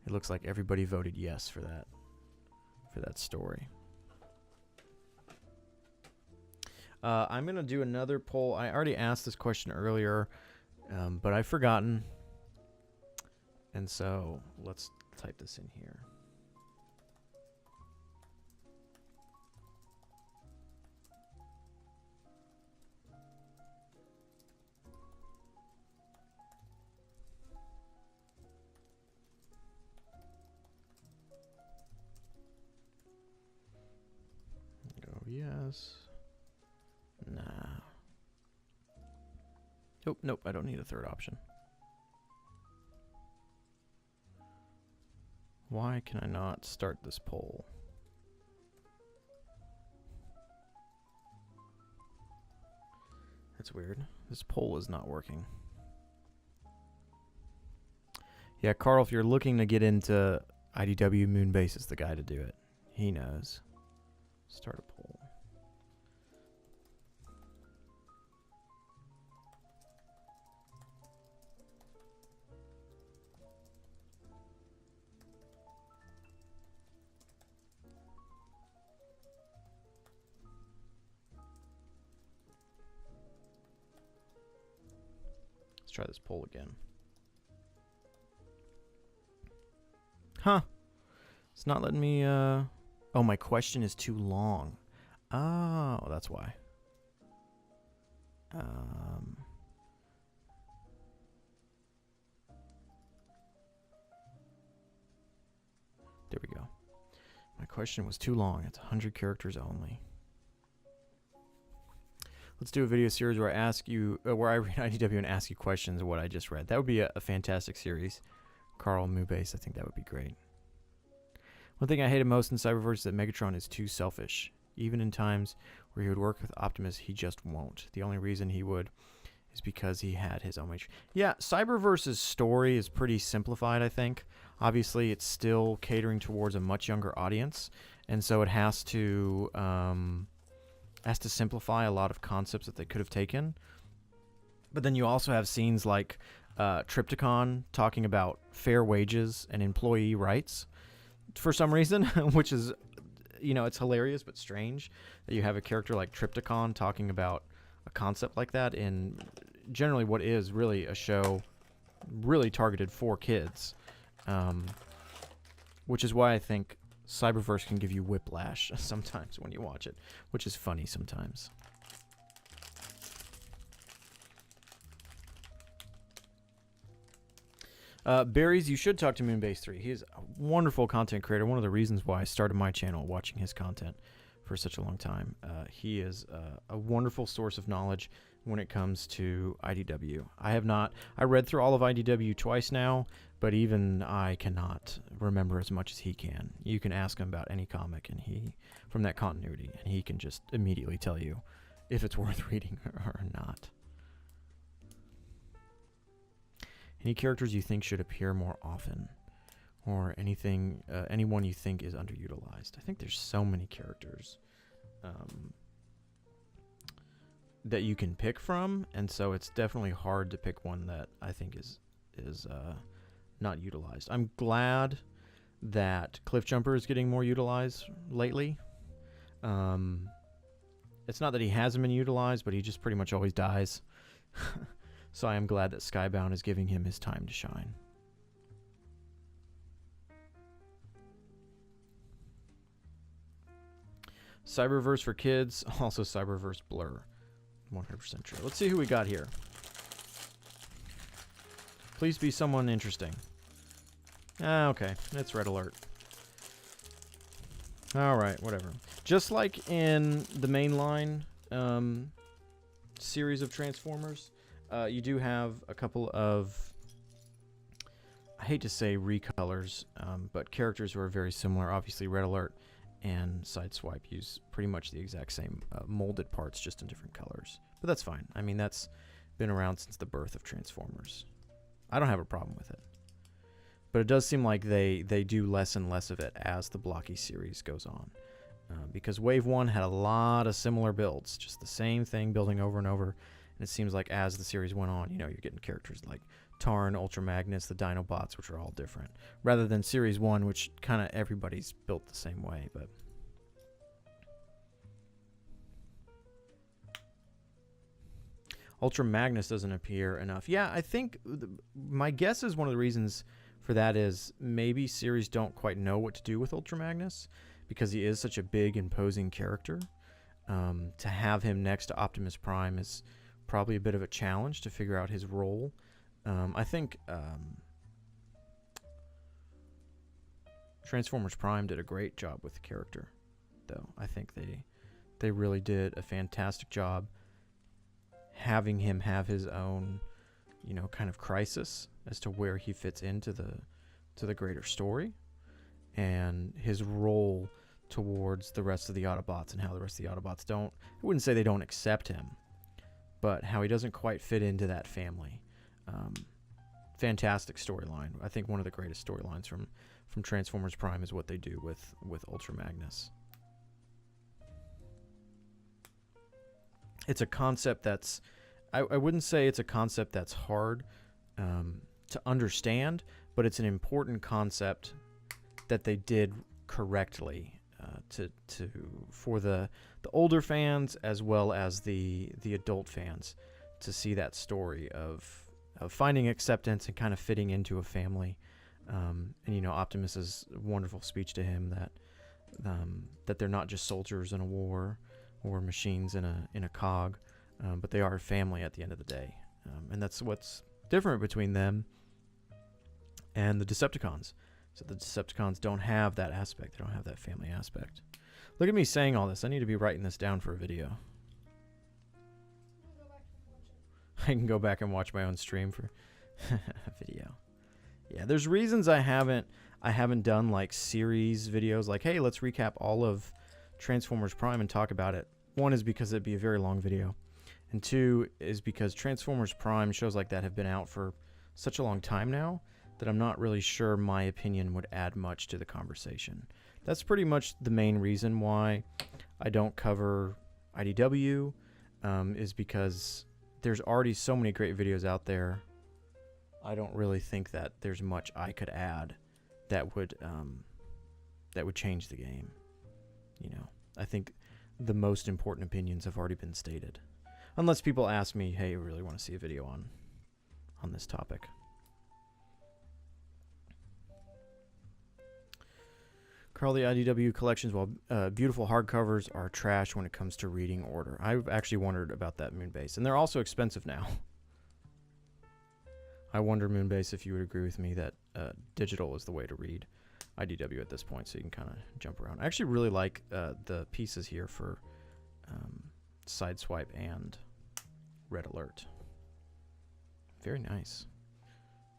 It looks like everybody voted yes for that story. I'm going to do another poll. I already asked this question earlier, but I've forgotten. And so let's type this in here. Go yes. Nah. Nope, I don't need a third option. Why can I not start this poll? That's weird. This poll is not working. Yeah, Carl, if you're looking to get into IDW, Moonbase is the guy to do it. He knows. Start a poll. Let's try this poll again. Huh. It's not letting me, oh, my question is too long. Oh, that's why. There we go. My question was too long. It's 100 characters only. Let's do a video series where I ask you, where I read IDW and ask you questions of what I just read. That would be a fantastic series. Carl Moonbase, I think that would be great. One thing I hated most in Cyberverse is that Megatron is too selfish. Even in times where he would work with Optimus, he just won't. The only reason he would is because he had his own way. Yeah, Cyberverse's story is pretty simplified, I think. Obviously, it's still catering towards a much younger audience, and so it has to simplify a lot of concepts that they could have taken. But then you also have scenes like Triptychon talking about fair wages and employee rights for some reason, which is, you know, it's hilarious but strange that you have a character like Triptychon talking about a concept like that in generally what is really a show really targeted for kids, which is why I think Cyberverse can give you whiplash sometimes when you watch it, which is funny sometimes. Barry's, you should talk to Moonbase 3. He is a wonderful content creator. One of the reasons why I started my channel watching his content for such a long time. He is a wonderful source of knowledge when it comes to IDW. I read through all of IDW twice now, but even I cannot remember as much as he can. You can ask him about any comic and from that continuity, and he can just immediately tell you if it's worth reading or not. Any characters you think should appear more often? Or anyone you think is underutilized? I think there's so many characters that you can pick from, and so it's definitely hard to pick one that I think is not utilized. I'm glad that Cliffjumper is getting more utilized lately. It's not that he hasn't been utilized, but he just pretty much always dies. So I am glad that Skybound is giving him his time to shine. Cyberverse for kids, also Cyberverse Blur. 100% true. Let's see who we got here. Please be someone interesting. Okay, it's Red Alert. Alright, whatever. Just like in the mainline series of Transformers, you do have a couple of, I hate to say recolors, but characters who are very similar. Obviously, Red Alert and Sideswipe use pretty much the exact same molded parts, just in different colors. But that's fine. I mean, that's been around since the birth of Transformers. I don't have a problem with it. But it does seem like they do less and less of it as the Blokees series goes on. Because Wave 1 had a lot of similar builds, just the same thing building over and over. And it seems like as the series went on, you're getting characters like Tarn, Ultra Magnus, the Dinobots, which are all different. Rather than Series 1, which kind of everybody's built the same way. But Ultra Magnus doesn't appear enough. Yeah, I think my guess is one of the reasons for that is maybe series don't quite know what to do with Ultra Magnus because he is such a big, imposing character. To have him next to Optimus Prime is probably a bit of a challenge to figure out his role. I think Transformers Prime did a great job with the character, though. I think they really did a fantastic job having him have his own, kind of crisis as to where he fits into the greater story and his role towards the rest of the Autobots and how the rest of the Autobots I wouldn't say they don't accept him, but how he doesn't quite fit into that family. Fantastic storyline. I think one of the greatest storylines from Transformers Prime is what they do with Ultra Magnus. It's a concept that's, I wouldn't say it's a concept that's hard to understand, but it's an important concept that they did correctly for the older fans as well as the adult fans to see that story of finding acceptance and kind of fitting into a family. And Optimus's wonderful speech to him that they're not just soldiers in a war or machines in a cog, but they are a family at the end of the day. And that's what's different between them and the Decepticons. So the Decepticons don't have that aspect. They don't have that family aspect. Look at me saying all this. I need to be writing this down for a video. I can go back and watch my own stream for a video. Yeah, there's reasons I haven't done like series videos like, hey, let's recap all of Transformers Prime and talk about it. One is because it'd be a very long video. And two is because Transformers Prime shows like that have been out for such a long time now that I'm not really sure my opinion would add much to the conversation. That's pretty much the main reason why I don't cover IDW, is because there's already so many great videos out there. I don't really think that there's much I could add that would change the game. I think the most important opinions have already been stated. Unless people ask me, hey, you really want to see a video on this topic. Carl, the IDW collections, while beautiful hardcovers, are trash when it comes to reading order. I've actually wondered about that, Moonbase. And they're also expensive now. I wonder, Moonbase, if you would agree with me that digital is the way to read IDW at this point, so you can kind of jump around. I actually really like the pieces here for Sideswipe and Red Alert. Very nice.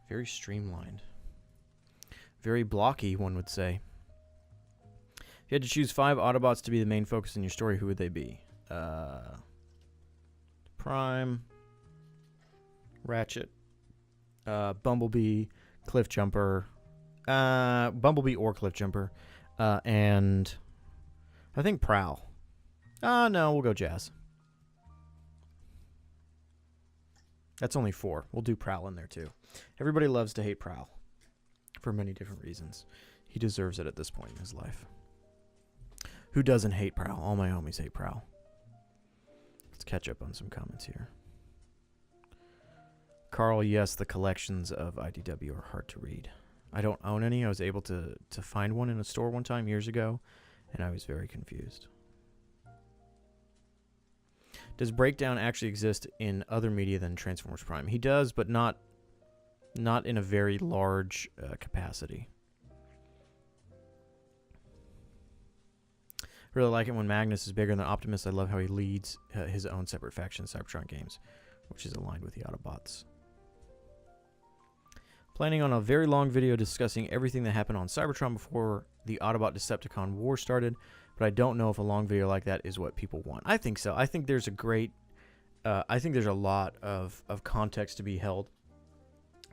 Very streamlined. Very blocky, one would say. If you had to choose 5 Autobots to be the main focus in your story, who would they be? Prime, Ratchet, Bumblebee, Cliffjumper, Bumblebee or Cliffjumper, and I think Prowl. No, we'll go Jazz. That's only 4. We'll do Prowl in there too. Everybody loves to hate Prowl for many different reasons. He deserves it at this point in his life. Who doesn't hate Prowl? All my homies hate Prowl. Let's catch up on some comments here. Carl, yes, the collections of IDW are hard to read. I don't own any. I was able to find one in a store one time years ago, and I was very confused. Does Breakdown actually exist in other media than Transformers Prime? He does, but not in a very large capacity. Really like it when Magnus is bigger than Optimus. I love how he leads his own separate faction, Cybertron Games, which is aligned with the Autobots. Planning on a very long video discussing everything that happened on Cybertron before the Autobot-Decepticon war started, but I don't know if a long video like that is what people want. I think so. I think there's a great... I think there's a lot of context to be held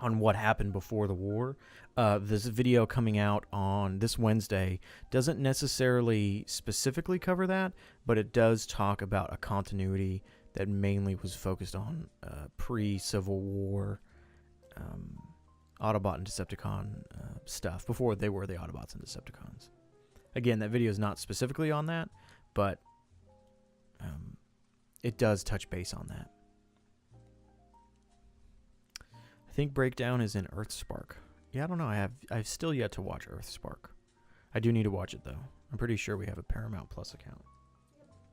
on what happened before the war. This video coming out on this Wednesday doesn't necessarily specifically cover that, but it does talk about a continuity that mainly was focused on pre-Civil War Autobot and Decepticon stuff, before they were the Autobots and Decepticons. Again, that video is not specifically on that, but it does touch base on that. I think Breakdown is in Earthspark. Yeah, I don't know. I've still yet to watch Earthspark. I do need to watch it, though. I'm pretty sure we have a Paramount Plus account.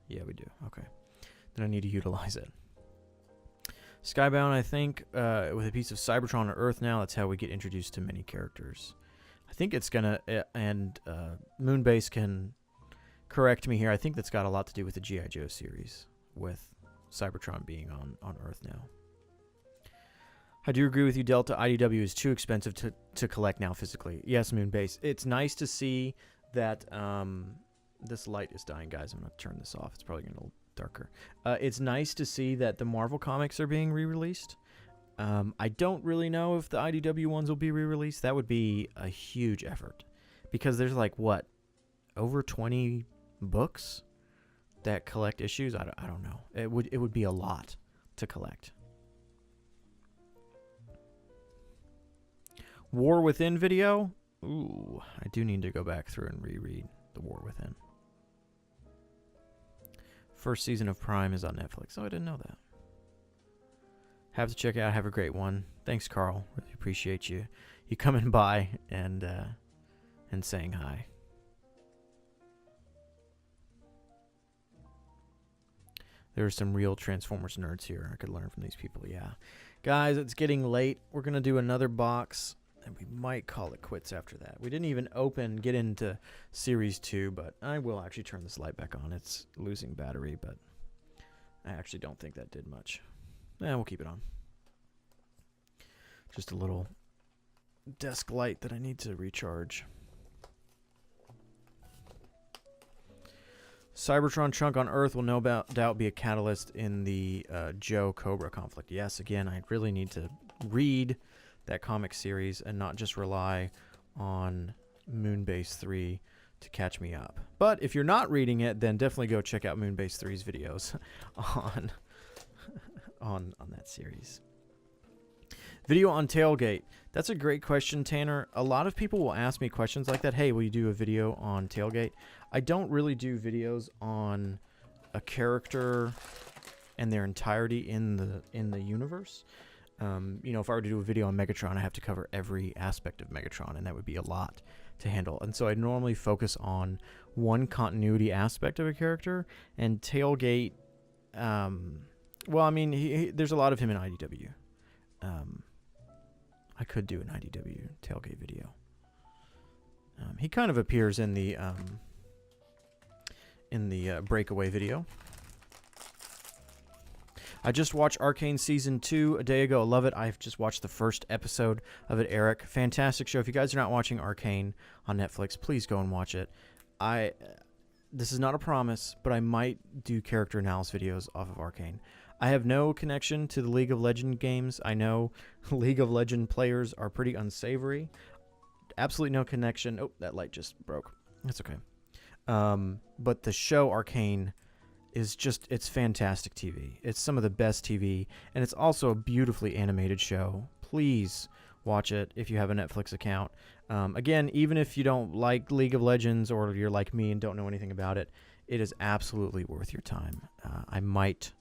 Yeah, we do. Okay. Then I need to utilize it. Skybound, I think, with a piece of Cybertron on Earth now, that's how we get introduced to many characters. I think it's going to... and Moonbase can correct me here. I think that's got a lot to do with the G.I. Joe series, with Cybertron being on Earth now. I do agree with you, Delta. IDW is too expensive to collect now physically. Yes, Moonbase. It's nice to see that... this light is dying, guys. I'm going to turn this off. It's probably getting a little darker. It's nice to see that the Marvel comics are being re-released. I don't really know if the IDW ones will be re-released. That would be a huge effort. Because there's like, what? Over 20 books that collect issues? I don't know. It would be a lot to collect. War Within video? Ooh, I do need to go back through and reread the War Within. First season of Prime is on Netflix. Oh, I didn't know that. Have to check it out. Have a great one. Thanks, Carl. Really appreciate you coming by and saying hi. There are some real Transformers nerds here. I could learn from these people. Yeah. Guys, it's getting late. We're going to do another box, and we might call it quits after that. We didn't even get into Series 2, but I will actually turn this light back on. It's losing battery, but I actually don't think that did much. We'll keep it on. Just a little desk light that I need to recharge. Cybertron Chunk on Earth will no doubt be a catalyst in the Joe Cobra conflict. Yes, again, I really need to read that comic series and not just rely on Moonbase 3 to catch me up. But if you're not reading it, then definitely go check out Moonbase 3's videos on that series. Video on Tailgate. That's a great question, Tanner. A lot of people will ask me questions like that. Hey, will you do a video on Tailgate? I don't really do videos on a character and their entirety in the universe. You know, if I were to do a video on Megatron, I have to cover every aspect of Megatron, and that would be a lot to handle. And so I normally focus on one continuity aspect of a character, and Tailgate, well, I mean, there's a lot of him in IDW. I could do an IDW Tailgate video. He kind of appears in the Breakaway video. I just watched Arcane Season 2 a day ago. I love it. I've just watched the first episode of it, Eric. Fantastic show. If you guys are not watching Arcane on Netflix, please go and watch it. This is not a promise, but I might do character analysis videos off of Arcane. I have no connection to the League of Legends games. I know League of Legends players are pretty unsavory. Absolutely no connection. Oh, that light just broke. That's okay. But the show Arcane is just, it's fantastic TV. It's some of the best TV, and it's also a beautifully animated show. Please watch it if you have a Netflix account. Again, even if you don't like League of Legends, or you're like me and don't know anything about it, it is absolutely worth your time. I might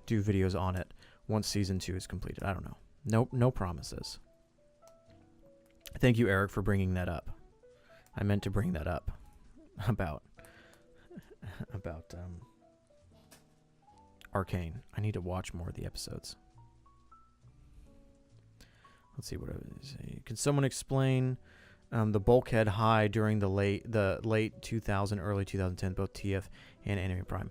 do videos on it once Season 2 is completed. I don't know. No promises. Thank you, Eric, for bringing that up. I meant to bring that up about Arcane. I need to watch more of the episodes. Let's see what I would say. Can someone explain the bulkhead high during the late 2000, early 2010, both TF and Anime Prime?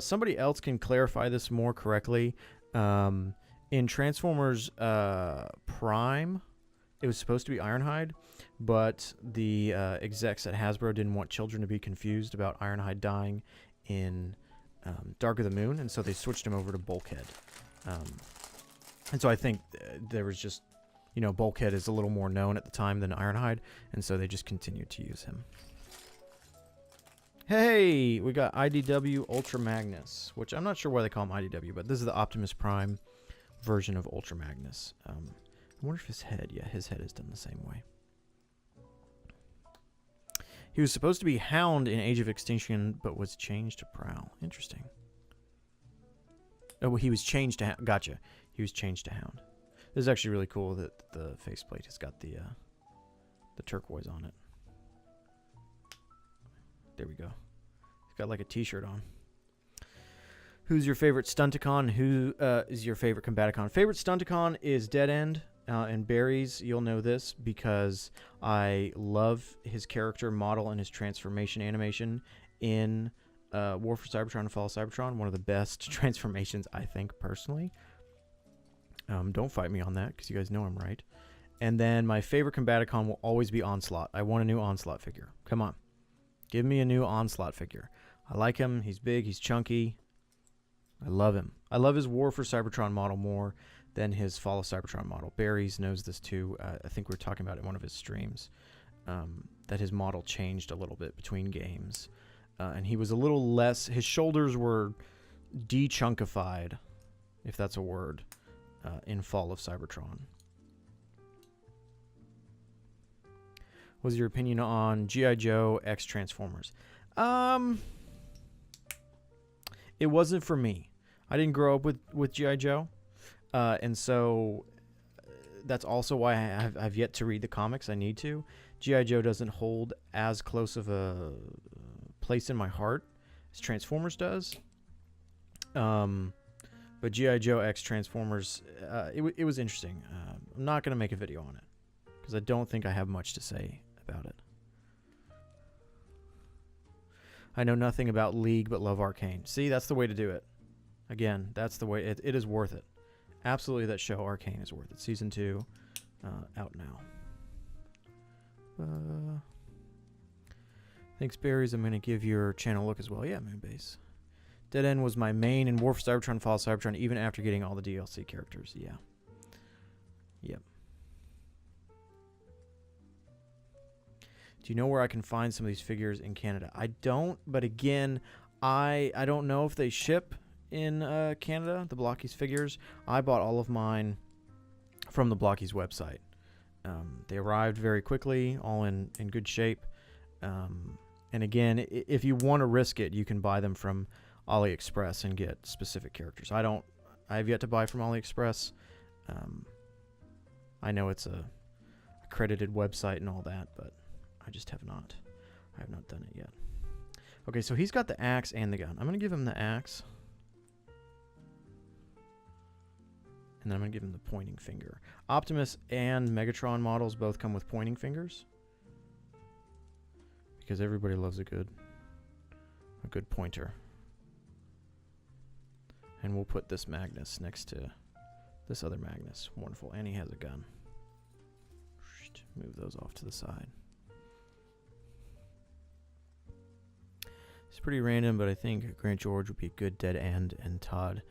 Somebody else can clarify this more correctly. In Transformers Prime, it was supposed to be Ironhide, but the execs at Hasbro didn't want children to be confused about Ironhide dying in Dark of the Moon, and so they switched him over to Bulkhead. And so I think there was just, you know, Bulkhead is a little more known at the time than Ironhide, and so they just continued to use him. Hey, we got IDW Ultra Magnus, which I'm not sure why they call him IDW, but this is the Optimus Prime version of Ultra Magnus. I wonder if his head, yeah, his head is done the same way. He was supposed to be Hound in Age of Extinction, but was changed to Prowl. Interesting. Oh, well, he was changed to gotcha. He was changed to Hound. This is actually really cool that the faceplate has got the turquoise on it. There we go. He's got like a t-shirt on. Who's your favorite Stunticon? Who is your favorite Combaticon? Favorite Stunticon is Dead End. And Barry's, you'll know this because I love his character model and his transformation animation in War for Cybertron and Fall of Cybertron. One of the best transformations, I think, personally. Don't fight me on that because you guys know I'm right. And then my favorite Combaticon will always be Onslaught. I want a new Onslaught figure. Come on. Give me a new Onslaught figure. I like him. He's big. He's chunky. I love him. I love his War for Cybertron model more than his Fall of Cybertron model. Barry's knows this too. I think we were talking about it in one of his streams, that his model changed a little bit between games. And he was a little less, his shoulders were de-chunkified, if that's a word, in Fall of Cybertron. What's your opinion on G.I. Joe X Transformers? It wasn't for me. I didn't grow up with G.I. Joe. And so that's also why I've yet to read the comics. I need to. G.I. Joe doesn't hold as close of a place in my heart as Transformers does. But G.I. Joe X Transformers, it was interesting. I'm not going to make a video on it because I don't think I have much to say about it. I know nothing about League but love Arcane. See, that's the way to do it. Again, that's the way. It is worth it. Absolutely, that show Arcane is worth it. Season 2, out now. Thanks, Berries. I'm going to give your channel a look as well. Yeah, Moonbase. Dead End was my main in War for Cybertron, Fall of Cybertron, even after getting all the DLC characters. Yeah. Yep. Do you know where I can find some of these figures in Canada? I don't, but again, I don't know if they ship in Canada, the Blokees figures. I bought all of mine from the Blokees website. They arrived very quickly, all in good shape. And again, if you want to risk it, you can buy them from AliExpress and get specific characters. I've yet to buy from AliExpress. I know it's a accredited website and all that, but I just have not. I have not done it yet. Okay, so he's got the axe and the gun. I'm going to give him the axe. And then I'm going to give him the pointing finger. Optimus and Megatron models both come with pointing fingers. Because everybody loves a good pointer. And we'll put this Magnus next to this other Magnus. Wonderful. And he has a gun. Move those off to the side. It's pretty random, but I think Grant George would be a good dead end, and Todd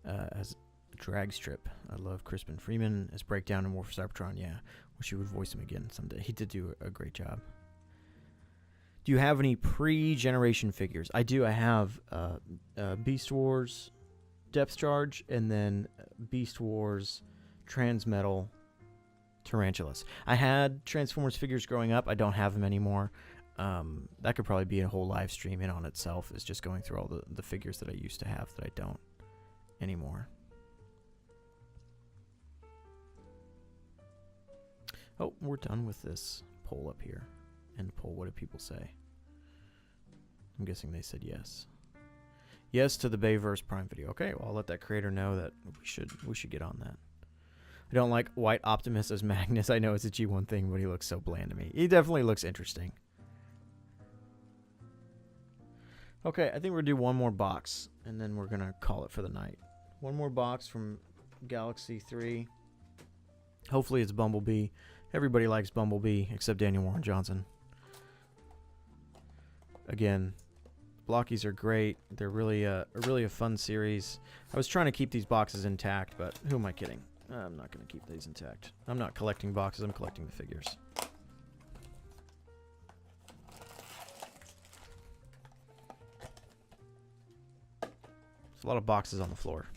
as a drag strip. I love Crispin Freeman as Breakdown in War for Cybertron. Yeah, wish you would voice him again someday. He did do a great job. Do you have any pre-generation figures? I do. I have Beast Wars Depth Charge, and then Beast Wars Transmetal Tarantulas. I had Transformers figures growing up. I don't have them anymore. That could probably be a whole live stream in on itself, is just going through all the figures that I used to have that I don't anymore. Oh, we're done with this poll up here. End poll. What do people say? I'm guessing they said yes. Yes to the Bayverse Prime video. Okay, well, I'll let that creator know that we should get on that. I don't like White Optimus as Magnus. I know it's a G1 thing, but he looks so bland to me. He definitely looks interesting. Okay, I think we're going to do one more box, and then we're going to call it for the night. One more box from Galaxy 3. Hopefully it's Bumblebee. Everybody likes Bumblebee, except Daniel Warren Johnson. Again, Blokees are great. They're really a fun series. I was trying to keep these boxes intact, but who am I kidding? I'm not going to keep these intact. I'm not collecting boxes. I'm collecting the figures. There's a lot of boxes on the floor.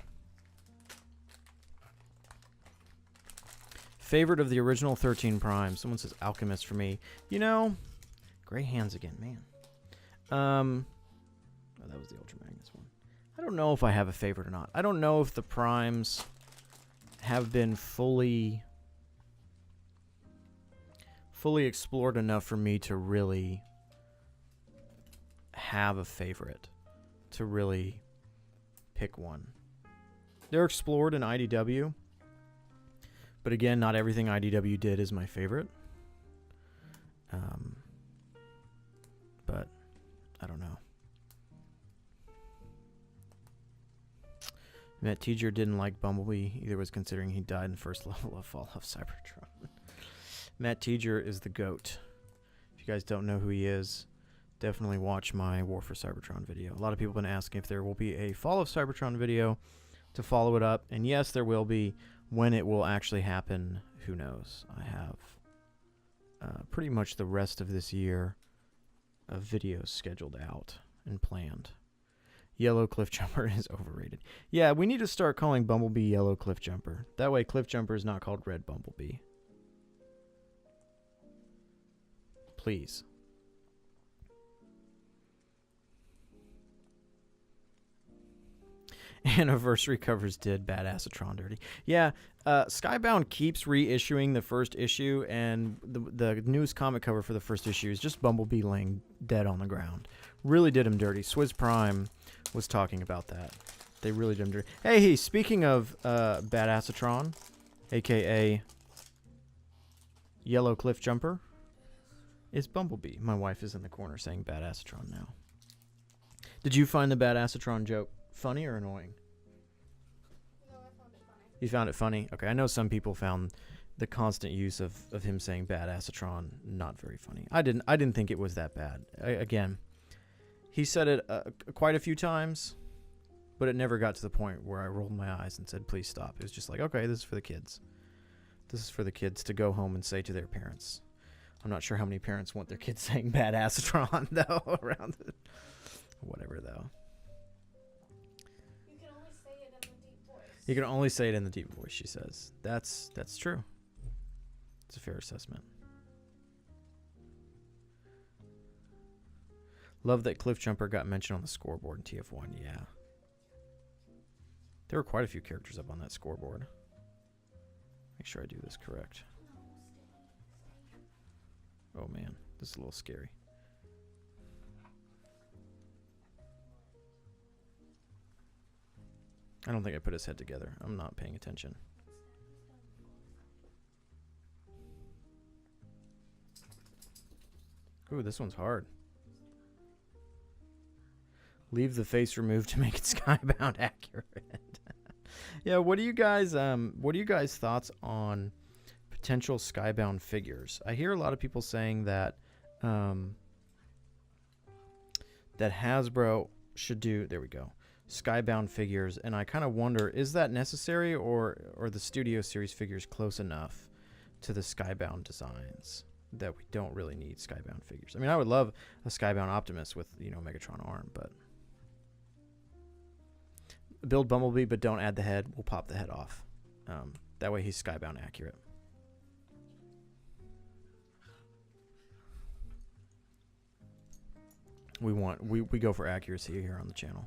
Favorite of the original 13 Prime. Someone says Alchemist for me. You know, gray hands again, man. Oh, that was the Ultra Magnus one. I don't know if I have a favorite or not. I don't know if the Primes have been fully explored enough for me to really have a favorite, to really pick one. They're explored in IDW, but again, not everything IDW did is my favorite. But I don't know. Matt Teager didn't like Bumblebee. Either was considering he died in the first level of Fall of Cybertron. Matt Teager is the GOAT. If you guys don't know who he is, definitely watch my War for Cybertron video. A lot of people have been asking if there will be a Fall of Cybertron video to follow it up. And yes, there will be. When it will actually happen, who knows? I have pretty much the rest of this year of videos scheduled out and planned. Yellow Cliff Jumper is overrated. Yeah, we need to start calling Bumblebee Yellow Cliff Jumper. That way Cliff Jumper is not called Red Bumblebee. Please. Anniversary covers did Badassatron dirty. Yeah, Skybound keeps reissuing the first issue, and the newest comic cover for the first issue is just Bumblebee laying dead on the ground. Really did him dirty. Swizz Prime was talking about that. They really did him dirty. Hey, speaking of Badassatron, a.k.a. Yellow Cliff Jumper, is Bumblebee. My wife is in the corner saying Badassatron now. Did you find the Badassatron joke funny or annoying? No, I found it funny. You found it funny? Okay, I know some people found the constant use of him saying Badassatron not very funny. I didn't think it was that bad. Again, he said it quite a few times, but it never got to the point where I rolled my eyes and said, please stop. It was just like, okay, this is for the kids. This is for the kids to go home and say to their parents. I'm not sure how many parents want their kids saying Badassatron, though, around it. Whatever, though. You can only say it in the deep voice. You can only say it in the deep voice, she says. That's true. It's a fair assessment. Love that Cliffjumper got mentioned on the scoreboard in TF1. Yeah. There were quite a few characters up on that scoreboard. Make sure I do this correct. Oh man, this is a little scary. I don't think I put his head together. I'm not paying attention. Ooh, this one's hard. Leave the face removed to make it Skybound accurate. Yeah, what do you guys thoughts on potential Skybound figures? I hear a lot of people saying that that Hasbro should do, there we go, Skybound figures, and I kind of wonder, is that necessary, or the Studio Series figures close enough to the Skybound designs that we don't really need Skybound figures? I mean, I would love a Skybound Optimus with, you know, Megatron arm, but build Bumblebee, but don't add the head. We'll pop the head off. That way he's Skybound accurate. We go for accuracy here on the channel.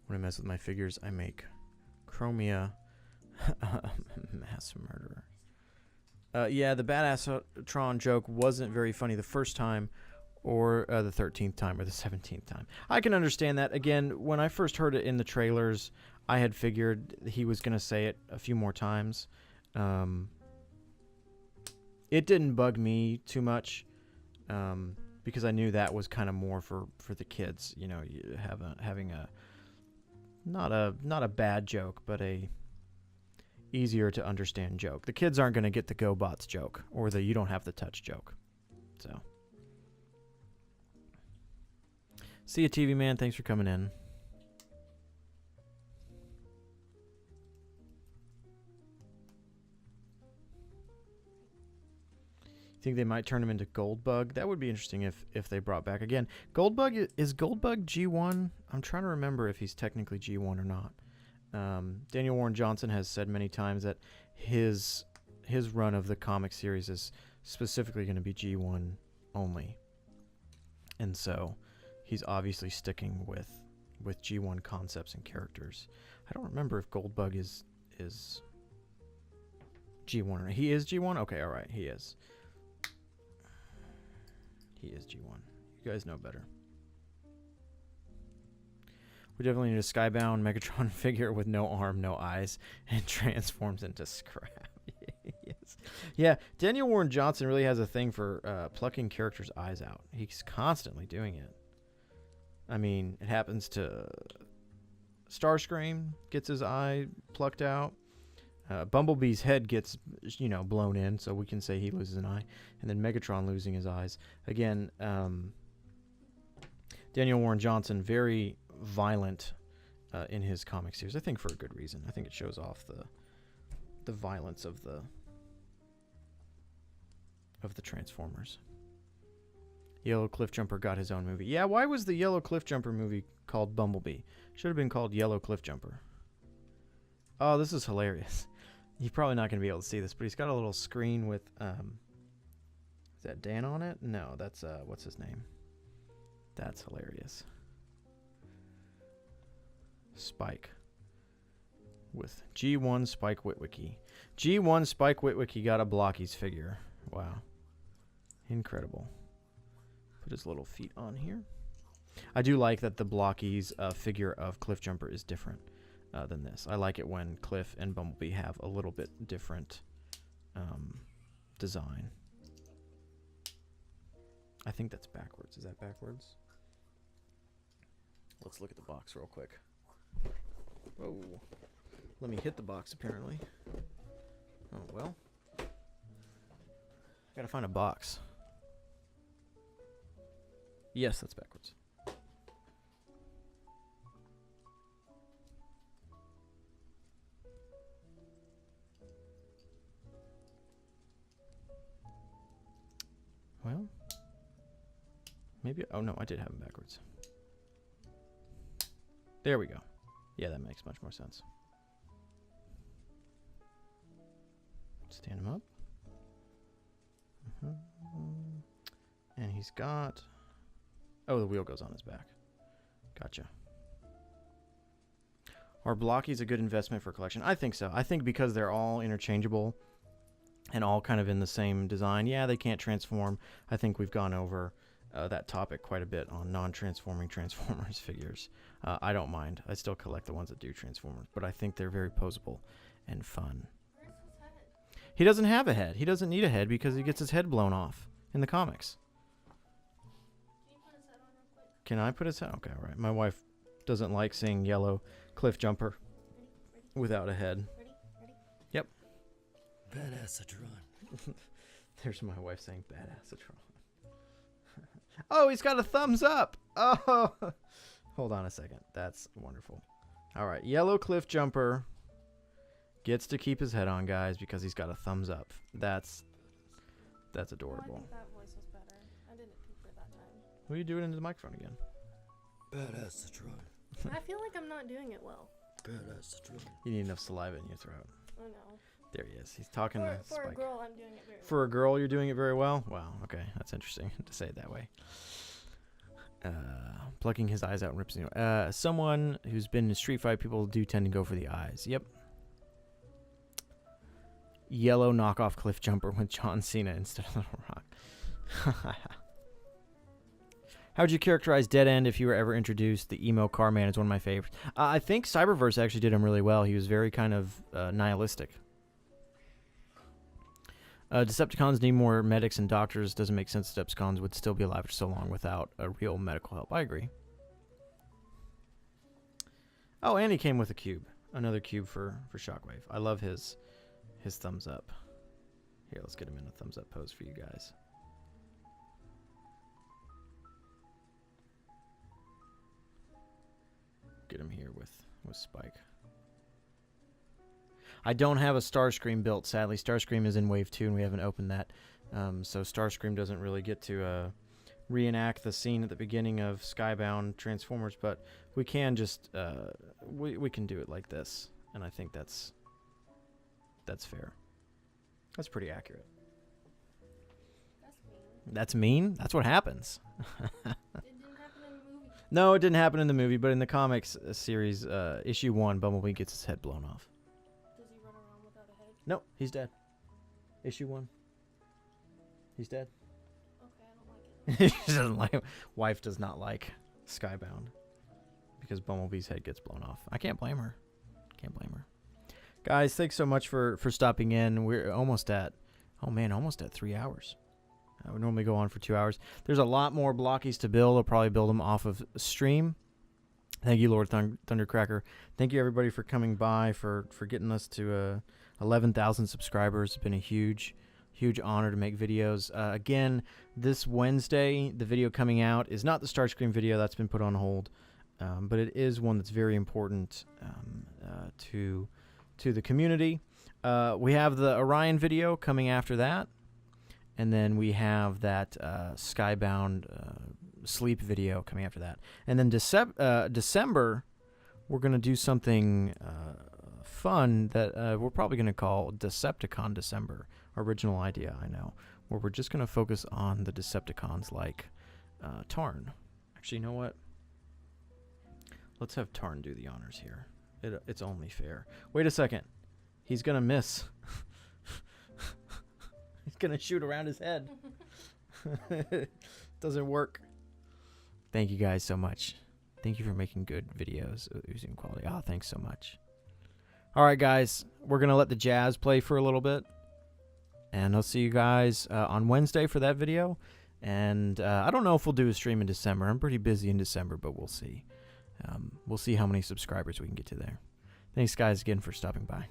When I mess with my figures, I make Chromia mass murderer. Yeah, the Badass Tron joke wasn't very funny the first time, or the 13th time, or the 17th time. I can understand that. Again, when I first heard it in the trailers, I had figured he was going to say it a few more times. It didn't bug me too much, because I knew that was kind of more for the kids. You know, having a not a bad joke, but a easier to understand joke. The kids aren't going to get the GoBots joke or the you don't have the touch joke. So, see you, TV man. Thanks for coming in. Think they might turn him into Goldbug? That would be interesting if they brought back again. Goldbug, is Goldbug G1? I'm trying to remember if he's technically G1 or not. Daniel Warren Johnson has said many times that his run of the comic series is specifically going to be G1 only, and so he's obviously sticking with G1 concepts and characters. I don't remember if Goldbug is G1 or not. He is G1? Okay, all right, he is. He is G1. You guys know better. We definitely need a Skybound Megatron figure with no arm, no eyes, and transforms into scrap. Yes. Yeah, Daniel Warren Johnson really has a thing for plucking characters' eyes out. He's constantly doing it. I mean, it happens to Starscream, gets his eye plucked out. Bumblebee's head gets, you know, blown in, so we can say he loses an eye. And then Megatron losing his eyes. Again, Daniel Warren Johnson, very violent in his comic series. I think for a good reason. I think it shows off the violence of the Transformers. Yellow Cliffjumper got his own movie. Yeah, why was the Yellow Cliffjumper movie called Bumblebee? Should have been called Yellow Cliffjumper. Oh, this is hilarious. You're probably not going to be able to see this, but he's got a little screen with is that Dan on it? No, that's what's his name? That's hilarious. Spike with G1 Spike Witwicky. G1 Spike Witwicky got a Blokees figure. Wow. Incredible. Put his little feet on here. I do like that the Blokees figure of Cliffjumper is different than this. I like it when Cliff and Bumblebee have a little bit different design. I think that's backwards. Is that backwards? Let's look at the box real quick. Whoa. Let me hit the box, apparently. Oh, well. Gotta find a box. Yes, that's backwards. Well, maybe. Oh, no, I did have them backwards. There we go. Yeah, that makes much more sense. Stand him up. And he's got... Oh, the wheel goes on his back. Gotcha. Are Blokees a good investment for collection? I think so. I think because they're all interchangeable and all kind of in the same design. Yeah, they can't transform. I think we've gone over that topic quite a bit on non-transforming Transformers figures. I don't mind. I still collect the ones that do Transformers, but I think they're very posable and fun. Where's his head? He doesn't have a head. He doesn't need a head because he gets his head blown off in the comics. Can you put his head on real quick? Can I put his head? Okay, all right. My wife doesn't like seeing yellow cliff jumper Ready? without a head. Ready? Yep. Badassatron. There's my wife saying badassatron. Oh, he's got a thumbs up. Oh, hold on a second. That's wonderful. All right, yellow cliff jumper gets to keep his head on, guys, because he's got a thumbs up. That's Oh, I adorable. think that voice was better. I didn't peep for that time. Will you do it into the microphone again? Badassatron. I feel like I'm not doing it well. Badassatron. You need enough saliva in your throat. Oh no. There he is. He's talking For to a Spike. girl, I'm doing it very well. For a girl, you're doing it very well? Wow, okay. That's interesting to say it that way. Plucking his eyes out and rips it. Someone who's been in street fight, people do tend to go for the eyes. Yep. Yellow knockoff cliff jumper with John Cena instead of Little Rock. How would you characterize Dead End if you were ever introduced? The emo car man is one of my favorites. I think Cyberverse actually did him really well. He was very kind of nihilistic. Decepticons need more medics and doctors. Doesn't make sense Decepticons would still be alive for so long without a real medical help. I agree. Oh, and he came with a cube. Another cube for Shockwave. I love his thumbs up. Here, let's get him in a thumbs up pose for you guys. Get him here with Spike. I don't have a Starscream built, sadly. Starscream is in Wave 2, and we haven't opened that. So Starscream doesn't really get to reenact the scene at the beginning of Skybound Transformers, but we can just... we can do it like this, and I think that's fair. That's pretty accurate. That's That's mean. mean? That's what happens. It didn't happen in the movie. No, it didn't happen in the movie, but in the comics series, issue 1, Bumblebee gets his head blown off. Does he run around without a head? No, he's dead. Issue 1. He's dead. Okay, I don't like it. She doesn't like him. Wife does not like Skybound because Bumblebee's head gets blown off. I can't blame her. Can't blame her. Guys, thanks so much for stopping in. We're almost at 3 hours. We normally go on for 2 hours. There's a lot more Blokees to build. I'll probably build them off of stream. Thank you, Lord Thundercracker. Thank you, everybody, for coming by, for getting us to 11,000 subscribers. It's been a huge honor to make videos. Again, this Wednesday, the video coming out is not the Starscream video. That's been put on hold. But it is one that's very important to the community. We have the Orion video coming after that. And then we have that Skybound sleep video coming after that. And then December, we're going to do something fun that we're probably going to call Decepticon December. Original idea, I know. Where we're just going to focus on the Decepticons like Tarn. Actually, you know what? Let's have Tarn do the honors here. It's only fair. Wait a second. He's going to miss. He's going to shoot around his head. Doesn't work. Thank you guys so much. Thank you for making good videos, oozing quality. Oh, thanks so much. All right, guys. We're going to let the jazz play for a little bit. And I'll see you guys on Wednesday for that video. And I don't know if we'll do a stream in December. I'm pretty busy in December, but we'll see. We'll see how many subscribers we can get to there. Thanks, guys, again for stopping by.